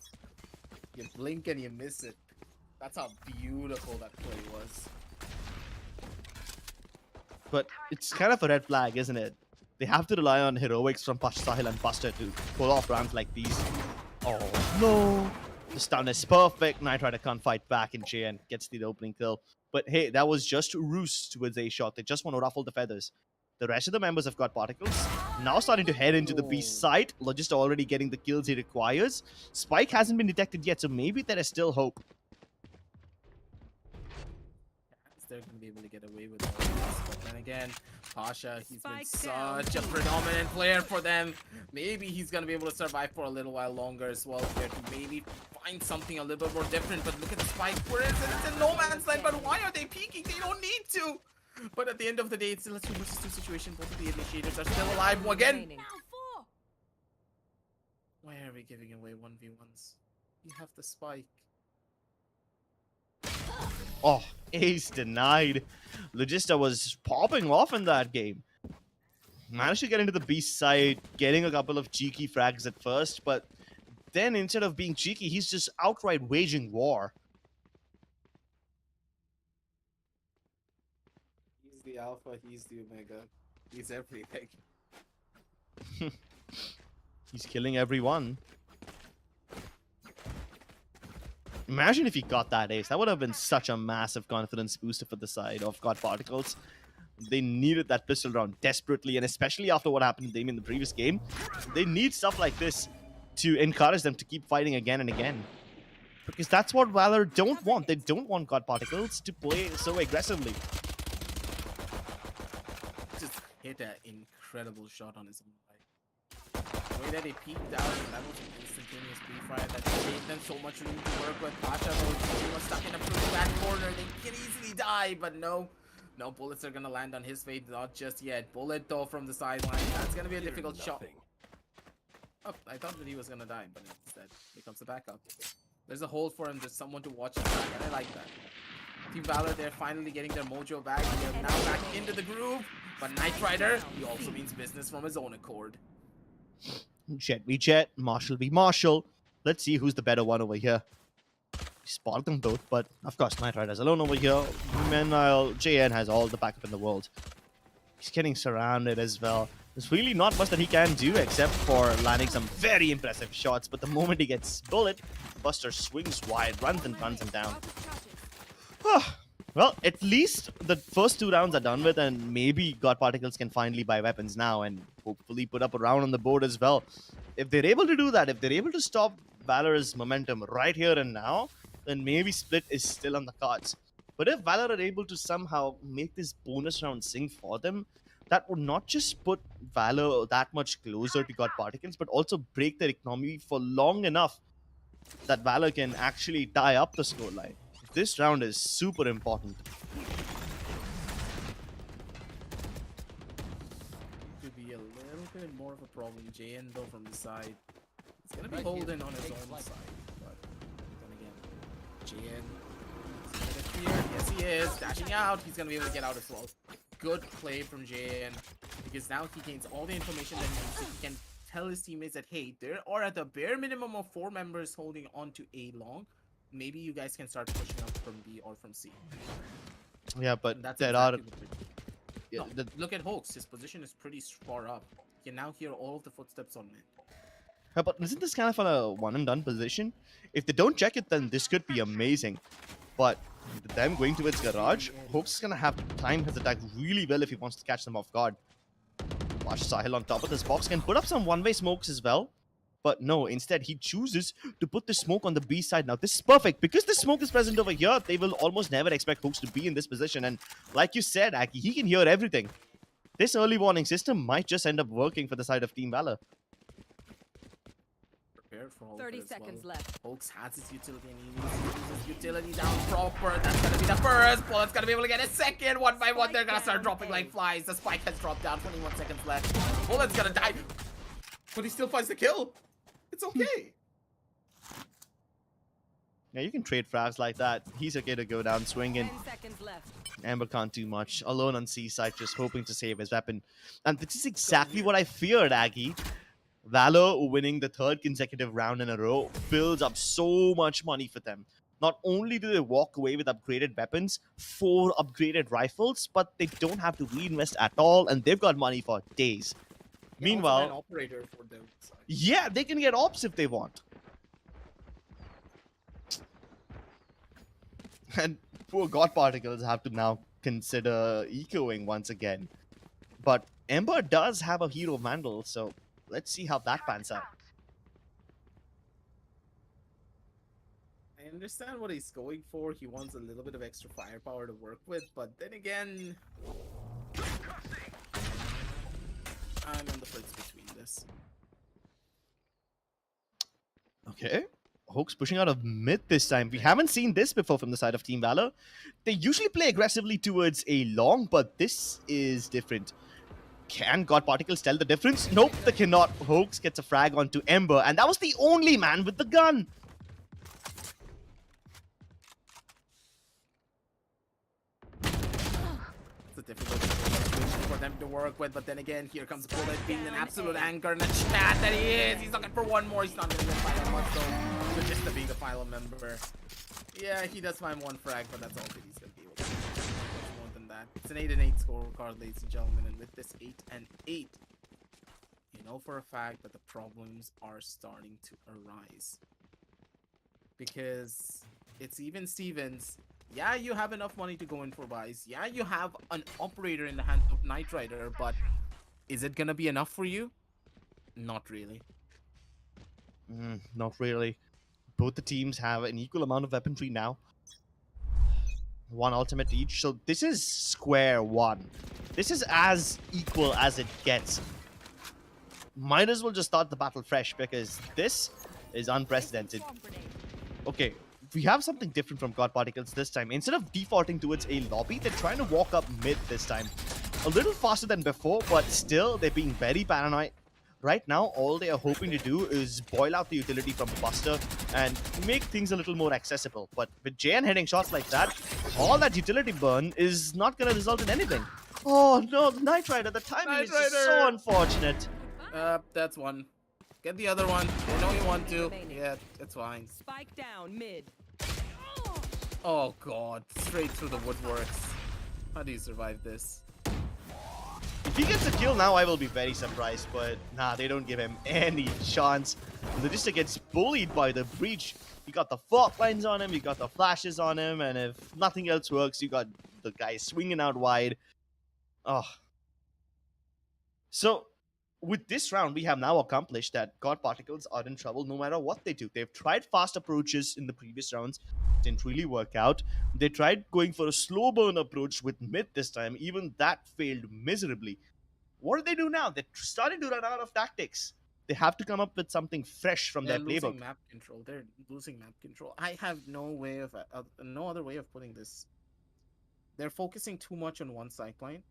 You blink and you miss it. That's how beautiful that play was. But it's kind of a red flag, isn't it? They have to rely on heroics from Pashazahil and Buster to pull off rounds like these. Oh no! The stun is perfect. Knight Rider can't fight back, and JN gets the opening kill. But hey, that was just roost with a shot. They just want to ruffle the feathers. The rest of the members have got Particles. Now starting to head into the B site. Logista already getting the kills he requires. Spike hasn't been detected yet, so maybe there is still hope. They're going to be able to get away with all this. But then again, Pasha, he's been Spike down. such a predominant player for them. Maybe he's going to be able to survive for a little while longer as well here to maybe find something a little bit more different. But look at the Spike. For instance, it's in no man's land, but why are they peeking? They don't need to. But at the end of the day, it's still a 2 versus 2 situation. Both of the initiators are still alive again. Now 4. Why are we giving away 1v1s? You have the spike. Oh, ace denied. Logista was popping off in that game. Managed to get into the B side, getting a couple of cheeky frags at first, but then instead of being cheeky, he's just outright waging war. He's the alpha, he's the omega. He's everything. He's killing everyone. Imagine if he got that ace. That would have been such a massive confidence booster for the side of God Particles. They needed that pistol round desperately, and especially after what happened to them in the previous game, they need stuff like this to encourage them to keep fighting again and again. Because that's what Valor don't want. They don't want God Particles to play so aggressively. Just hit an incredible shot on his own right. The way that he peeked out, and that was an instantaneous pre-fire that gave them so much room to work with. Pasha, though, he was stuck in a pretty bad corner. They can easily die, but no. No bullets are gonna land on his face, not just yet. Bullet, though, from the sideline. That's gonna be a difficult shot. Oh, I thought that he was gonna die, but instead, here comes the backup. There's a hole for him, there's someone to watch his back, and I like that. Team Valor, they're finally getting their mojo back. They're now back into the groove. But Knight Rider, he also means business from his own accord. Jet v Jet, Marshall v Marshall. Let's see who's the better one over here. Spot them both, but of course Knight Rider's alone over here. Meanwhile, JN has all the backup in the world. He's getting surrounded as well. There's really not much that he can do except for landing some very impressive shots, but the moment he gets bullet, Buster swings wide, runs and runs him down. Well, at least the first 2 rounds are done with, and maybe God Particles can finally buy weapons now and hopefully put up a round on the board as well. If they're able to do that, if they're able to stop Valor's momentum right here and now, then maybe split is still on the cards. But if Valor are able to somehow make this bonus round sing for them, that would not just put Valor that much closer to God Particles, but also break their economy for long enough that Valor can actually tie up the scoreline. This round is super important. Could be a little bit more of a problem. JN, though, from the side. He's gonna be holding on his own side. But then again, JN is gonna get cleared. Yes, he is. Dashing out. He's gonna be able to get out as well. Good play from JN. Because now he gains all the information that he needs. So he can tell his teammates that, hey, there are at the bare minimum of 4 members holding on to A long. Maybe you guys can start pushing up from B or from C. Yeah, but That's there exactly are... Yeah, no, look at Hoax. His position is pretty far up. You can now hear all of the footsteps on mid. Yeah, but isn't this kind of a one and done position? If they don't check it, then this could be amazing. But with them going towards garage, Hoax is gonna have to time his attack really well if he wants to catch them off guard. Watch Sahil on top of this box can put up some one-way smokes as well. But no, instead he chooses to put the smoke on the B side. Now this is perfect. Because the smoke is present over here, they will almost never expect Hoax to be in this position. And like you said, Aki, he can hear everything. This early warning system might just end up working for the side of Team Valor. Prepared for all 30 of it as seconds well. left. Hoax has his utility and he needs to use his utility down proper. That's gonna be the first. Bullet's gonna be able to get a second. One by one, they're gonna start dropping like flies. The spike has dropped down. 21 seconds left. Bullet's gonna die. But he still finds the kill. It's okay. Yeah, you can trade frags like that. He's okay to go down swinging. 10 seconds left. Amber can't do much. Alone on C side, just hoping to save his weapon. And this is exactly what I feared, Aggie. Valor winning the 3rd consecutive round in a row builds up so much money for them. Not only do they walk away with upgraded weapons, 4 upgraded rifles, but they don't have to reinvest at all, and they've got money for days. Meanwhile, an operator for them. yeah, they can get ops if they want. And poor God Particles have to now consider ecoing once again. But Ember does have a hero Vandal, so let's see how that pans out. I understand what he's going for. He wants a little bit of extra firepower to work with, but then again, I'm on the fence between this. Okay. Hoax pushing out of mid this time. We haven't seen this before from the side of Team Valor. They usually play aggressively towards a long, but this is different. Can God Particles tell the difference? Nope, they cannot. Hoax gets a frag onto Ember, and that was the only man with the gun. It's a difficult situation for them to work with, but then again, here comes Bullet being an absolute anchor in the chat that he is. He's looking for one more. He's not going to get final much though. So just to be the final member. Yeah, he does find one frag, but that's all that he's going to be able to do. Much more than that. It's an 8-8 scorecard, ladies and gentlemen, and with this 8-8, you know for a fact that the problems are starting to arise. Because it's even Stevens. Yeah, you have enough money to go in for buys. Yeah, you have an operator in the hands of Knight Rider, but is it gonna be enough for you? Not really. Not really. Both the teams have an equal amount of weaponry now. One ultimate each, so this is square one. This is as equal as it gets. Might as well just start the battle fresh because this is unprecedented. Okay, we have something different from God Particles this time. Instead of defaulting towards a lobby, they're trying to walk up mid this time. A little faster than before, but still, they're being very paranoid. Right now, all they are hoping to do is boil out the utility from Buster and make things a little more accessible. But with JN hitting shots like that, all that utility burn is not going to result in anything. Oh no, the Knight Rider, the timing is just so unfortunate. That's one. Get the other one. I know you want to. Yeah, it's fine. Spike down mid. Oh god, straight through the woodworks. How do you survive this? If he gets a kill now, I will be very surprised, but nah, they don't give him any chance. Logistic gets bullied by the breach. You got the fault lines on him, you got the flashes on him, and if nothing else works, you got the guy swinging out wide. Oh. So, with this round, we have now accomplished that God Particles are in trouble no matter what they do. They've tried fast approaches in the previous rounds. Didn't really work out. They tried going for a slow burn approach with mid this time. Even that failed miserably. What do they do now? They're starting to run out of tactics. They have to come up with something fresh from their losing playbook. map control. They're losing map control. I have no other way of putting this. They're focusing too much on one side line.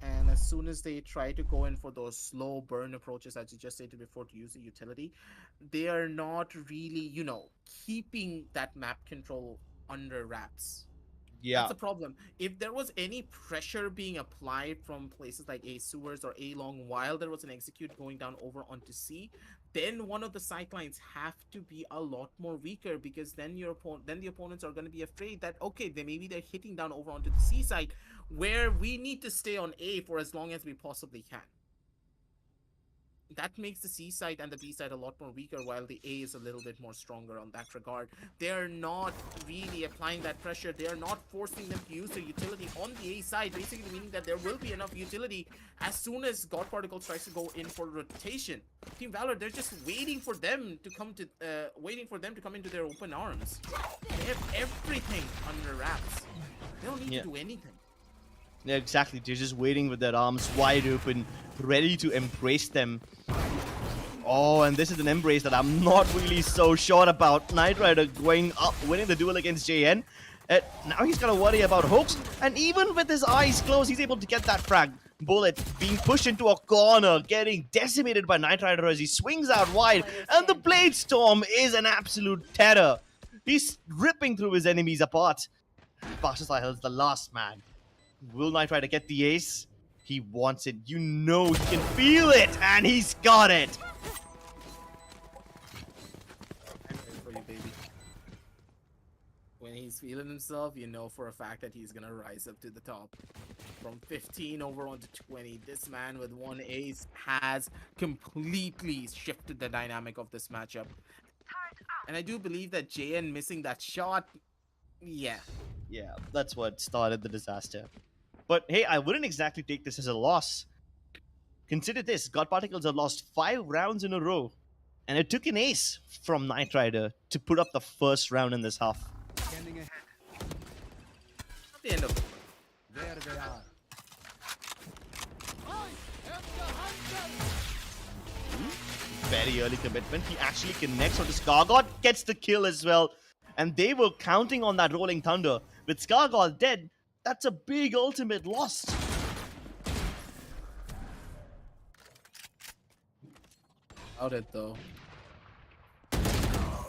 And as soon as they try to go in for those slow burn approaches, as you just stated before, to use the utility, they are not really, keeping that map control under wraps. Yeah. That's a problem. If there was any pressure being applied from places like A sewers or A long while there was an execute going down over onto C, then one of the sidelines have to be a lot more weaker, because then the opponents are going to be afraid that okay, maybe they're hitting down over onto the C side, where we need to stay on A for as long as we possibly can. That makes the C side and the B side a lot more weaker, while the A is a little bit more stronger on that regard. They're not really applying that pressure. They're not forcing them to use their utility on the A side, basically meaning that there will be enough utility as soon as God Particles tries to go in for rotation. Team Valor, they're just waiting for them to come into their open arms. They have everything under wraps. They don't need to do anything. Yeah, exactly. They're just waiting with their arms wide open, ready to embrace them. Oh, and this is an embrace that I'm not really so sure about. Knight Rider going up, winning the duel against JN. Now he's got to worry about Hoax, and even with his eyes closed, he's able to get that frag. Bullet being pushed into a corner, getting decimated by Knight Rider as he swings out wide, and the Blade Storm is an absolute terror. He's ripping through his enemies apart. Bashasahil is the last man. Will Knight Rider get the ace? He wants it. You know he can feel it, and he's got it. I'm ready for you, baby. When he's feeling himself, you know for a fact that he's gonna rise up to the top. From 15 over onto 20, this man with one ace has completely shifted the dynamic of this matchup. And I do believe that JN missing that shot, yeah, that's what started the disaster. But hey, I wouldn't exactly take this as a loss. Consider this, God Particles have lost 5 rounds in a row. And it took an ace from Knight Rider to put up the first round in this half. Standing ahead. at the end of it. There they are. Very early commitment. He actually connects on the Skargod, gets the kill as well. And they were counting on that Rolling Thunder. With Skargod dead, that's a big ultimate lost. Doubt it though.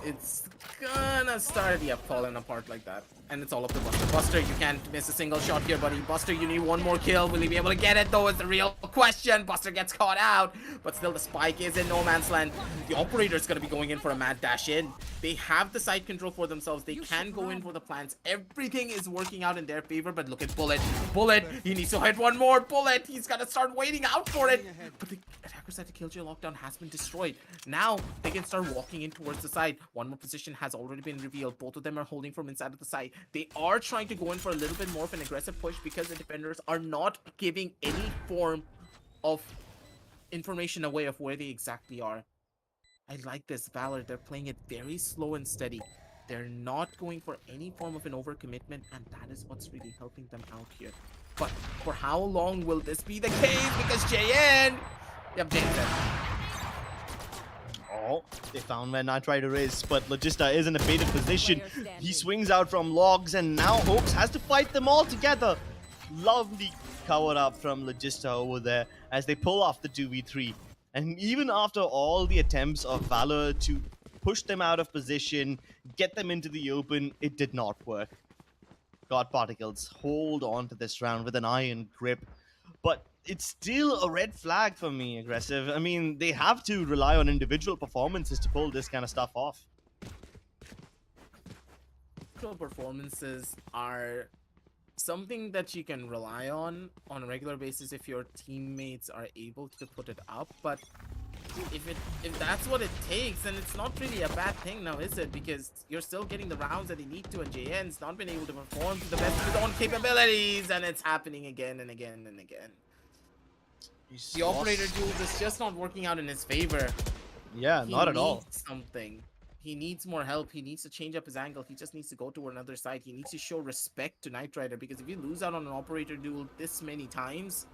It's gonna start, yeah, falling apart like that. And it's all up to Buster. Buster, you can't miss a single shot here, buddy. Buster, you need one more kill. Will he be able to get it, though? Is the real question. Buster gets caught out, but still the spike is in no man's land. The operator's gonna be going in for a mad dash in. They have the side control for themselves. They can go in for the plants. Everything is working out in their favor, but look at Bullet. Bullet, he needs to hit one more. Bullet, he's gotta start waiting out for it. But the attackers at the Killjoy lockdown has been destroyed. Now they can start walking in towards the side. One more position has already been revealed. Both of them are holding from inside of the side. They are trying to go in for a little bit more of an aggressive push because the defenders are not giving any form of information away of where they exactly are. I like this Valor. They're playing it very slow and steady. They're not going for any form of an overcommitment, and that is what's really helping them out here. But for how long will this be the case? Because JN... Yep, JN. Oh, they found where Knight Rider is, but Logista is in a baited position. He swings out from logs, and now Hopes has to fight them all together. Lovely cover up from Logista over there as they pull off the 2v3. And even after all the attempts of Valor to push them out of position, get them into the open, it did not work. God Particles hold on to this round with an iron grip, but it's still a red flag for me, Aggressive. I mean, they have to rely on individual performances to pull this kind of stuff off. Individual performances are something that you can rely on a regular basis if your teammates are able to put it up, but if that's what it takes, then it's not really a bad thing now, is it? Because you're still getting the rounds that they need to, and JN's not been able to perform to the best of his own capabilities, and it's happening again and again and again. The operator duel is just not working out in his favor. Yeah, not at all. He needs something. He needs more help. He needs to change up his angle. He just needs to go to another side. He needs to show respect to Knight Rider, because if you lose out on an operator duel this many times,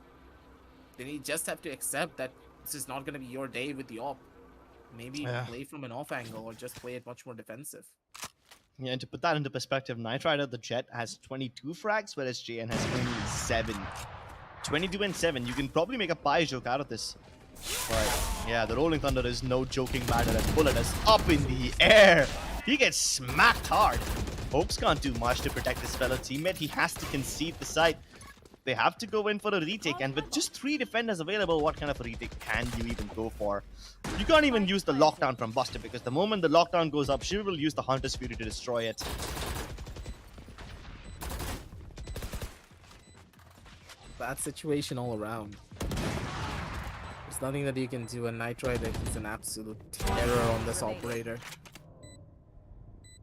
then you just have to accept that this is not going to be your day with the op. Maybe play from an off angle or just play it much more defensive. Yeah, and to put that into perspective, Knight Rider, the Jet, has 22 frags, whereas JN has only 7. 22 and 7. You can probably make a pie joke out of this. But yeah, the Rolling Thunder is no joking matter, and Bullet is up in the air. He gets smacked hard. Hopes can't do much to protect his fellow teammate. He has to concede the site. They have to go in for a retake, and with just 3 defenders available, what kind of a retake can you even go for? You can't even use the lockdown from Buster, because the moment the lockdown goes up, she will use the Hunter's Fury to destroy it. Bad situation all around. There's nothing that you can do, and Knight Rider, he's an absolute terror on this operator.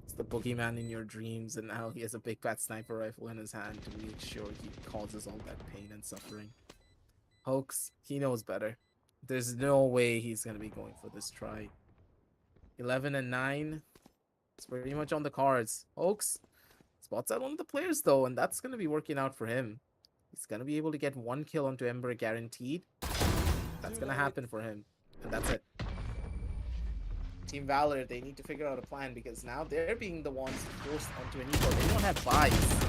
It's the boogeyman in your dreams, and now he has a big fat sniper rifle in his hand to make sure he causes all that pain and suffering. Hoax, he knows better. There's no way he's gonna be going for this try. 11 and 9. It's pretty much on the cards. Hoax spots out one of the players though, and that's gonna be working out for him. He's gonna be able to get 1 kill onto Ember guaranteed. That's gonna happen for him, and that's it. Team Valor, they need to figure out a plan, because now they're being the ones forced onto an eco. They don't have buys.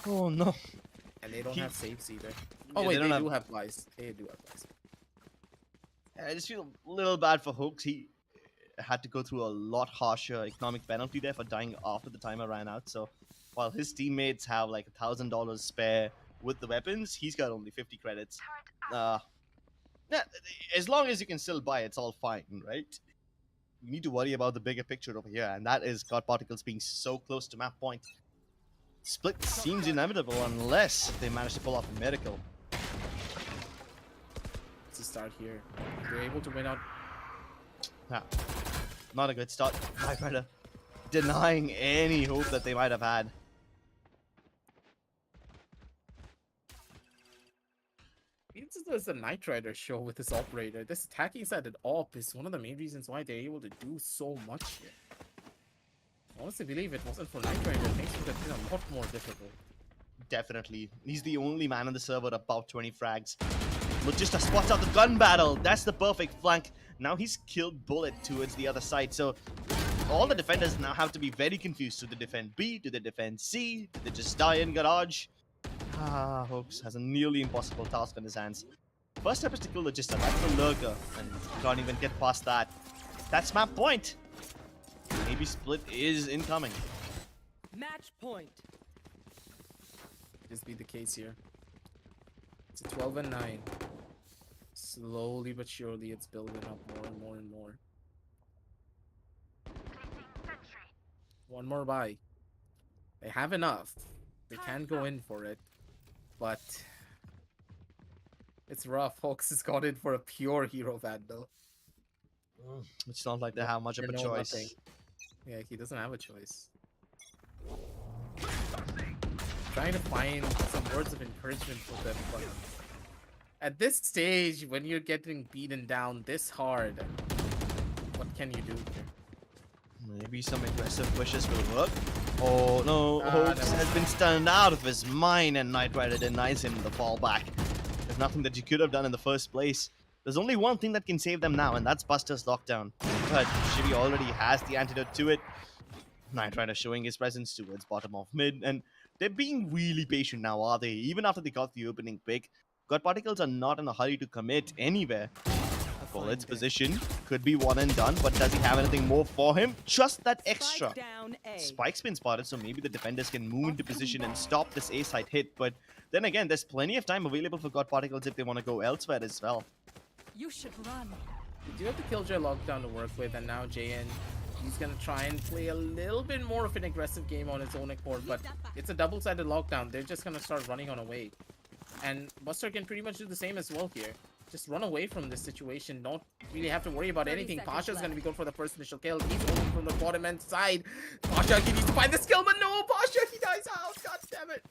Oh no. And they don't have saves either. Oh Yeah, wait, they they do have buys. They do have buys. I just feel a little bad for Hooks. He had to go through a lot harsher economic penalty there for dying after the timer ran out. So while his teammates have like $1,000 spare with the weapons, he's got only 50 credits. Yeah, as long as you can still buy, it's all fine, right? You need to worry about the bigger picture over here, and that is God Particles being so close to map point. Split seems inevitable unless they manage to pull off a miracle. Let's just start here. If they're able to win out. Yeah, not a good start. Knight Rider denying any hope that they might have had. It's a Knight Rider show with this operator. This attacking side at op is one of the main reasons why they're able to do so much here. I honestly believe it wasn't for Knight Rider, things would have been a lot more difficult. Definitely. He's the only man on the server above 20 frags. Logista spots out the gun battle. That's the perfect flank. Now he's killed Bullet towards the other side. So all the defenders now have to be very confused. Do they defend B? Do they defend C? Do they just die in garage? Hoax has a nearly impossible task on his hands. First step is to kill the Jista. That's the lurker, and can't even get past that. That's map point. Maybe split is incoming. Match point. Just be the case here. It's a 12 and 9. Slowly but surely, it's building up more and more and more. One more buy. They have enough. They can go in for it, but it's rough. Hawks has got in for a pure hero vandal. It's not like they have much of a No, choice. nothing. Yeah, he doesn't have a choice. Trying to find some words of encouragement for them, but at this stage, when you're getting beaten down this hard, what can you do here? Maybe some aggressive wishes will work. Oh no, Hopes never has been stunned out of his mind, and Knight Rider denies him the fallback. There's nothing that you could have done in the first place. There's only one thing that can save them now, and that's Buster's lockdown. But Shivi already has the antidote to it. Knight Rider showing his presence towards bottom of mid, and they're being really patient now, are they? Even after they got the opening pick, God Particles are not in a hurry to commit anywhere. Bullet's position could be one and done, but does he have anything more for him? Just that extra. Spike down A. Spike's been spotted, so maybe the defenders can move into position and stop this A-side hit, but then again, there's plenty of time available for God Particles if they want to go elsewhere as well. You should run. You do have the Killjoy lockdown to work with, and now JN, he's gonna try and play a little bit more of an aggressive game on his own accord, but it's a double-sided lockdown. They're just gonna start running on away. And Buster can pretty much do the same as well here. Just run away from this situation. Don't really have to worry about 30 anything. seconds Pasha's left. gonna be going for the first initial kill. He's only from the bottom end side. Pasha, he needs to find the skill, but no, Pasha, he dies out. God damn it.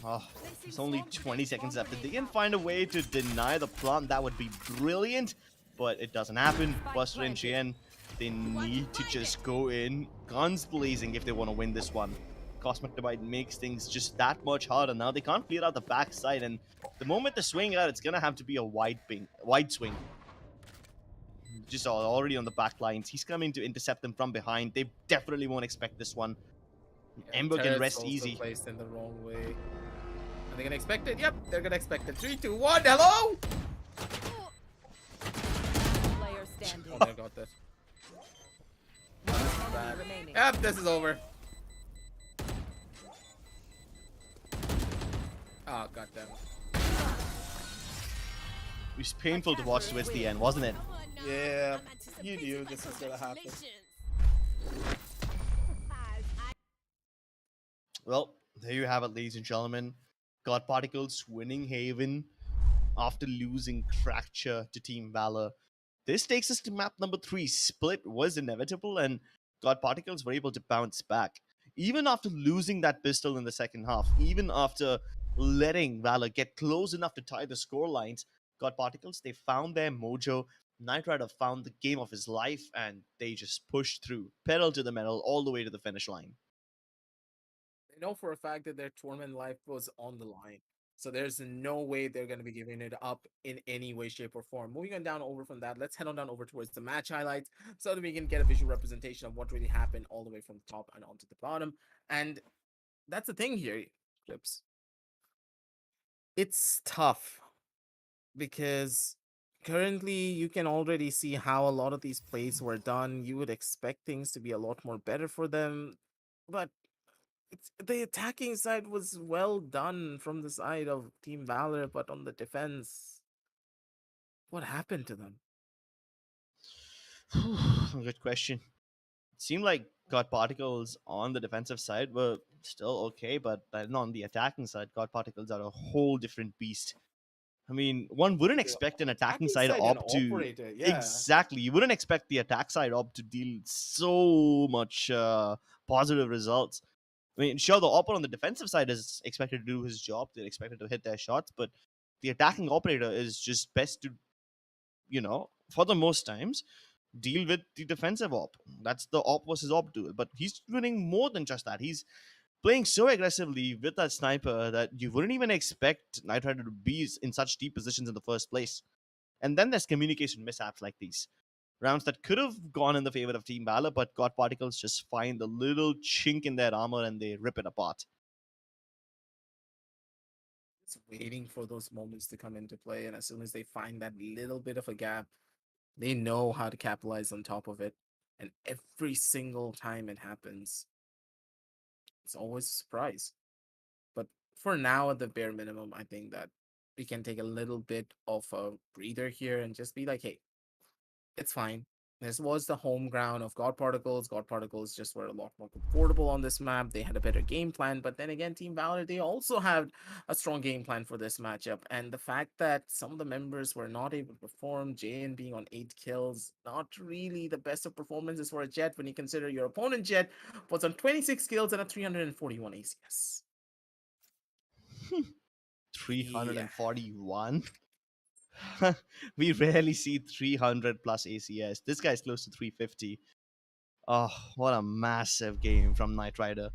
Oh, there's only 20 seconds left. If they can find a way to deny the plant, that would be brilliant, but it doesn't happen. Buster and Chien, they need to just go in guns blazing if they want to win this one. Cosmic Divide makes things just that much harder. Now they can't clear out the backside, and the moment they swing out, it's gonna have to be a wide swing. Just already on the back lines. He's coming to intercept them from behind. They definitely won't expect this one. Ember can Turret's rest also easy. placed in the wrong way. Are they gonna expect it? Yep, they're gonna expect it. 3, 2, 1. Hello. Player standing. Oh, I got that. Enemy remaining. Yep, this is over. Oh, goddamn. It was painful to watch towards the end, wasn't it? Yeah, you knew this was gonna happen. Well, there you have it, ladies and gentlemen. God Particles winning Haven after losing Fracture to Team Valor. This takes us to map number 3. Split was inevitable, and God Particles were able to bounce back. Even after losing that pistol in the second half, even after letting Valor get close enough to tie the score lines, God Particles, they found their mojo. Knight Rider found the game of his life, and they just pushed through, pedal to the metal, all the way to the finish line. They know for a fact that their tournament life was on the line. So there's no way they're going to be giving it up in any way, shape, or form. Moving on down over from that, let's head on down over towards the match highlights so that we can get a visual representation of what really happened all the way from the top and onto the bottom. And that's the thing here, Clips. It's tough because currently you can already see how a lot of these plays were done. You would expect things to be a lot more better for them, but the attacking side was well done from the side of Team Valor, but on the defense, what happened to them? Good question. It seemed like God Particles on the defensive side were still okay, but then on the attacking side, God Particles are a whole different beast. I mean, one wouldn't expect an attacking side and op to operator, yeah. exactly. You wouldn't expect the attack side op to deal so much positive results. I mean, sure, the op on the defensive side is expected to do his job. They're expected to hit their shots, but the attacking operator is just best to, for the most times, deal with the defensive op. That's the op versus op duel. But he's doing more than just that. He's playing so aggressively with that sniper that you wouldn't even expect Knight Rider to be in such deep positions in the first place. And then there's communication mishaps like these. Rounds that could have gone in the favor of Team Valor, but God Particles just find the little chink in their armor and they rip it apart. It's waiting for those moments to come into play. And as soon as they find that little bit of a gap, they know how to capitalize on top of it. And every single time it happens, it's always a surprise. But for now, at the bare minimum, I think that we can take a little bit of a breather here and just be like, hey, it's fine. This was the home ground of God Particles. God Particles just were a lot more comfortable on this map. They had a better game plan. But then again, Team Valor, they also had a strong game plan for this matchup. And the fact that some of the members were not able to perform, JN being on 8 kills, not really the best of performances for a Jet when you consider your opponent Jet was on 26 kills and a 341 ACS. Yeah. 341. We rarely see 300 plus ACS. This guy's close to 350. Oh, what a massive game from Knight Rider.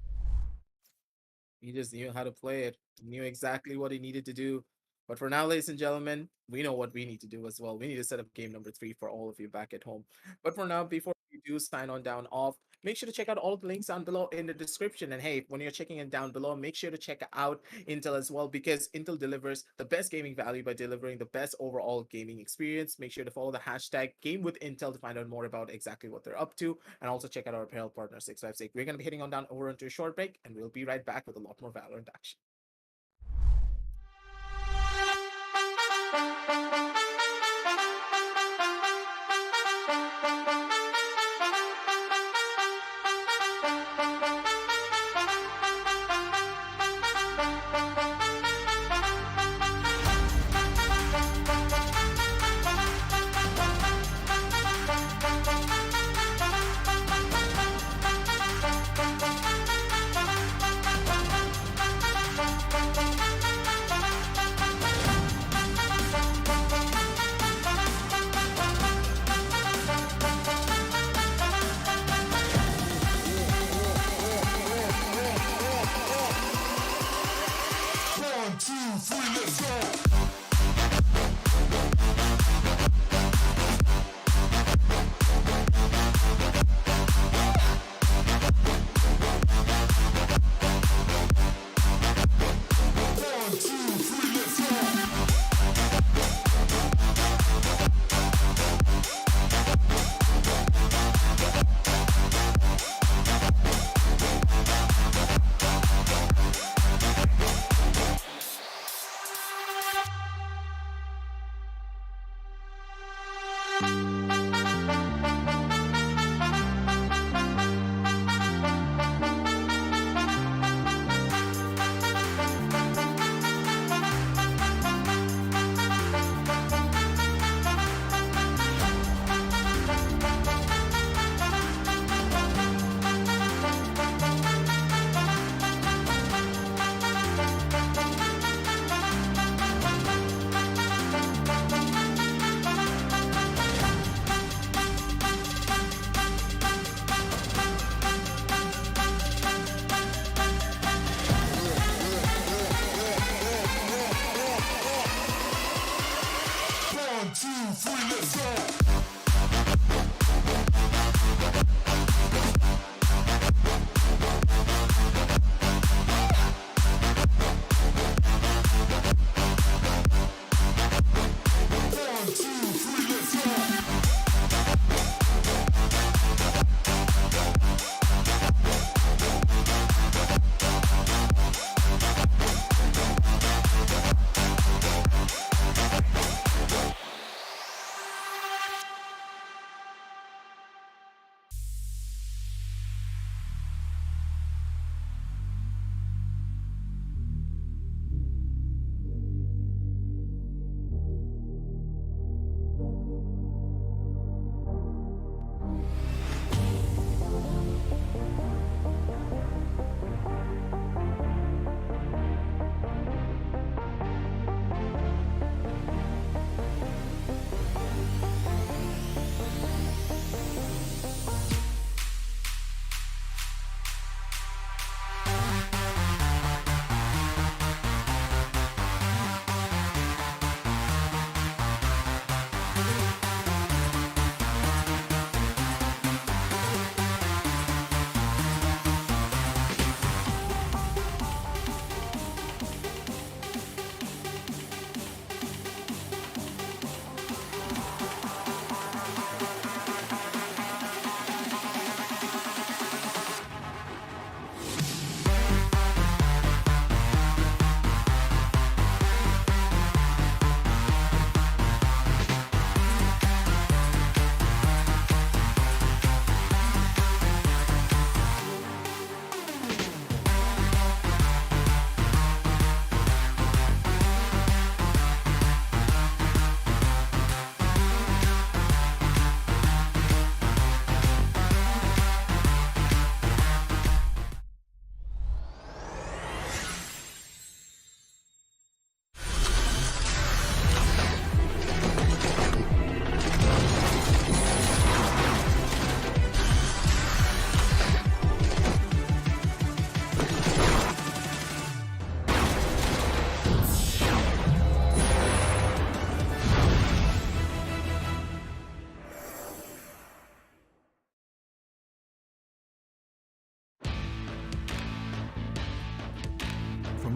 He just knew how to play it, knew exactly what he needed to do. But for now, ladies and gentlemen, we know what we need to do as well. We need to set up game number 3 for all of you back at home. But for now, before you do sign on down off, make sure to check out all of the links down below in the description. And hey, when you're checking it down below, make sure to check out Intel as well, because Intel delivers the best gaming value by delivering the best overall gaming experience. Make sure to follow the hashtag Game with Intel to find out more about exactly what they're up to. And also check out our apparel partner 656. We're going to be heading on down over into a short break, and we'll be right back with a lot more Valorant action.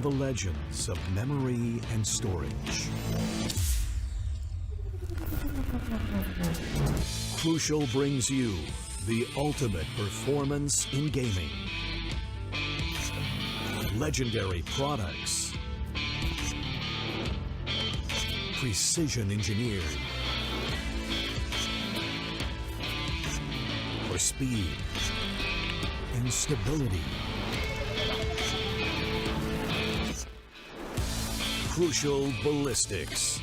from the legends of memory and storage. Crucial brings you the ultimate performance in gaming. Legendary products. Precision engineered. For speed and stability. Crucial ballistics.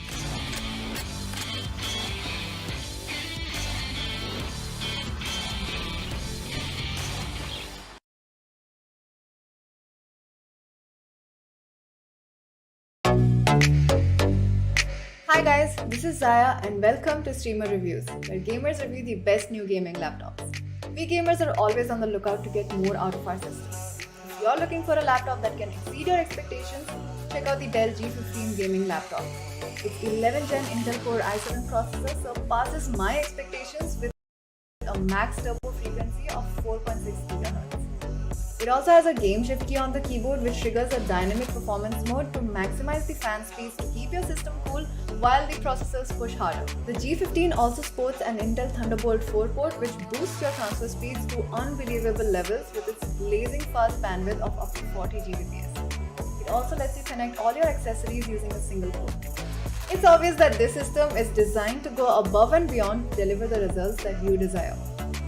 Hi guys, this is Zaya and welcome to Streamer Reviews, where gamers review the best new gaming laptops. We gamers are always on the lookout to get more out of our systems. If you're looking for a laptop that can exceed your expectations, check out the Dell G15 gaming laptop. Its 11th gen Intel Core i7 processor surpasses my expectations with a max turbo frequency of 4.6 GHz. It also has a game shift key on the keyboard which triggers a dynamic performance mode to maximize the fan speeds to keep your system cool while the processors push harder. The G15 also sports an Intel Thunderbolt 4 port which boosts your transfer speeds to unbelievable levels with its blazing fast bandwidth of up to 40 Gbps. It also lets you connect all your accessories using a single port. It's obvious that this system is designed to go above and beyond to deliver the results that you desire.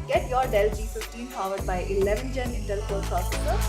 Get your Dell G15 powered by 11th gen Intel Core processor now.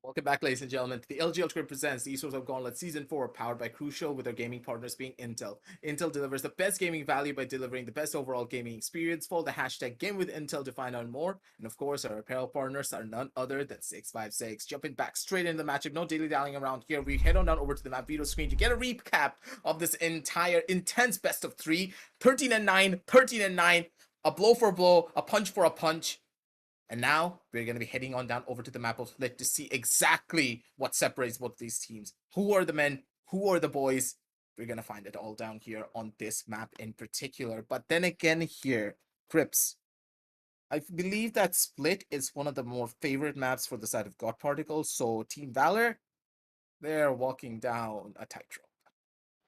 Welcome back, ladies and gentlemen, to the LG Ultragear presents the Esports of Gauntlet Season 4, powered by Crucial, with our gaming partners being Intel. Intel delivers the best gaming value by delivering the best overall gaming experience. Follow the hashtag GameWithIntel to find out more. And of course, our apparel partners are none other than 656. Jumping back straight into the matchup, no dilly-dallying around here. We head on down over to the map video screen to get a recap of this entire intense best of 3. 13-9, 13-9, a blow for a blow, a punch for a punch. And now we're going to be heading on down over to the map of Split to see exactly what separates both these teams. Who are the men? Who are the boys? We're going to find it all down here on this map in particular. But then again here, Crips, I believe that Split is one of the more favorite maps for the side of God Particles. So Team Valor, they're walking down a tightrope.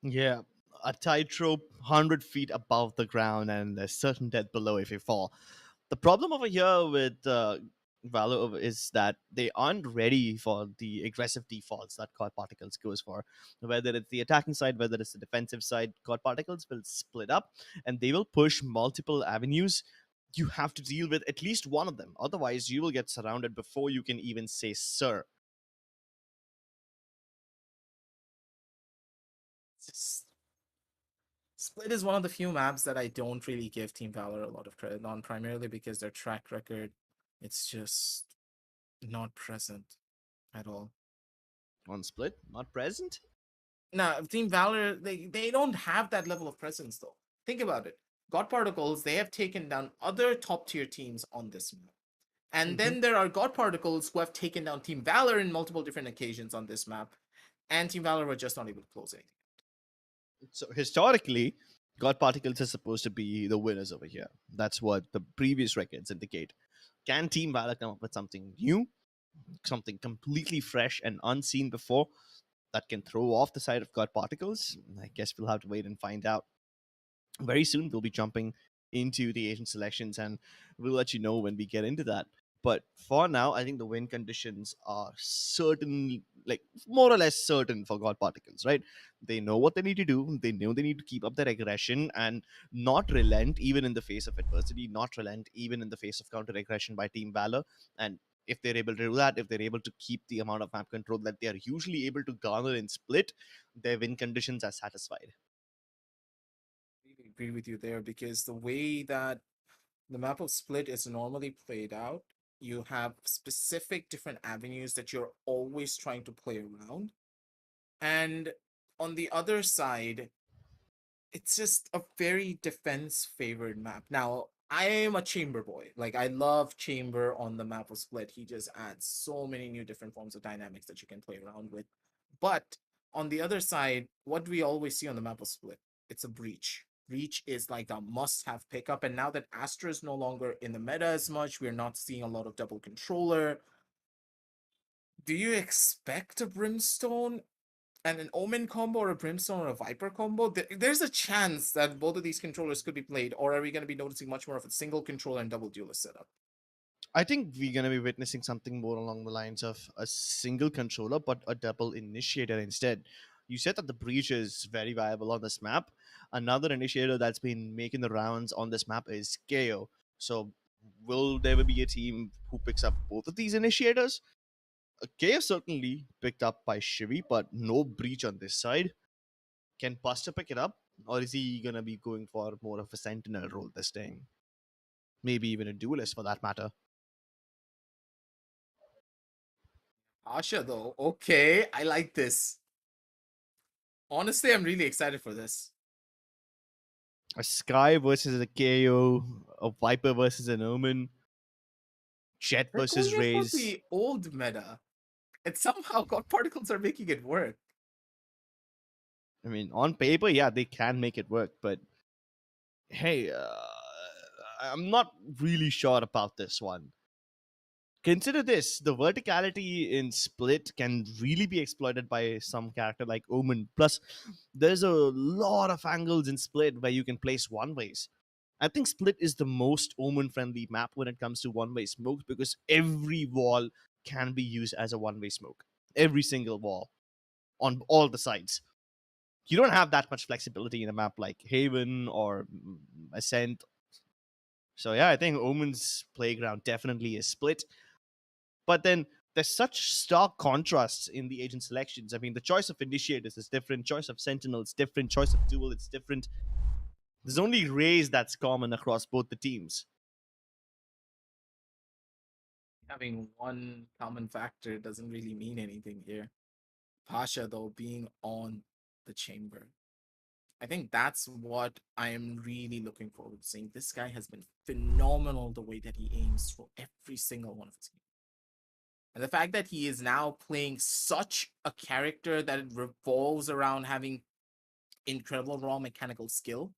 Yeah, a tightrope 100 feet above the ground and there's certain death below if you fall. The problem over here with Valor is that they aren't ready for the aggressive defaults that God Particles goes for. Whether it's the attacking side, whether it's the defensive side, God Particles will split up and they will push multiple avenues. You have to deal with at least one of them. Otherwise, you will get surrounded before you can even say sir. Split is one of the few maps that I don't really give Team Valor a lot of credit on, primarily because their track record, it's just not present at all. On Split, not present? Now, Team Valor, they don't have that level of presence though. Think about it. God Particles, they have taken down other top tier teams on this map. And then there are God Particles who have taken down Team Valor in multiple different occasions on this map. And Team Valor were just not able to close anything. So historically, God Particles is supposed to be the winners over here. That's what the previous records indicate. Can Team Valor come up with something new, something completely fresh and unseen before that can throw off the side of God Particles? I guess we'll have to wait and find out. Very soon we'll be jumping into the Asian selections and we'll let you know when we get into that. But for now, I think the win conditions are certain, like more or less certain for God Particles, right? They know what they need to do. They know they need to keep up their aggression and not relent even in the face of adversity, not relent even in the face of counter aggression by Team Valor. And if they're able to do that, if they're able to keep the amount of map control that they are usually able to garner in Split, their win conditions are satisfied. Really agree with you there because the way that the map of Split is normally played out, you have specific different avenues that you're always trying to play around. And on the other side, it's just a very defense favored map. Now, I am a chamber boy. Like I love chamber on the map of Split. He just adds so many new different forms of dynamics that you can play around with. But on the other side, what do we always see on the map of Split? It's a breach. Breach is like a must-have pickup, and now that Astra is no longer in the meta as much, we're not seeing a lot of double controller. Do you expect a Brimstone and an Omen combo or a Brimstone or a Viper combo? There's a chance that both of these controllers could be played, or are we going to be noticing much more of a single controller and double duelist setup? I think we're going to be witnessing something more along the lines of a single controller, but a double initiator instead. You said that the breach is very viable on this map. Another initiator that's been making the rounds on this map is KO. So, will there be a team who picks up both of these initiators? KO certainly picked up by Shivi, but no breach on this side. Can Buster pick it up? Or is he going to be going for more of a sentinel role this time? Maybe even a duelist for that matter. Asha, though, okay, I like this. Honestly, I'm really excited for this. A Sky versus a KO, a Viper versus an Omen, Jet They're versus going in for Raze. the old meta, and somehow God Particles are making it work. I mean, on paper, yeah, they can make it work, but hey, I'm not really sure about this one. Consider this, the verticality in Split can really be exploited by some character like Omen. Plus, there's a lot of angles in Split where you can place one ways. I think Split is the most Omen friendly map when it comes to one way smokes because every wall can be used as a one way smoke. Every single wall on all the sides. You don't have that much flexibility in a map like Haven or Ascent. So yeah, I think Omen's playground definitely is Split. But then there's such stark contrasts in the agent selections. I mean, the choice of initiators is different, choice of sentinels different, choice of duel it's different. There's only Raze that's common across both the teams. Having one common factor doesn't really mean anything here. Pasha, though, being on the chamber. I think that's what I am really looking forward to seeing. This guy has been phenomenal the way that he aims for every single one of his games. And the fact that he is now playing such a character that it revolves around having incredible raw mechanical skill.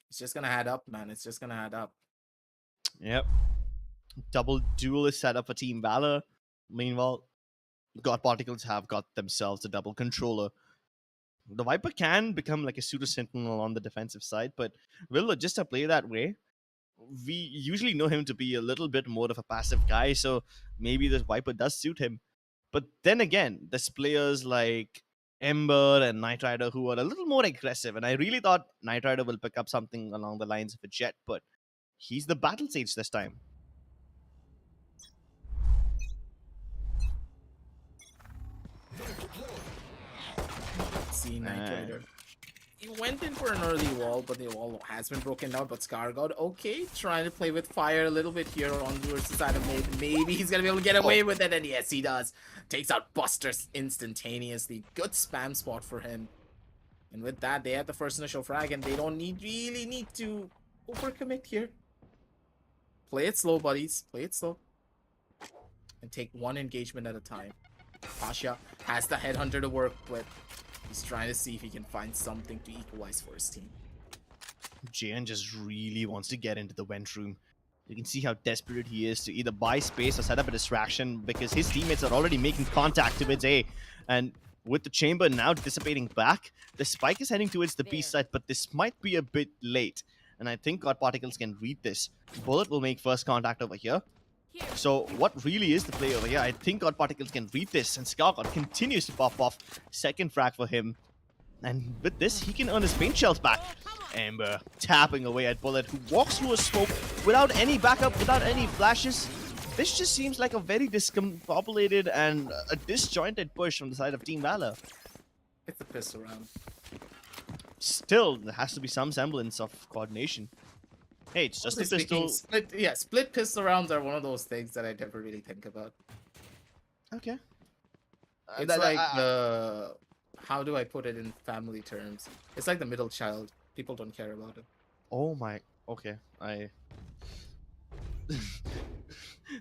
It's just gonna add up, man. It's just gonna add up. Yep. Double duel is set up for Team Valor. Meanwhile, God Particles have got themselves a double controller. The Viper can become like a pseudo sentinel on the defensive side, but will Logista play that way? We usually know him to be a little bit more of a passive guy, so maybe this Viper does suit him. But then again, there's players like Ember and Knight Rider who are a little more aggressive, and I really thought Knight Rider will pick up something along the lines of a Jet, but he's the Battle Sage this time. See Knight Rider. He went in for an early wall, but the wall has been broken down. But Scar God, okay, trying to play with fire a little bit here on versus side of mid. Maybe he's gonna be able to get away with it, and yes, he does. Takes out Buster instantaneously. Good spam spot for him. And with that, they have the first initial frag, and they don't really need to overcommit here. Play it slow, buddies. Play it slow. And take one engagement at a time. Pasha has the headhunter to work with. He's trying to see if he can find something to equalize for his team. JN just really wants to get into the vent room. You can see how desperate he is to either buy space or set up a distraction because his teammates are already making contact towards A. And with the chamber now dissipating back, the spike is heading towards the B side, but this might be a bit late. And I think God Particles can read this. Bullet will make first contact over here. So what really is the play over here? I think God Particles can read this, and Scargod continues to pop off. Second frag for him. And with this, he can earn his paint shells back. Amber tapping away at Bullet, who walks through a smoke without any backup, without any flashes. This just seems like a very discombobulated and a disjointed push from the side of Team Valor. It's a pistol round. Still, there has to be some semblance of coordination. Hey, it's just a pistol. Split pistol rounds are one of those things that I never really think about. Okay. It's like the... How do I put it in family terms? It's like the middle child. People don't care about it. Oh my... Okay,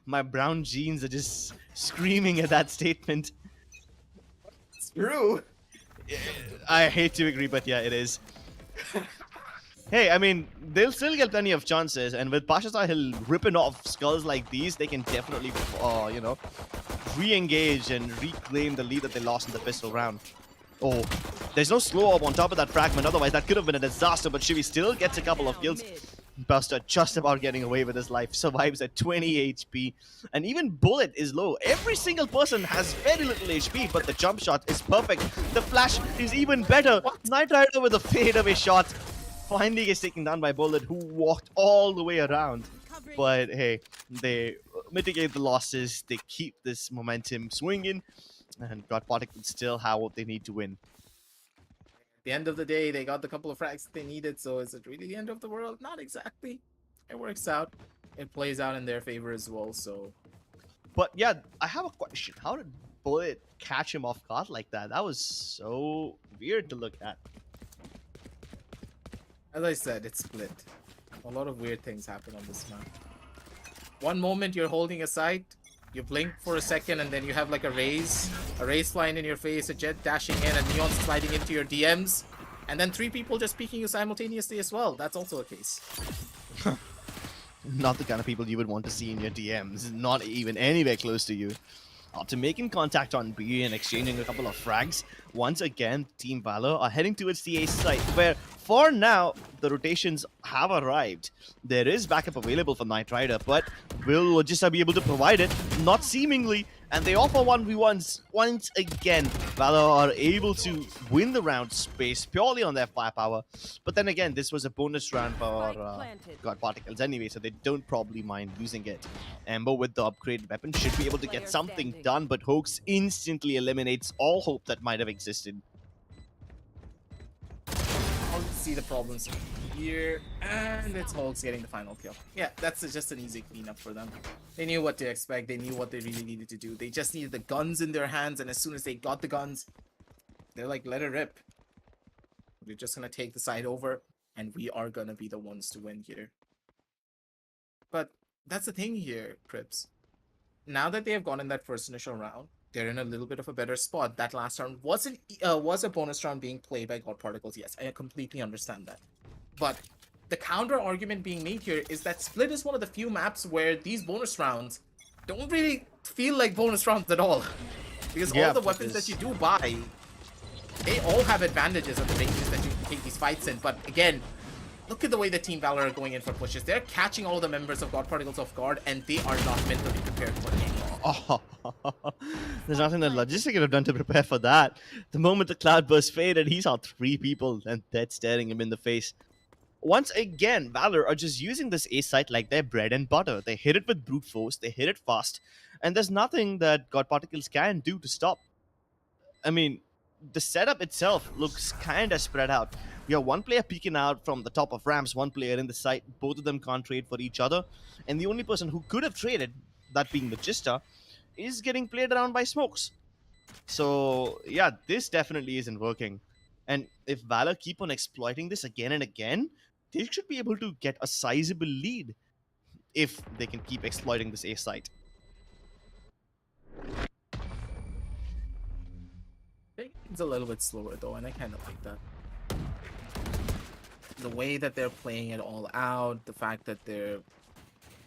my brown jeans are just screaming at that statement. It's true. I hate to agree, but yeah, it is. Hey, I mean, they'll still get plenty of chances, and with Pasha Sahil ripping off skulls like these, they can definitely, you know, re-engage and reclaim the lead that they lost in the pistol round. Oh, there's no slow up on top of that fragment, otherwise that could have been a disaster, but Shivi still gets a couple of kills. Buster just about getting away with his life, survives at 20 HP, and even Bullet is low. Every single person has very little HP, but the jump shot is perfect. The flash is even better. Knight Rider with a fadeaway shot finally gets taken down by Bullet, who walked all the way around. But hey, they mitigate the losses, they keep this momentum swinging, and God Particle still have what they need to win. At the end of the day, they got the couple of frags they needed, so is it really the end of the world? Not exactly. It works out. It plays out in their favor as well, so... But yeah, I have a question. How did Bullet catch him off guard like that? That was so weird to look at. As I said, it's split. A lot of weird things happen on this map. One moment you're holding a sight, you blink for a second, and then you have like a raise flying in your face, a jet dashing in, and neon sliding into your DMs, and then 3 people just peeking you simultaneously as well. That's also a case. Not the kind of people you would want to see in your DMs, not even anywhere close to you. After making contact on B and exchanging a couple of frags, once again, Team Valor are heading towards the A site, where for now, the rotations have arrived. There is backup available for Knight Rider, but will Logista be able to provide it? Not seemingly, and they offer 1v1s once again. Valor are able to win the round space purely on their firepower, but then again, this was a bonus round for God Particles anyway, so they don't probably mind losing it. Ember with the upgraded weapon should be able to get something done, but Hoax instantly eliminates all hope that might have existed. I'll see the problems here, and it's Hulks getting the final kill. Yeah, that's just an easy cleanup for them. They knew what to expect, they knew what they really needed to do. They just needed the guns in their hands, and as soon as they got the guns, they're like, let it rip. We're just gonna take the side over, and we are gonna be the ones to win here. But that's the thing here, Crips. Now that they have gone in that first initial round, they're in a little bit of a better spot. That last round was a bonus round being played by God Particles. Yes, I completely understand that. But the counter argument being made here is that Split is one of the few maps where these bonus rounds don't really feel like bonus rounds at all. Because all the weapons that you do buy, they all have advantages at the ranges that you can take these fights in. But again, look at the way the Team Valor are going in for pushes. They're catching all the members of God Particles off guard, and they are not mentally prepared for it. Oh, there's nothing that Logistic could have done to prepare for that. The moment the cloudburst faded, he saw 3 people and dead staring him in the face. Once again, Valor are just using this A site like their bread and butter. They hit it with brute force, they hit it fast, and there's nothing that God Particles can do to stop. I mean, the setup itself looks kinda spread out. We have one player peeking out from the top of ramps, one player in the site. Both of them can't trade for each other, and the only person who could have traded, that being Logista, is getting played around by smokes. So yeah, this definitely isn't working. And if Valor keep on exploiting this again and again, they should be able to get a sizable lead if they can keep exploiting this A site. It's a little bit slower though, and I kind of like that. The way that they're playing it all out, the fact that they're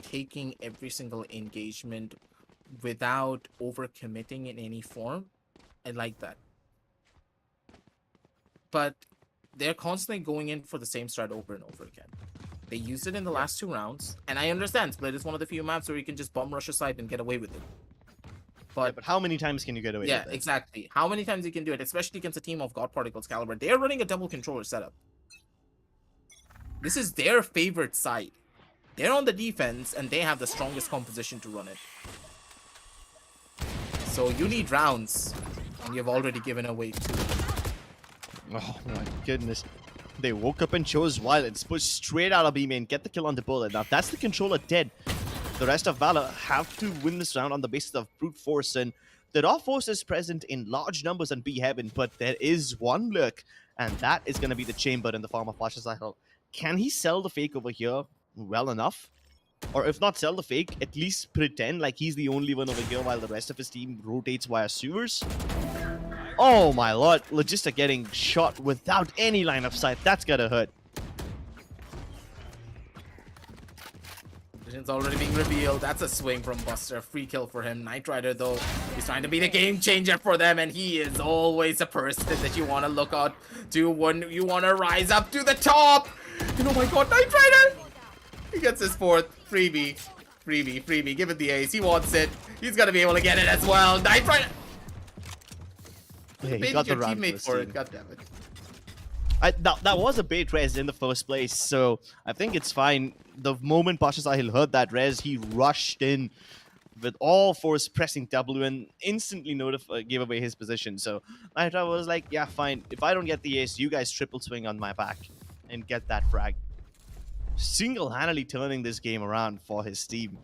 taking every single engagement without overcommitting in any form, I like that. But they're constantly going in for the same strat over and over again. They used it in the last 2 rounds, and I understand Split is one of the few maps where you can just bum rush a side and get away with it. But how many times can you get away with it? Exactly. How many times you can do it, especially against a team of God Particles caliber. They're running a double controller setup. This is their favorite side. They're on the defense, and they have the strongest composition to run it. So you need rounds, and you've already given away 2. Oh my goodness. They woke up and chose violence, pushed straight out of B main, get the kill on the bullet. Now that's the controller dead. The rest of Valor have to win this round on the basis of brute force, and the raw force is present in large numbers on B heaven, but there is one lurk, and that is going to be the chamber in the form of Pasha Sahil. Can he sell the fake over here well enough? Or if not sell the fake, at least pretend like he's the only one over here while the rest of his team rotates via sewers? Oh my lord, Logista getting shot without any line of sight. That's gotta hurt. It's already being revealed. That's a swing from Buster. Free kill for him. Knight Rider, though, he's trying to be the game changer for them, and he is always a person that you want to look out to when you want to rise up to the top. And oh my god, Knight Rider! He gets his 4th. Freebie. Freebie. Give it the ace. He wants it. He's going to be able to get it as well. Knight Rider! Yeah, he got the round teammate for it. God damn it. That was a bait res in the first place, so I think it's fine. The moment Pasha Sahil heard that res, he rushed in with all force pressing W and instantly gave away his position. So Naitra was like, yeah, fine. If I don't get the ace, you guys triple swing on my back and get that frag. Single-handedly turning this game around for his team.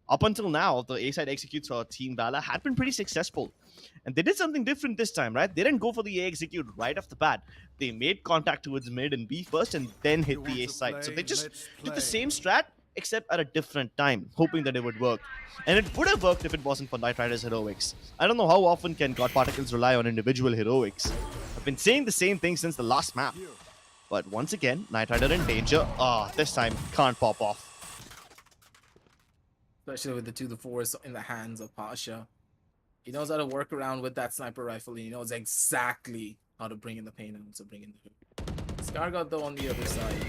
Up until now, the A-side executes for Team Valor had been pretty successful. And they did something different this time, right? They didn't go for the A execute right off the bat. They made contact towards mid and B first and then hit the A side. So they just did the same strat, except at a different time, hoping that it would work. And it would have worked if it wasn't for Knight Rider's heroics. I don't know how often can God Particles rely on individual heroics. I've been saying the same thing since the last map. But once again, Knight Rider in danger. This time can't pop off. Especially with the 2-4 in the hands of Pasha. He knows how to work around with that sniper rifle. He knows exactly how to bring in the pain and also bring in the hook. Scargot, though, on the other side,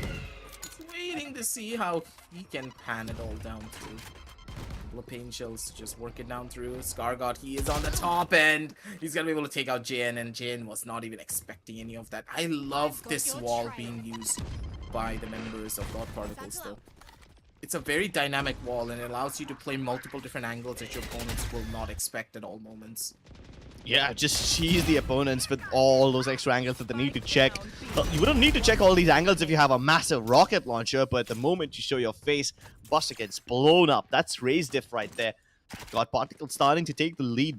he's waiting to see how he can pan it all down through. Couple of pain shells to just work it down through. Scargot, he is on the top end. He's gonna be able to take out Jin, and Jin was not even expecting any of that. I love this wall being used by the members of God Particles, though. It's a very dynamic wall, and it allows you to play multiple different angles that your opponents will not expect at all moments. Yeah, just cheese the opponents with all those extra angles that they need to check. Well, you wouldn't need to check all these angles if you have a massive rocket launcher, but the moment you show your face, Buster gets blown up. That's raised diff right there. God Particle starting to take the lead.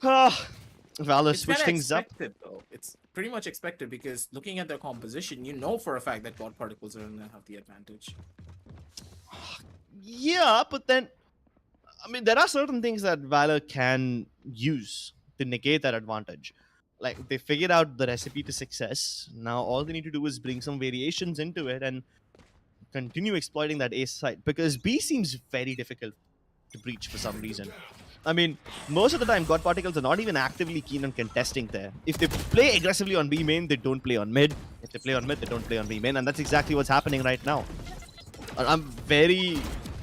Valor switch things up. Though. It's pretty much expected because looking at their composition, you know for a fact that God Particles are going to have the advantage. Yeah, but then, I mean, there are certain things that Valor can use to negate that advantage. Like, they figured out the recipe to success. Now, all they need to do is bring some variations into it and continue exploiting that A side. Because B seems very difficult to breach for some reason. I mean, most of the time, God Particles are not even actively keen on contesting there. If they play aggressively on B main, they don't play on mid. If they play on mid, they don't play on B main. And that's exactly what's happening right now. I'm very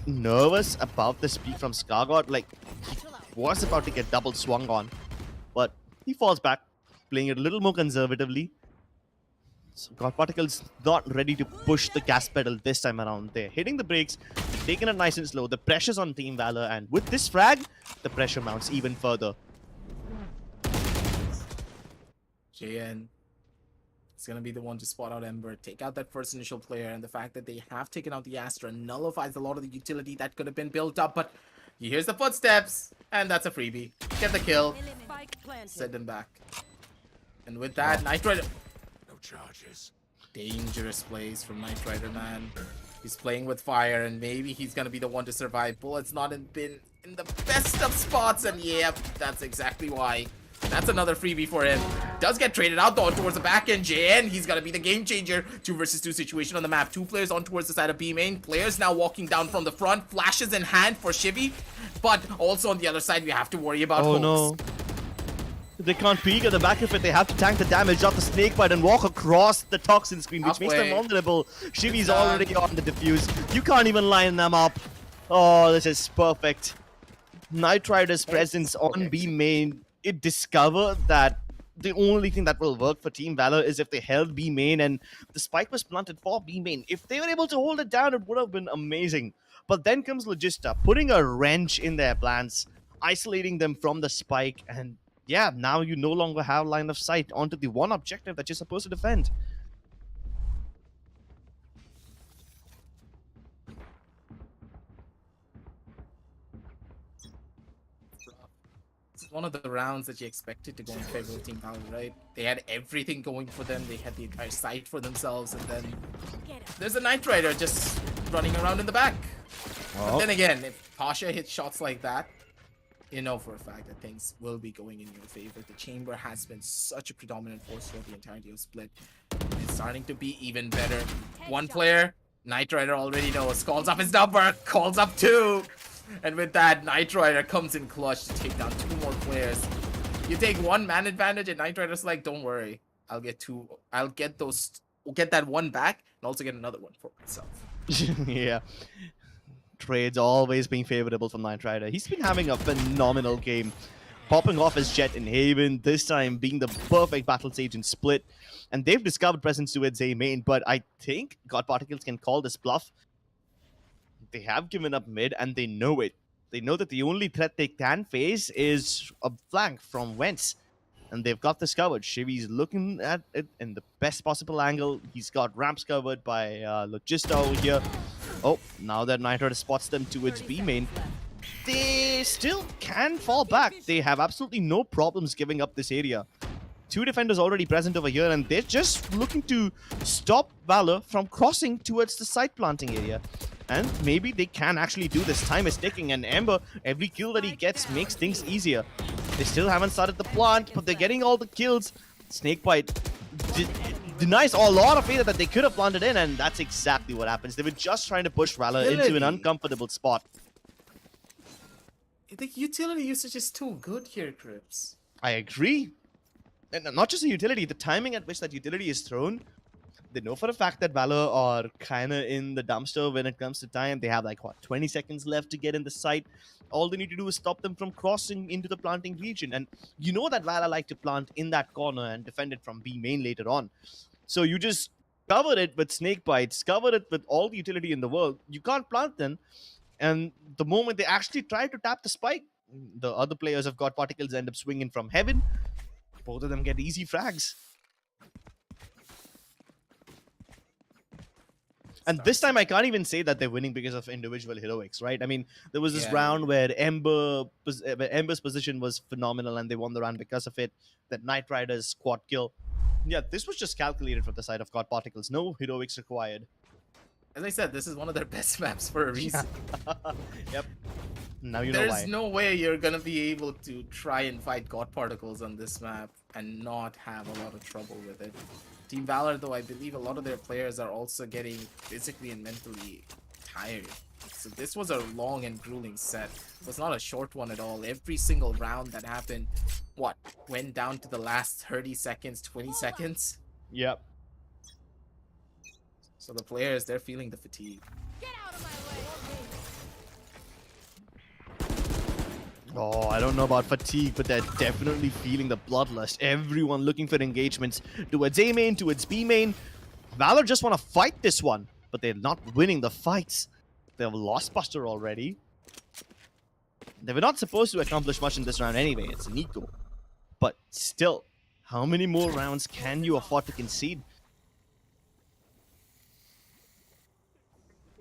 nervous about this peek from Scargot. Like, he was about to get double swung on, but he falls back, playing it a little more conservatively. So God Particles not ready to push the gas pedal this time around. They're hitting the brakes, taking it nice and slow. The pressure's on Team Valor, and with this frag, the pressure mounts even further. JN is going to be the one to spot out Ember, take out that first initial player, and the fact that they have taken out the Astra nullifies a lot of the utility that could have been built up, but he hears the footsteps, and that's a freebie. Get the kill, Spike planted. send him back. And with that, Knight Rider... Dangerous plays from Knight Rider, man. He's playing with fire, and maybe he's gonna be the one to survive. Bullet's not been in the best of spots, and yeah, that's exactly why. That's another freebie for him. Does get traded out though towards the back end. JN, he's gonna be the game changer. 2 versus 2 situation on the map. 2 players on towards the side of B main. Players now walking down from the front. Flashes in hand for Shivy. But also on the other side, we have to worry about Oh Hoax. no. They can't peek at the back of it. They have to tank the damage off the snakebite and walk across the toxin screen, which makes them Halfway. vulnerable. Shivy's Done. already on the diffuse. You can't even line them up. Oh, this is perfect. Knight Rider's presence on B main, it discovered that the only thing that will work for Team Valor is if they held B main, and the spike was planted for B main. If they were able to hold it down, it would have been amazing. But then comes Logista, putting a wrench in their plans, isolating them from the spike, and yeah, now you no longer have line of sight onto the one objective that you're supposed to defend. It's one of the rounds that you expected to go in favor of Team Valor, right? They had everything going for them. They had the entire site for themselves, and then there's a Knight Rider just running around in the back. But then again, if Pasha hits shots like that, you know for a fact that things will be going in your favor. The chamber has been such a predominant force for the entirety of Split. It's starting to be even better. One player, Knight Rider already knows, calls up his number, calls up 2. And with that, Knight Rider comes in clutch to take down 2 more players. You take 1 man advantage, and Knight Rider's like, don't worry, I'll get 2. I'll get that 1 back, and also get another one for myself. Yeah. Trades always being favorable for Knight Rider. He's been having a phenomenal game. Popping off his jet in Haven, this time being the perfect battle stage in Split. And they've discovered presence towards A main, but I think God Particles can call this bluff. They have given up mid, and they know it. They know that the only threat they can face is a flank from Wentz. And they've got this covered. Shivy's looking at it in the best possible angle. He's got ramps covered by Logista over here. Oh, now that Knight Rider spots them towards B main, they still can fall back. They have absolutely no problems giving up this area. 2 defenders already present over here, and they're just looking to stop Valor from crossing towards the site planting area. And maybe they can actually do this. Time is ticking, and Ember, every kill that he gets makes things easier. They still haven't started the plant, but they're getting all the kills. Snakebite denies a lot of data that they could have planted in, and that's exactly what happens. They were just trying to push Valor into an uncomfortable spot. The utility usage is too good here, Crips. I agree. And not just the utility, the timing at which that utility is thrown. They know for a fact that Valor are kind of in the dumpster when it comes to time. They have like, what, 20 seconds left to get in the site. All they need to do is stop them from crossing into the planting region. And you know that Valor like to plant in that corner and defend it from B main later on. So you just cover it with snake bites, cover it with all the utility in the world. You can't plant them. And the moment they actually try to tap the spike, the other players have got particles end up swinging from heaven. Both of them get easy frags. And this time, I can't even say that they're winning because of individual heroics, right? I mean, there was this round where Ember's position was phenomenal and they won the round because of it. That Knight Rider's quad kill. Yeah, this was just calculated from the side of God Particles. No heroics required. As I said, this is one of their best maps for a reason. Yep. Now you know why. There's no way you're gonna be able to try and fight God Particles on this map and not have a lot of trouble with it. Team Valor, though, I believe a lot of their players are also getting physically and mentally tired. So this was a long and grueling set. It was not a short one at all. Every single round that happened, went down to the last 30 seconds, 20 seconds. Yep. So the players, they're feeling the fatigue. Oh, I don't know about fatigue, but they're definitely feeling the bloodlust. Everyone looking for engagements towards A main, towards B main. Valor just want to fight this one, but they're not winning the fights. They've lost Buster already. They were not supposed to accomplish much in this round anyway. It's an eco. But still, how many more rounds can you afford to concede?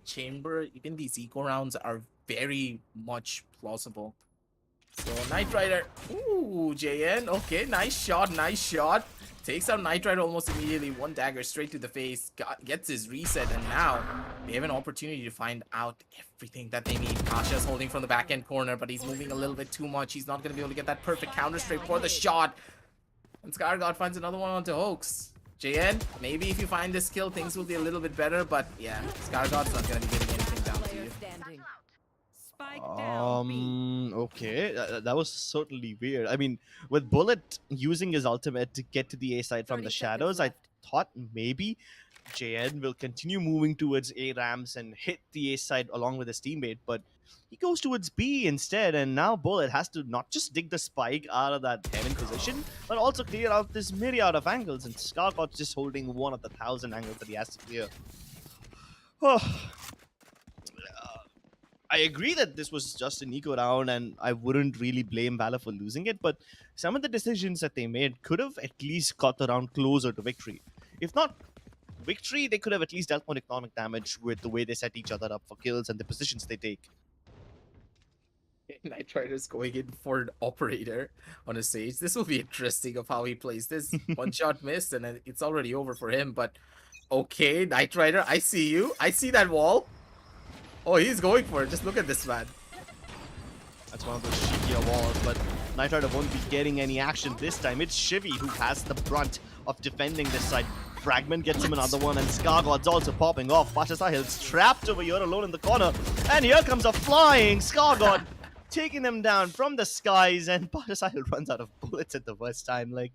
Chamber, even these eco rounds are very much plausible. So Knight Rider, ooh, JN, okay, nice shot, nice shot. takes out Knight Rider almost immediately. One dagger straight to the face. Gets his reset, and now they have an opportunity to find out everything that they need. Kasha's holding from the back end corner, but he's moving a little bit too much. He's not going to be able to get that perfect counter straight for the shot. And Scargod finds another one onto Hoax. JN, maybe if you find this kill, things will be a little bit better, but yeah, Scargod's not going to be getting anything down to Player you. standing. Spike down. B. Okay, that was certainly weird. I mean, with Bullet using his ultimate to get to the A side from 30 the seconds shadows, I left. thought maybe JN will continue moving towards A ramps and hit the A side along with his teammate, but he goes towards B instead, and now Bullet has to not just dig the spike out of that heaven position, but also clear out this myriad of angles, and Scargot's just holding one of the 1,000 angles that he has to clear. I agree that this was just an eco round, and I wouldn't really blame Valor for losing it, but some of the decisions that they made could have at least got the round closer to victory. If not victory, they could have at least dealt more economic damage with the way they set each other up for kills and the positions they take. Knight Rider's going in for an operator on a stage. This will be interesting of how he plays this. One shot missed, and then it's already over for him, but okay, Knight Rider, I see you. I see that wall. Oh, he's going for it. Just look at this man. That's one of those shittier walls, but Knight Rider won't be getting any action this time. It's Shivy who has the brunt of defending this side. Fragment gets him another one, and Scargod's also popping off. Sahil's trapped over here alone in the corner, and here comes a flying Scargod, taking them down from the skies, and Sahil runs out of bullets at the worst time. Like,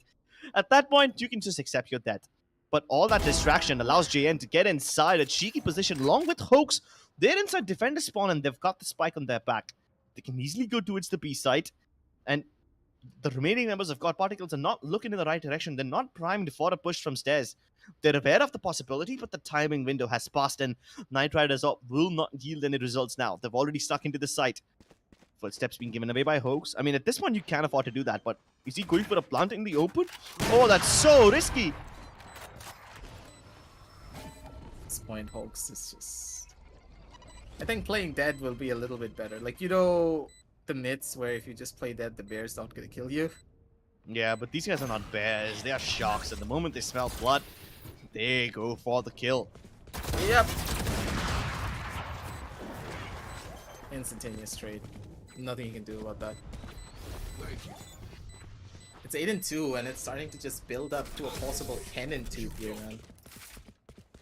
at that point, you can just accept your death. But all that distraction allows JN to get inside a cheeky position along with Hoax. They're inside defender spawn, and they've got the spike on their back. They can easily go towards the B side, and the remaining members of God Particles are not looking in the right direction. They're not primed for a push from stairs. They're aware of the possibility, but the timing window has passed, and Knight Riders will not yield any results now. They've already stuck into the site. Footsteps being given away by Hoax. I mean, at this point, you can't afford to do that, but is he going for a plant in the open? Oh, that's so risky. At this point, Hoax is just... I think playing dead will be a little bit better. Like, you know, the myths where if you just play dead, the bear's not gonna kill you. Yeah, but these guys are not bears. They are sharks. At the moment they smell blood, they go for the kill. Yep. Instantaneous trade. Nothing you can do about that. It's 8-2, and it's starting to just build up to a possible 10-2 here, man.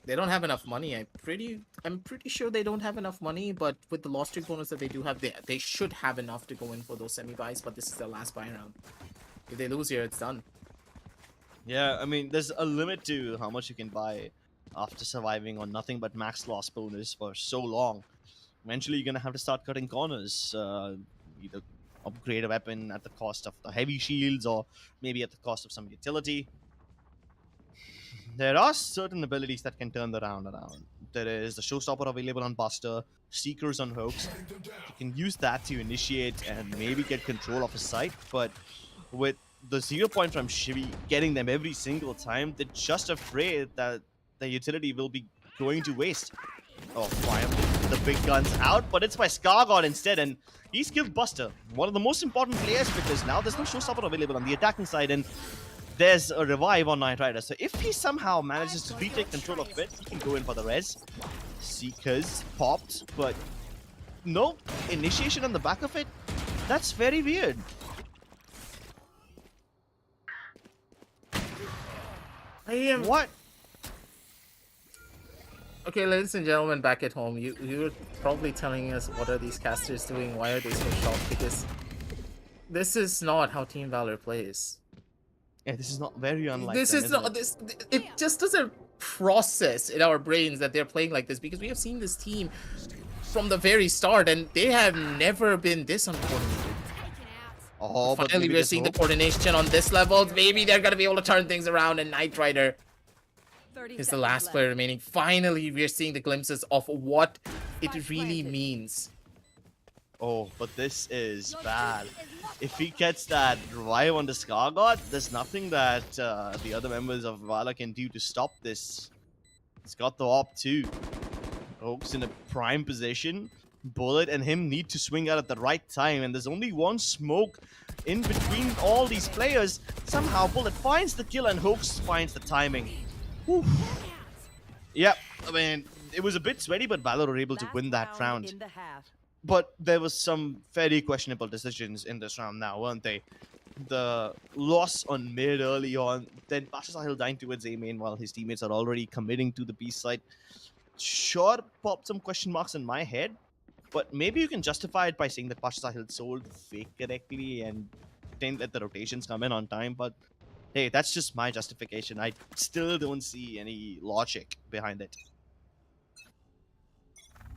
They don't have enough money. I'm pretty sure they don't have enough money, but with the loss streak bonus that they do have, they should have enough to go in for those semi-buys, but this is their last buy round. If they lose here, it's done. Yeah, I mean, there's a limit to how much you can buy after surviving on nothing but max loss bonus for so long. Eventually, you're gonna have to start cutting corners. Either upgrade a weapon at the cost of the heavy shields, or maybe at the cost of some utility. There are certain abilities that can turn the round around. There is the Showstopper available on Buster, Seekers on Hoax. You can use that to initiate and maybe get control of a site, but with the 0 point from Shivy getting them every single time, they're just afraid that the utility will be going to waste. Oh, finally, the big gun's out, but it's by Scargod instead, and he's killed Buster, one of the most important players, because now there's no Showstopper available on the attacking side, and there's a revive on Knight Rider. So if he somehow manages to retake control of it, he can go in for the res. Seekers popped, but no initiation on the back of it. That's very weird. What? Okay, ladies and gentlemen, back at home, you're probably telling us, what are these casters doing? Why are they so shocked? Because this is not how Team Valor plays. Yeah, this is not very unlike This them, is not isn't it? this. It just doesn't process in our brains that they're playing like this, because we have seen this team from the very start, and they have never been this uncoordinated. Oh, but Finally, maybe we're there's seeing the hope. coordination on this level. Maybe they're gonna be able to turn things around, and Knight Rider 30 is the seconds last left. player remaining. Finally, we're seeing the glimpses of what it really means. Oh, but this is bad. If he gets that revive on the Scargod, there's nothing that the other members of Valor can do to stop this. It's got the op too. Oak's in a prime position. Bullet and him need to swing out at the right time, and there's only one smoke in between all these players. Somehow Bullet finds the kill and Hoax finds the timing. Whew. Yeah, I mean, it was a bit sweaty, but Valor were able to Last win that round. in the half. But there was some very questionable decisions in this round now, weren't they? The loss on mid early on, then Pasha Sahil dying towards A main while his teammates are already committing to the B side. Sure, popped some question marks in my head, but maybe you can justify it by saying that Pasha Sahil sold fake correctly and didn't let the rotations come in on time. But hey, that's just my justification. I still don't see any logic behind it.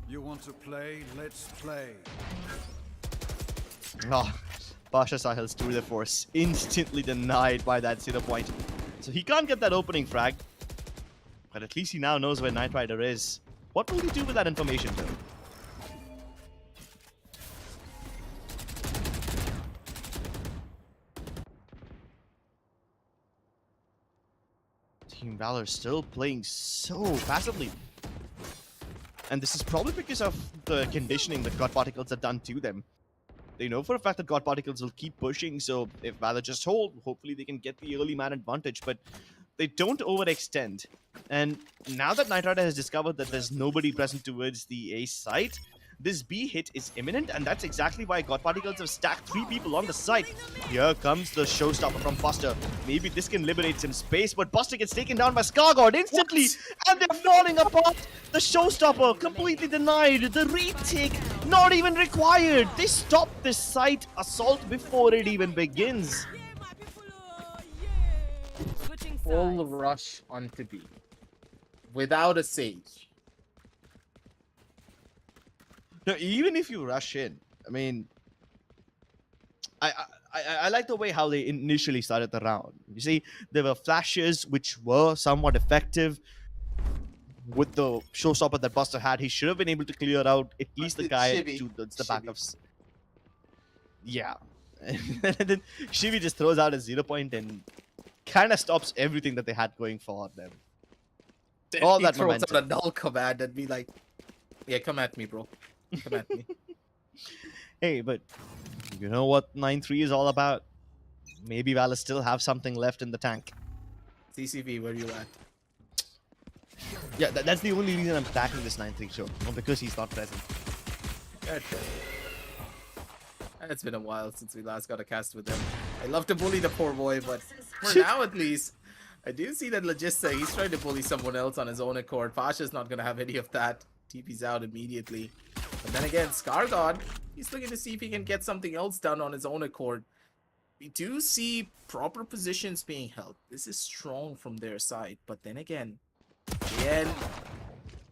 You want to play? Let's play. Oh, Pasha Sahil's tour de force instantly denied by that 0 point. So he can't get that opening frag. But at least he now knows where Knight Rider is. What will he do with that information though? Team Valor still playing so passively. And this is probably because of the conditioning that God Particles have done to them. They know for a fact that God Particles will keep pushing, so if Valor just hold, hopefully they can get the early man advantage, but they don't overextend. And now that Knight Rider has discovered that there's nobody present towards the A site, this B hit is imminent, and that's exactly why God Particles have stacked 3 people on the site. Here comes the showstopper from Buster. Maybe this can liberate some space, but Buster gets taken down by Scargod instantly, and they're falling apart. The showstopper completely denied. The retake not even required. They stopped this site assault before it even begins. Switching Full sides. rush onto B without a Sage. No, even if you rush in, I mean, I like the way how they initially started the round. You see, there were flashes which were somewhat effective. With the showstopper that Buster had, he should have been able to clear out at least the guy Shibby. towards the backups. Yeah. And then Shivi just throws out a 0 point and kind of stops everything that they had going for them. Then All he that throws momentum. out a null command and be like, yeah, come at me, bro. Come at me. Hey, but you know what 9-3 is all about? Maybe Valor still have something left in the tank. CCV, where you at? Yeah, that's the only reason I'm attacking this 9-3 show. Not because he's not present. Okay. It's been a while since we last got a cast with him. I love to bully the poor boy, but for now at least, I do see that Logista, he's trying to bully someone else on his own accord. Pasha's not going to have any of that. TP's out immediately. But then again, Scargod, he's looking to see if he can get something else done on his own accord. We do see proper positions being held. This is strong from their side. But then again,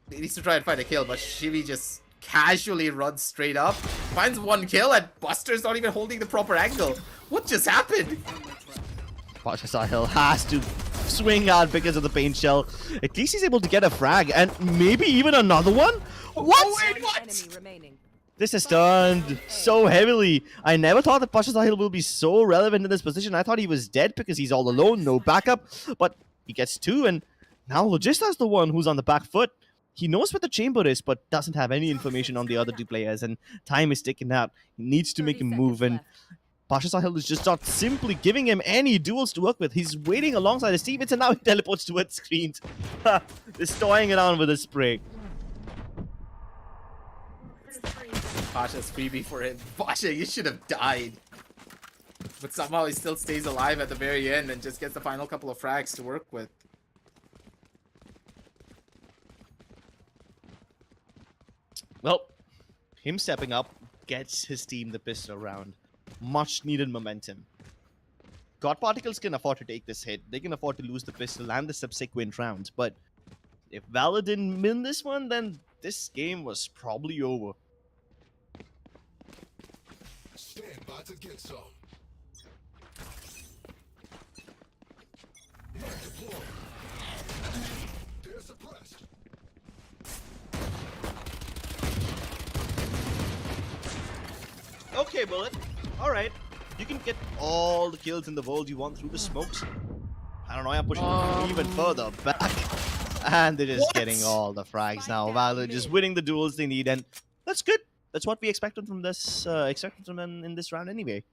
he needs to try and find a kill, but Shivi just casually runs straight up, finds 1 kill, and Buster's not even holding the proper angle. What just happened? Pasha Sahil has to swing out because of the paint shell. At least he's able to get a frag and maybe even another one? What? Wait, what? Enemy remaining. This has turned so heavily. I never thought that Pasha Sahil will be so relevant in this position. I thought he was dead because he's all alone, no backup. But he gets 2, and now Logista's the one who's on the back foot. He knows where the chamber is, but doesn't have any information on the other 2 players, and time is ticking out. He needs to make a 30 move, seconds and left. Pasha Sahil is just not simply giving him any duels to work with. He's waiting alongside his teammates, and now he teleports towards screens. Just toying around with his spray. Pasha's freebie for him. Pasha, you should have died. But somehow he still stays alive at the very end and just gets the final couple of frags to work with. Well, him stepping up gets his team the pistol round. Much needed momentum. God Particles can afford to take this hit. They can afford to lose the pistol and the subsequent rounds. But if Valor didn't win this one, then this game was probably over. Stand by to get some. They're suppressed. Okay, Bullet. Alright. You can get all the kills in the world you want through the smokes. I don't know, I'm pushing even further back. And they're just getting all the frags now. Valor just winning the duels they need, and that's good. That's what we expected from this, expected from them in this round anyway.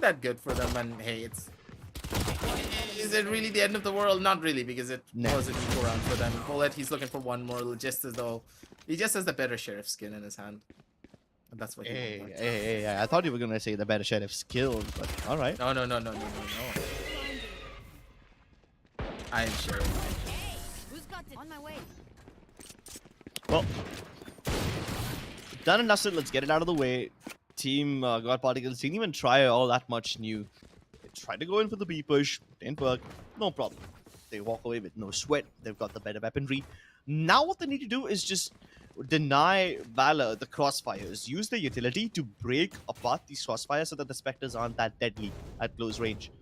looking that good for them, and hey, is it really the end of the world? Not really, because it was an equal round for them. Bullet, he's looking for one more, just as though he just has the better sheriff skin in his hand. And that's what he wants. Hey, I thought you were gonna say the better sheriff skill, but all right. No. I am sheriff. Who's got it? On my way. Well, done and dusted. Let's get it out of the way. Team God Particles didn't even try all that much new. They tried to go in for the B push, didn't work. No problem. They walk away with no sweat. They've got the better weaponry. Now what they need to do is just deny Valor the crossfires. Use the utility to break apart these crossfires so that the Spectres aren't that deadly at close range.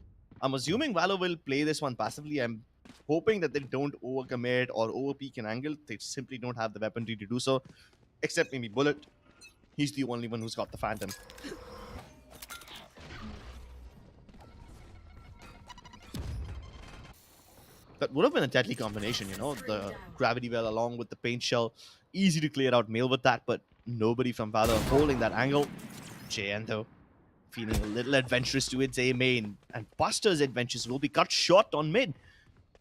I'm assuming Valor will play this one passively. I'm hoping that they don't overcommit or overpeak an angle. They simply don't have the weaponry to do so. Except maybe Bullet. He's the only one who's got the Phantom. That would have been a deadly combination, you know? The Gravity Well along with the Paint Shell. Easy to clear out Mail with that, but nobody from Valor holding that angle. JN though, feeling a little adventurous to its A main. And Buster's adventures will be cut short on mid.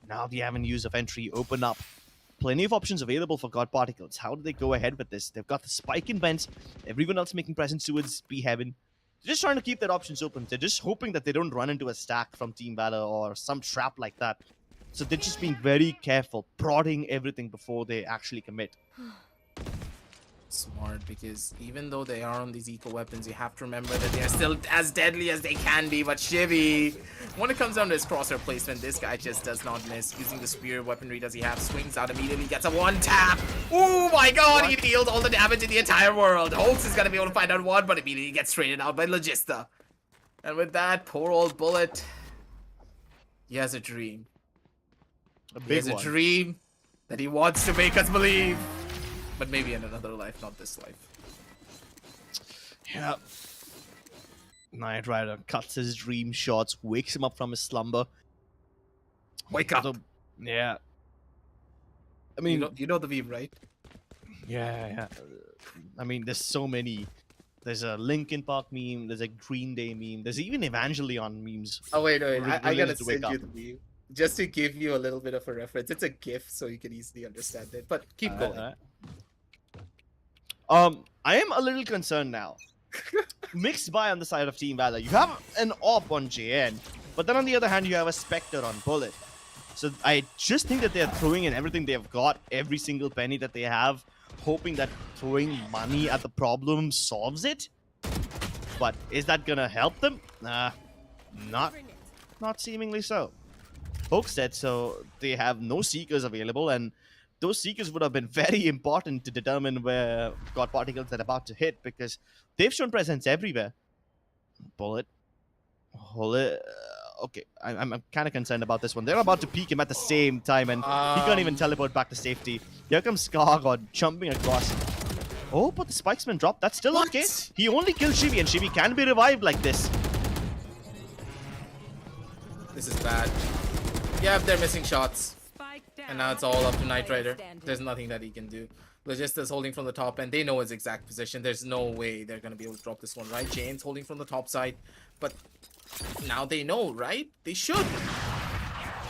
Now the avenues of entry open up. Plenty of options available for God Particles. How do they go ahead with this? They've got the spike in vents. Everyone else making presence towards B Heaven. They're just trying to keep their options open. They're just hoping that they don't run into a stack from Team Valor or some trap like that. So they're just being very careful, prodding everything before they actually commit. Smart, because even though they are on these eco weapons, you have to remember that they are still as deadly as they can be. But Shivy, when it comes down to his crosshair placement, this guy just does not miss. Using the spear weaponry does he have, swings out immediately, gets a one tap. Oh my god, he deals all the damage in the entire world. Holtz is gonna be able to find out one, but immediately gets traded out by Logista. And with that, poor old Bullet, he has a dream. He has a dream that he wants to make us believe. But maybe in another life, not this life. Yeah. Knight Rider cuts his dream shots, wakes him up from his slumber. Wake up! So, yeah. I mean... You know the meme, right? Yeah. I mean, there's so many. There's a Linkin Park meme, there's a Green Day meme, there's even Evangelion memes. Oh, wait. I gotta to wake send you the meme. Just to give you a little bit of a reference. It's a GIF, so you can easily understand it. But keep going. I am a little concerned now. Mixed buy on the side of Team Valor. You have an AWP on JN, but then on the other hand, you have a Spectre on Bullet. So I just think that they're throwing in everything they've got, every single penny that they have, hoping that throwing money at the problem solves it. But is that gonna help them? Nah, not seemingly so. Hoke said so. They have no Seekers available, and those Seekers would have been very important to determine where God Particles are about to hit, because they've shown presence everywhere. Bullet. Okay, I'm kind of concerned about this one. They're about to peek him at the same time, and he can't even teleport back to safety. Here comes Skargod jumping across. Oh, but the spike's been dropped. That's still okay. He only killed Shivy, and Shivy can be revived like this. This is bad. Yeah, they're missing shots. And now it's all up to Knight Rider. There's nothing that he can do. Logista's holding from the top, and they know his exact position. There's no way they're going to be able to drop this one, right? Jane's holding from the top side. But now they know, right? They should.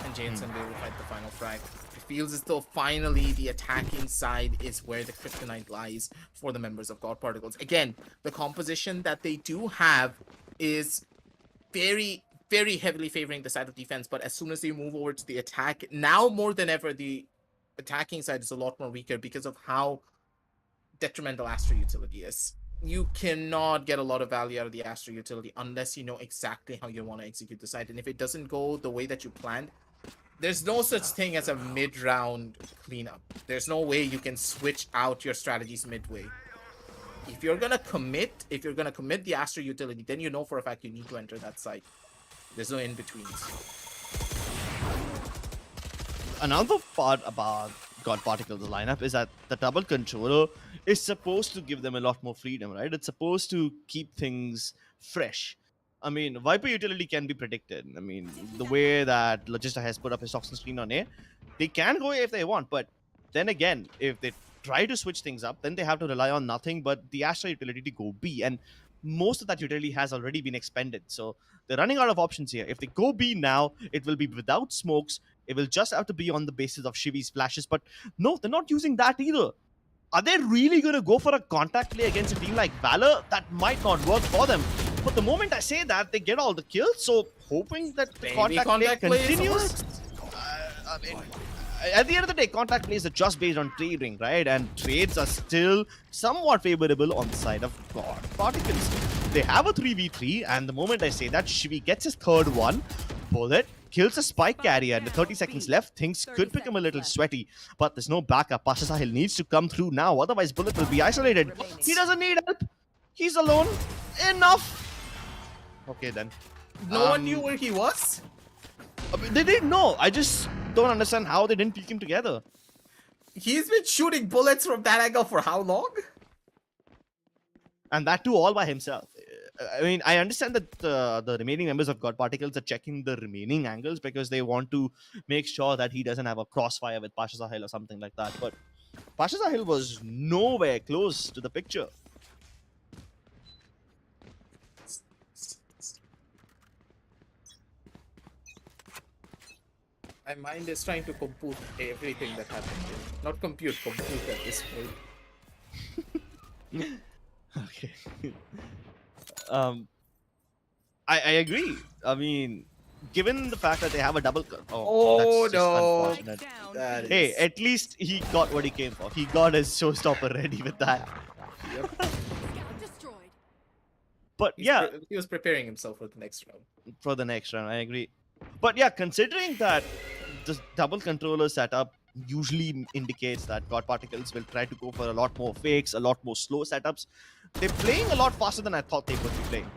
And Jane's going to be able to fight the final frag. It feels as though finally the attacking side is where the kryptonite lies for the members of God Particles. Again, the composition that they do have is very heavily favoring the side of defense, but as soon as they move over to the attack, now more than ever, the attacking side is a lot more weaker because of how detrimental Astra utility is. You cannot get a lot of value out of the Astra utility unless you know exactly how you want to execute the side, and if it doesn't go the way that you planned, there's no such thing as a mid-round cleanup. There's no way you can switch out your strategies midway. If you're gonna commit the Astra utility, then you know for a fact you need to enter that site. There's no in-betweens. Another part about God Particles lineup is that the double controller is supposed to give them a lot more freedom, right? It's supposed to keep things fresh. I mean, Viper utility can be predicted. I mean, the way that Logista has put up his toxin screen on A, they can go A if they want, but then again, if they try to switch things up, then they have to rely on nothing but the Astra utility to go B. And most of that utility has already been expended. So they're running out of options here. If they go B now, it will be without smokes. It will just have to be on the basis of Shivi's flashes. But no, they're not using that either. Are they really going to go for a contact play against a team like Valor? That might not work for them. But the moment I say that, they get all the kills. So hoping that the contact play continues. I mean, at the end of the day, contact plays are just based on trading, right? And trades are still somewhat favorable on the side of God Particles. They have a 3v3, and the moment I say that, Shivi gets his third one. Bullet kills a spike carrier, and the 30 seconds left, things could become a little sweaty. But there's no backup. Pasha Sahil needs to come through now, otherwise Bullet will be isolated. He doesn't need help. He's alone. Enough. Okay then. No one knew where he was? I mean, they didn't know. I just don't understand how they didn't pick him together. He's been shooting bullets from that angle for how long? And that too all by himself. I mean, I understand that the remaining members of God Particles are checking the remaining angles because they want to make sure that he doesn't have a crossfire with Pasha Sahil or something like that. But Pasha Sahil was nowhere close to the picture. My mind is trying to compute everything that happened here. Not compute at this point. Okay. I agree. I mean, given the fact that they have a double cut. Oh, that's no. just unfortunate. That is... Hey, at least he got what he came for. He got his showstopper ready with that. Destroyed. But yeah, he was preparing himself for the next round. for the next round, I agree. But yeah, considering that this double controller setup usually indicates that God Particles will try to go for a lot more fakes, a lot more slow setups. They're playing a lot faster than I thought they would be playing.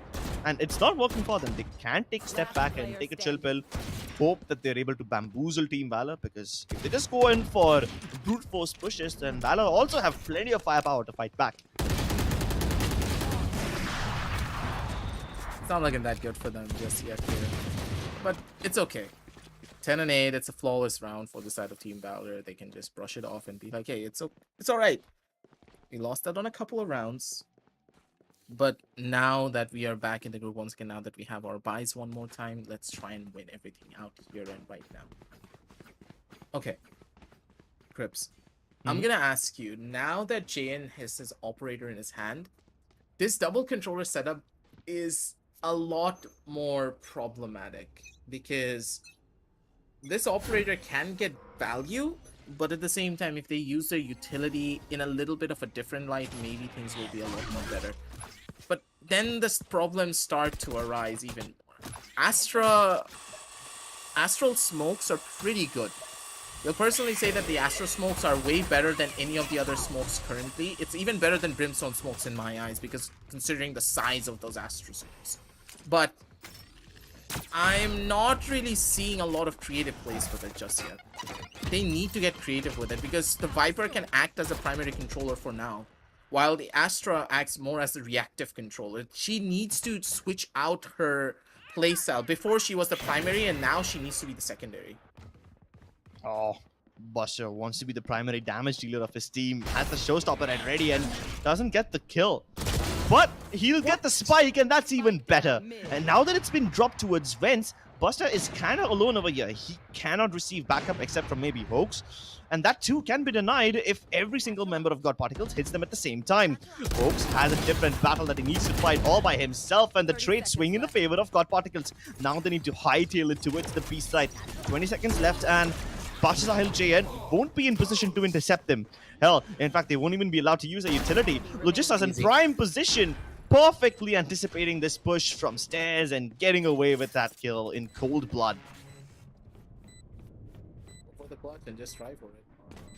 And it's not working for them. They can take a step back and take a chill pill. Hope that they're able to bamboozle Team Valor, because if they just go in for brute force pushes, then Valor also have plenty of firepower to fight back. It's not looking that good for them just yet here. But it's okay. 10 and 8, it's a flawless round for the side of Team Valor. They can just brush it off and be like, hey, it's alright. We lost that on a couple of rounds. But now that we are back in the group once again, now that we have our buys one more time, let's try and win everything out here and right now. Okay. Crips, I'm gonna ask you, now that JN has his operator in his hand, this double controller setup is a lot more problematic because this operator can get value, but at the same time, if they use their utility in a little bit of a different light, maybe things will be a lot more better. But then the problems start to arise even more. Astral smokes are pretty good. You'll personally say that the Astral smokes are way better than any of the other smokes currently. It's even better than Brimstone smokes in my eyes, because considering the size of those Astral smokes. But I'm not really seeing a lot of creative plays with it just yet. They need to get creative with it, because the Viper can act as a primary controller for now, while the Astra acts more as the reactive controller. She needs to switch out her playstyle. Before she was the primary, and now she needs to be the secondary. Oh, Buster wants to be the primary damage dealer of his team, has the showstopper at ready and doesn't get the kill. But he'll get the spike, and that's even better. And now that it's been dropped towards Vents, Buster is kind of alone over here. He cannot receive backup except from maybe Hoax. And that too can be denied if every single member of God Particles hits them at the same time. Hoax has a different battle that he needs to fight all by himself, and the trade swing in the favor of God Particles. Now they need to hightail it towards the B side. 20 seconds left, and Pasha Sahil JN won't be in position to intercept them. Hell, in fact, they won't even be allowed to use a utility. Logista's in prime position, perfectly anticipating this push from stairs and getting away with that kill in cold blood. Go for the clutch and just try for it.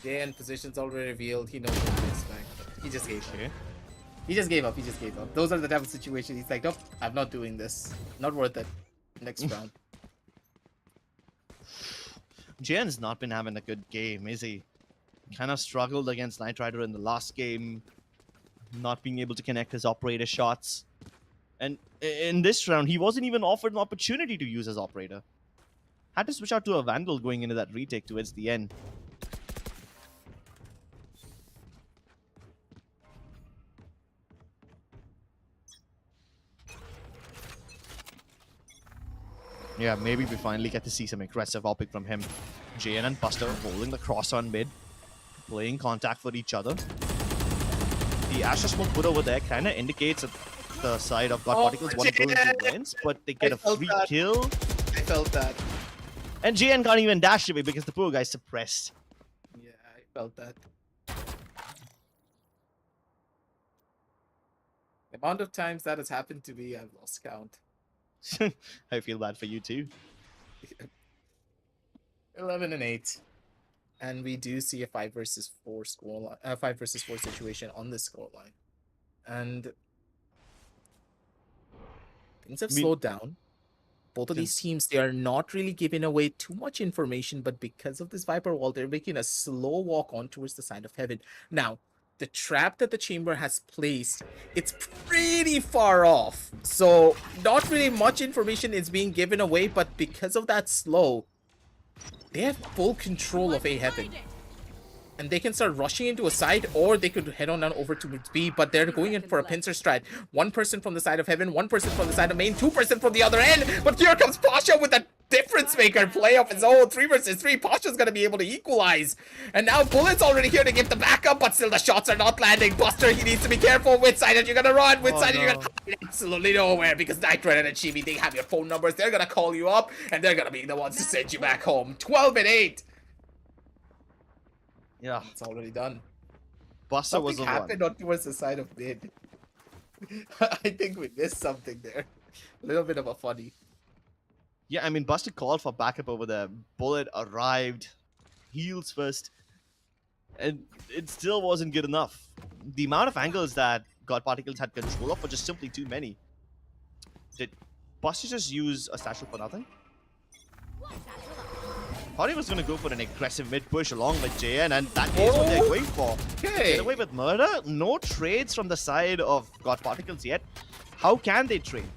JN position's already revealed. He knows what to expect. He just gave up. He just gave up. He just gave up. Those are the type of situations he's like, nope, I'm not doing this. Not worth it. Next round. JN's not been having a good game, is he? Kind of struggled against Knight Rider in the last game, not being able to connect his operator shots. And in this round, he wasn't even offered an opportunity to use his operator. Had to switch out to a Vandal going into that retake towards the end. Yeah, maybe we finally get to see some aggressive optic from him. JN and Buster holding the cross on mid, playing contact for each other. The Asher smoke put over there kind of indicates that the side of God Particles want to go into wins, but they get a free kill. I felt that. And JN can't even dash away because the poor guy's suppressed. Yeah, I felt that. The amount of times that has happened to me, I've lost count. I feel bad for you too. 11-8, and we do see a 5 versus 4 score 5 versus 4 situation on this scoreline, and things have slowed down. Both of these teams, they are not really giving away too much information, but because of this Viper wall, they're making a slow walk on towards the side of heaven. Now, the trap that the chamber has placed, it's pretty far off. So, not really much information is being given away, but because of that slow, they have full control of A heaven. And they can start rushing into a side, or they could head on down over to B, but they're going in for a pincer strat. One person from the side of heaven, one person from the side of main, 2% from the other end. But here comes Pasha with a difference maker play of his own. 3 versus 3. Pasha's gonna be able to equalize. And now Bullet's already here to give the backup, but still the shots are not landing. Buster, he needs to be careful. Which side are you gonna run? Which side are you gonna hide? Absolutely nowhere, because Night Rider and Chibi, they have your phone numbers. They're gonna call you up, and they're gonna be the ones to send you back home. 12-8. Yeah, It's already done. Buster was Something the happened one. on towards the side of mid. I think we missed something there. A little bit of a funny. Yeah, I mean, Buster called for backup over there. Bullet arrived, heals first, and it still wasn't good enough. The amount of angles that God Particles had control of were just simply too many. Did Buster just use a satchel for nothing? Thought he was going to go for an aggressive mid push along with JN, and that is what they're going for. Okay. Get away with murder? No trades from the side of God Particles yet. How can they trade?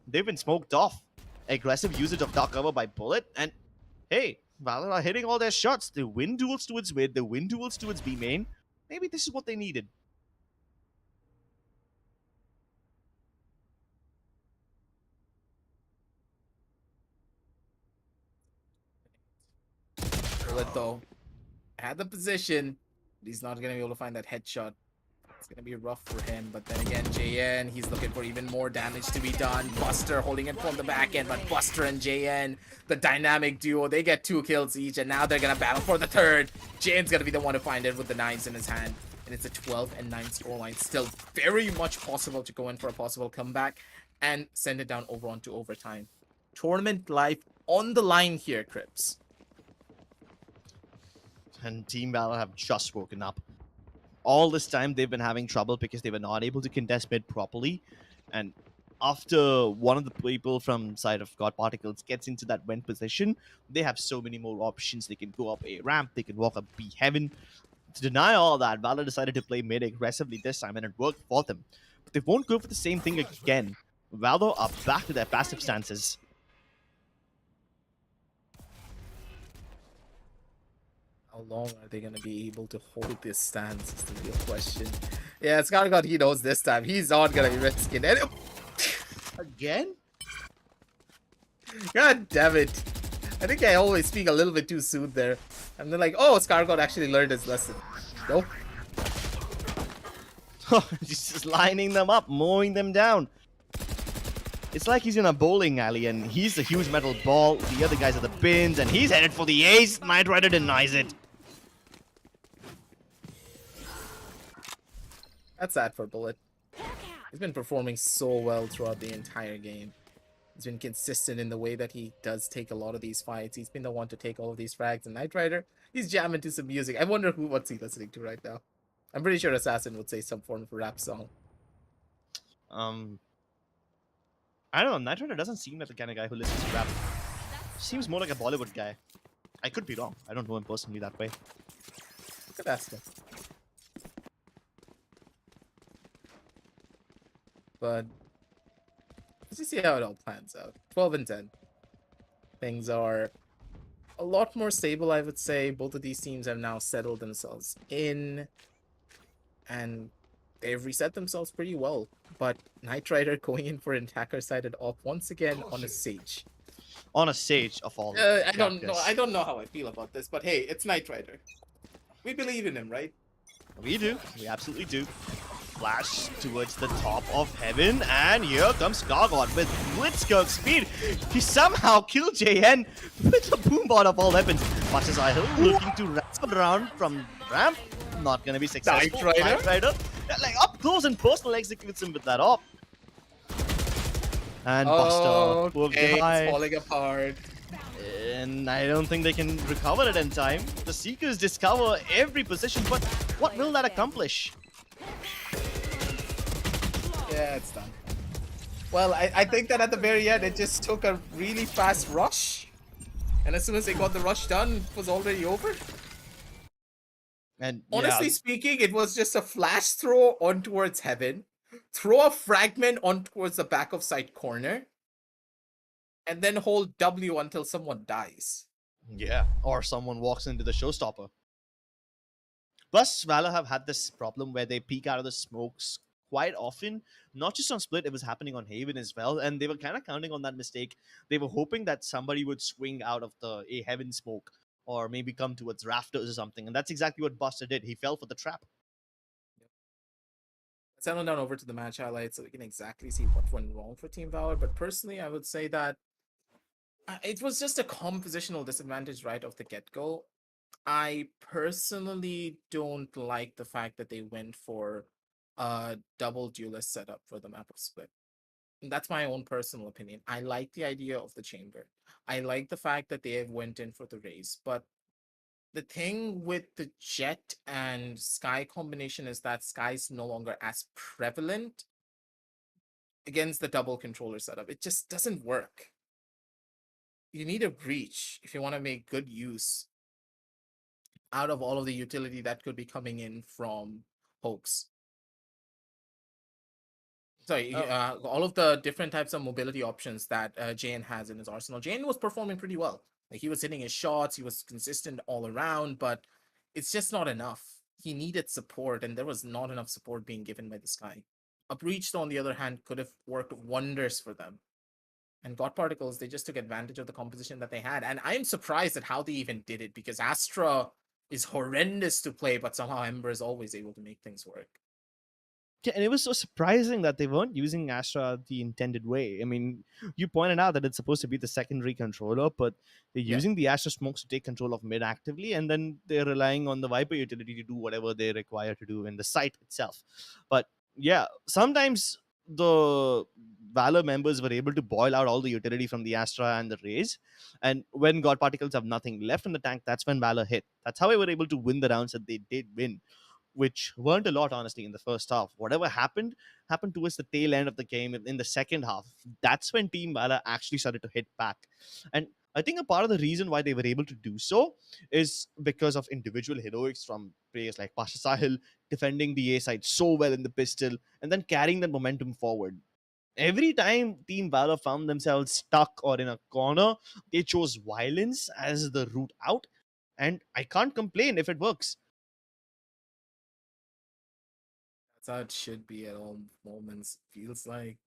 They've been smoked off. Aggressive usage of dark cover by Bullet, and hey, Valor are hitting all their shots. They win duels towards mid, they win duels towards B main. Maybe this is what they needed. Bullet though had the position, but he's not gonna be able to find that headshot. It's gonna be rough for him, but then again, JN, he's looking for even more damage to be done. Buster holding it from the back end, but Buster and JN, the dynamic duo, they get 2 kills each, and now they're gonna battle for the third. JN's gonna be the one to find it with the 9s in his hand, and it's a 12-9 scoreline. Still very much possible to go in for a possible comeback and send it down over onto overtime. Tournament life on the line here, Crips. And Team Valor have just woken up. All this time they've been having trouble because they were not able to contest mid properly. And after one of the people from side of God Particles gets into that win position, they have so many more options. They can go up A ramp, they can walk up B heaven. To deny all that, Valor decided to play mid aggressively this time, and it worked for them. But they won't go for the same thing again. Valor are back to their passive stances. How long are they going to be able to hold this stance is the real question. Yeah, Skargot, he knows this time. He's not going to be risking it. Again? God damn it. I think I always speak a little bit too soon there. And then like, oh, Skargot actually learned his lesson. Nope. He's just lining them up, mowing them down. It's like he's in a bowling alley and he's the huge metal ball, the other guys are the pins, and he's headed for the ace. Knight Rider denies it. That's sad for Bullet. He's been performing so well throughout the entire game. He's been consistent in the way that he does take a lot of these fights. He's been the one to take all of these frags. And Knight Rider, he's jamming to some music. I wonder what's he listening to right now. I'm pretty sure Assassin would say some form of rap song. I don't know, Knight Rider doesn't seem like the kind of guy who listens to rap. Seems more like a Bollywood guy. I could be wrong. I don't know him personally that way. You could ask him. But let's just see how it all plans out. 12-10. Things are a lot more stable, I would say. Both of these teams have now settled themselves in, and they've reset themselves pretty well. But Knight Rider going in for an attacker-sided op once again on a Sage. on a stage of all I don't know. chapters. I don't know how I feel about this, but hey, it's Knight Rider. We believe in him, right? We do. We absolutely do. Flash towards the top of heaven, and here comes Gargot with Blitzkrieg speed. He somehow killed JN with a boombot of all weapons. Passes looking to wrap around from ramp. Not gonna be successful. Knight Rider? Knight Rider, like up close and personal, executes him with that op. And Buster, poor Okay, guy. it's falling apart. And I don't think they can recover it in time. The Seekers discover every position, but what will that accomplish? Yeah, it's done. Well, I think that at the very end, it just took a really fast rush. And as soon as they got the rush done, it was already over. And Honestly yeah, speaking, it was just a flash throw on towards heaven, throw a fragment on towards the back of side corner, and then hold W until someone dies. yeah, or someone walks into the showstopper. Plus, Valor have had this problem where they peek out of the smokes quite often. Not just on Split, it was happening on Haven as well, and they were kind of counting on that mistake. They were hoping that somebody would swing out of a Heaven smoke, or maybe come towards rafters or something, and that's exactly what Buster did. He fell for the trap. Let's settle down over to the match highlights so we can exactly see what went wrong for Team Valor. But personally, I would say that it was just a compositional disadvantage right off the get-go. I personally don't like the fact that they went for a double duelist setup for the map of Split. That's my own personal opinion. I like the idea of the chamber. I like the fact that they went in for the raise, but the thing with the Jet and Sky combination is that Sky's no longer as prevalent against the double controller setup. It just doesn't work. You need a breach if you want to make good use out of all of the utility that could be coming in from Hoax. Sorry, all of the different types of mobility options that Jane has in his arsenal. Jane was performing pretty well. Like, he was hitting his shots, he was consistent all around, but it's just not enough. He needed support, and there was not enough support being given by this guy. A breach, on the other hand, could have worked wonders for them. And God Particles, they just took advantage of the composition that they had. And I am surprised at how they even did it, because Astra is horrendous to play, but somehow Ember is always able to make things work. Yeah, and it was so surprising that they weren't using Astra the intended way. I mean, you pointed out that it's supposed to be the secondary controller, but they're Yeah. using the Astra smokes to take control of mid actively, and then they're relying on the Viper utility to do whatever they require to do in the site itself. But yeah, sometimes the Valor members were able to boil out all the utility from the Astra and the Raze, and when God Particles have nothing left in the tank, that's when Valor hit. That's how they were able to win the rounds that they did win, which weren't a lot, honestly, in the first half. Whatever happened towards the tail end of the game in the second half. That's when Team Valor actually started to hit back. And I think a part of the reason why they were able to do so is because of individual heroics from players like Pasha Sahil defending the A side so well in the pistol and then carrying that momentum forward. Every time Team Valor found themselves stuck or in a corner, they chose violence as the route out. And I can't complain if it works. That's how it should be at all moments. Feels like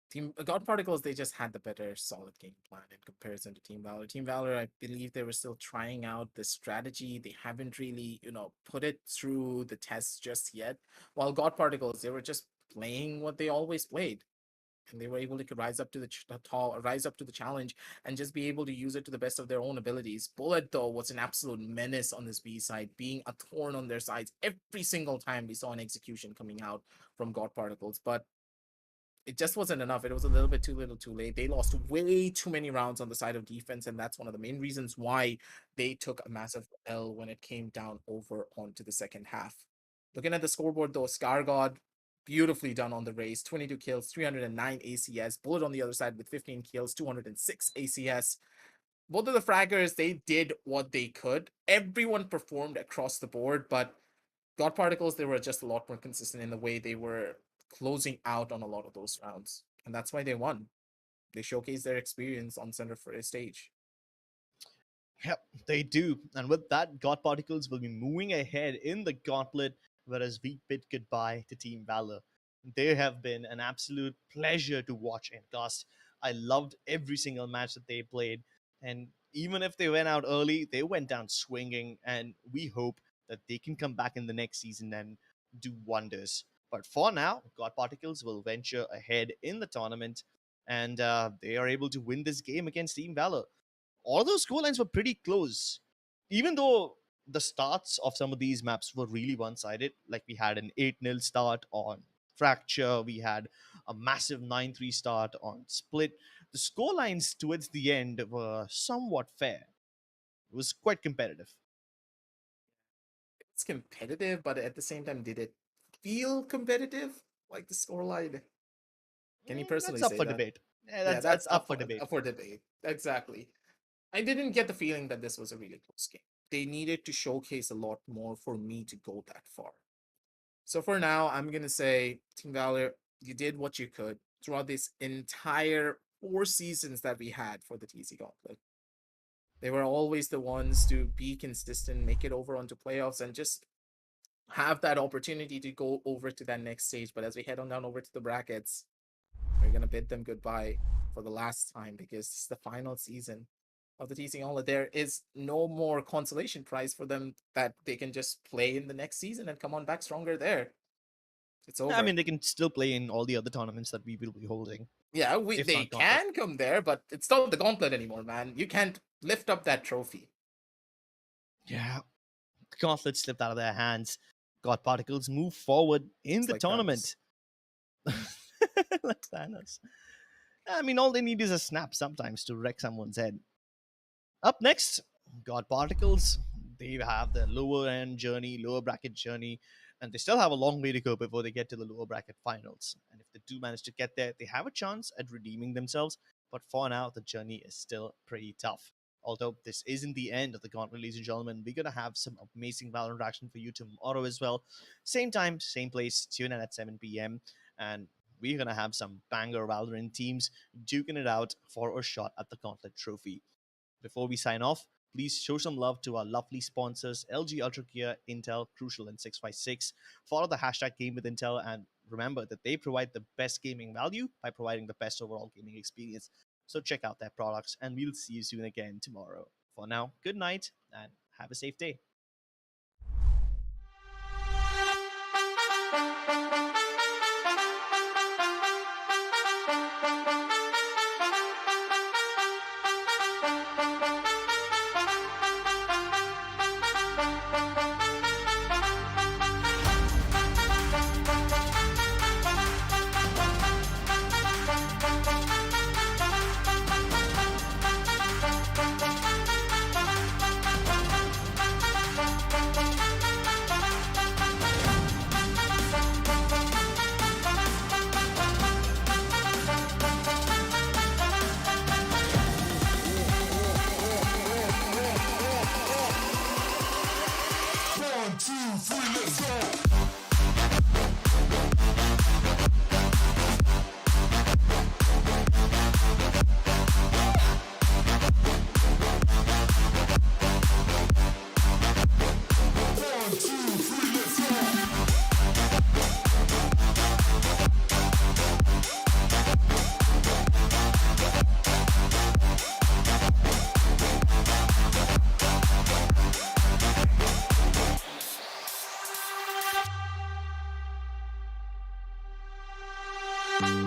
Team God Particles, they just had the better solid game plan in comparison to Team Valor. Team Valor, I believe they were still trying out the strategy. They haven't really, put it through the test just yet. While God Particles, they were just playing what they always played. And they were able to rise up to the challenge and just be able to use it to the best of their own abilities. Bullet, though, was an absolute menace on this B side, being a thorn on their sides every single time we saw an execution coming out from God Particles. But it just wasn't enough. It was a little bit too little too late. They lost way too many rounds on the side of defense, and that's one of the main reasons why they took a massive L when it came down over onto the second half. Looking at the scoreboard, though, Scargod, beautifully done on the race. 22 kills, 309 ACS. Bullet on the other side with 15 kills, 206 ACS. Both of the fraggers, they did what they could. Everyone performed across the board, but God Particles, they were just a lot more consistent in the way they were closing out on a lot of those rounds. And that's why they won. They showcased their experience on center for a stage. Yep, they do. And with that, God Particles will be moving ahead in the gauntlet, whereas we bid goodbye to Team Valor. They have been an absolute pleasure to watch and cast. I loved every single match that they played. And even if they went out early, they went down swinging. And we hope that they can come back in the next season and do wonders. But for now, God Particles will venture ahead in the tournament, and they are able to win this game against Team Valor. All those scorelines were pretty close, even though the starts of some of these maps were really one-sided. Like we had an 8-0 start on Fracture, we had a massive 9-3 start on Split. The scorelines towards the end were somewhat fair. It was quite competitive. It's competitive, but at the same time, did it feel competitive? Like the scoreline? Can you personally That's up say for that? debate. Yeah, Yeah, that's up for debate. Up for debate. Exactly. I didn't get the feeling that this was a really close game. They needed to showcase a lot more for me to go that far. So for now, I'm gonna say Team Valor, you did what you could throughout this entire 4 seasons that we had for the TC Gauntlet. They were always the ones to be consistent, make it over onto playoffs, and just have that opportunity to go over to that next stage. But as we head on down over to the brackets, we're gonna bid them goodbye for the last time because it's the final season of the TC Gauntlet. There is no more consolation prize for them that they can just play in the next season and come on back stronger there. It's over. I mean, they can still play in all the other tournaments that we will be holding. yeah, if they not Gauntlet. can come there, but it's not the Gauntlet anymore, man. You can't lift up that trophy. Yeah, the Gauntlet slipped out of their hands. God Particles move forward in It's the like tournament. Like Thanos. I mean, all they need is a snap sometimes to wreck someone's head. Up next, God Particles. They have the lower end journey, lower bracket journey, and they still have a long way to go before they get to the lower bracket finals. And if they do manage to get there, they have a chance at redeeming themselves. But for now, the journey is still pretty tough. Although this isn't the end of the Gauntlet, ladies and gentlemen, we're going to have some amazing Valorant action for you tomorrow as well. Same time, same place, tune in at 7 p.m. And we're going to have some banger Valorant teams duking it out for a shot at the Gauntlet trophy. Before we sign off, please show some love to our lovely sponsors, LG Ultragear, Intel, Crucial, and 656. Follow the hashtag Game with Intel, and remember that they provide the best gaming value by providing the best overall gaming experience. So check out their products, and we'll see you soon again tomorrow. For now, good night, and have a safe day. you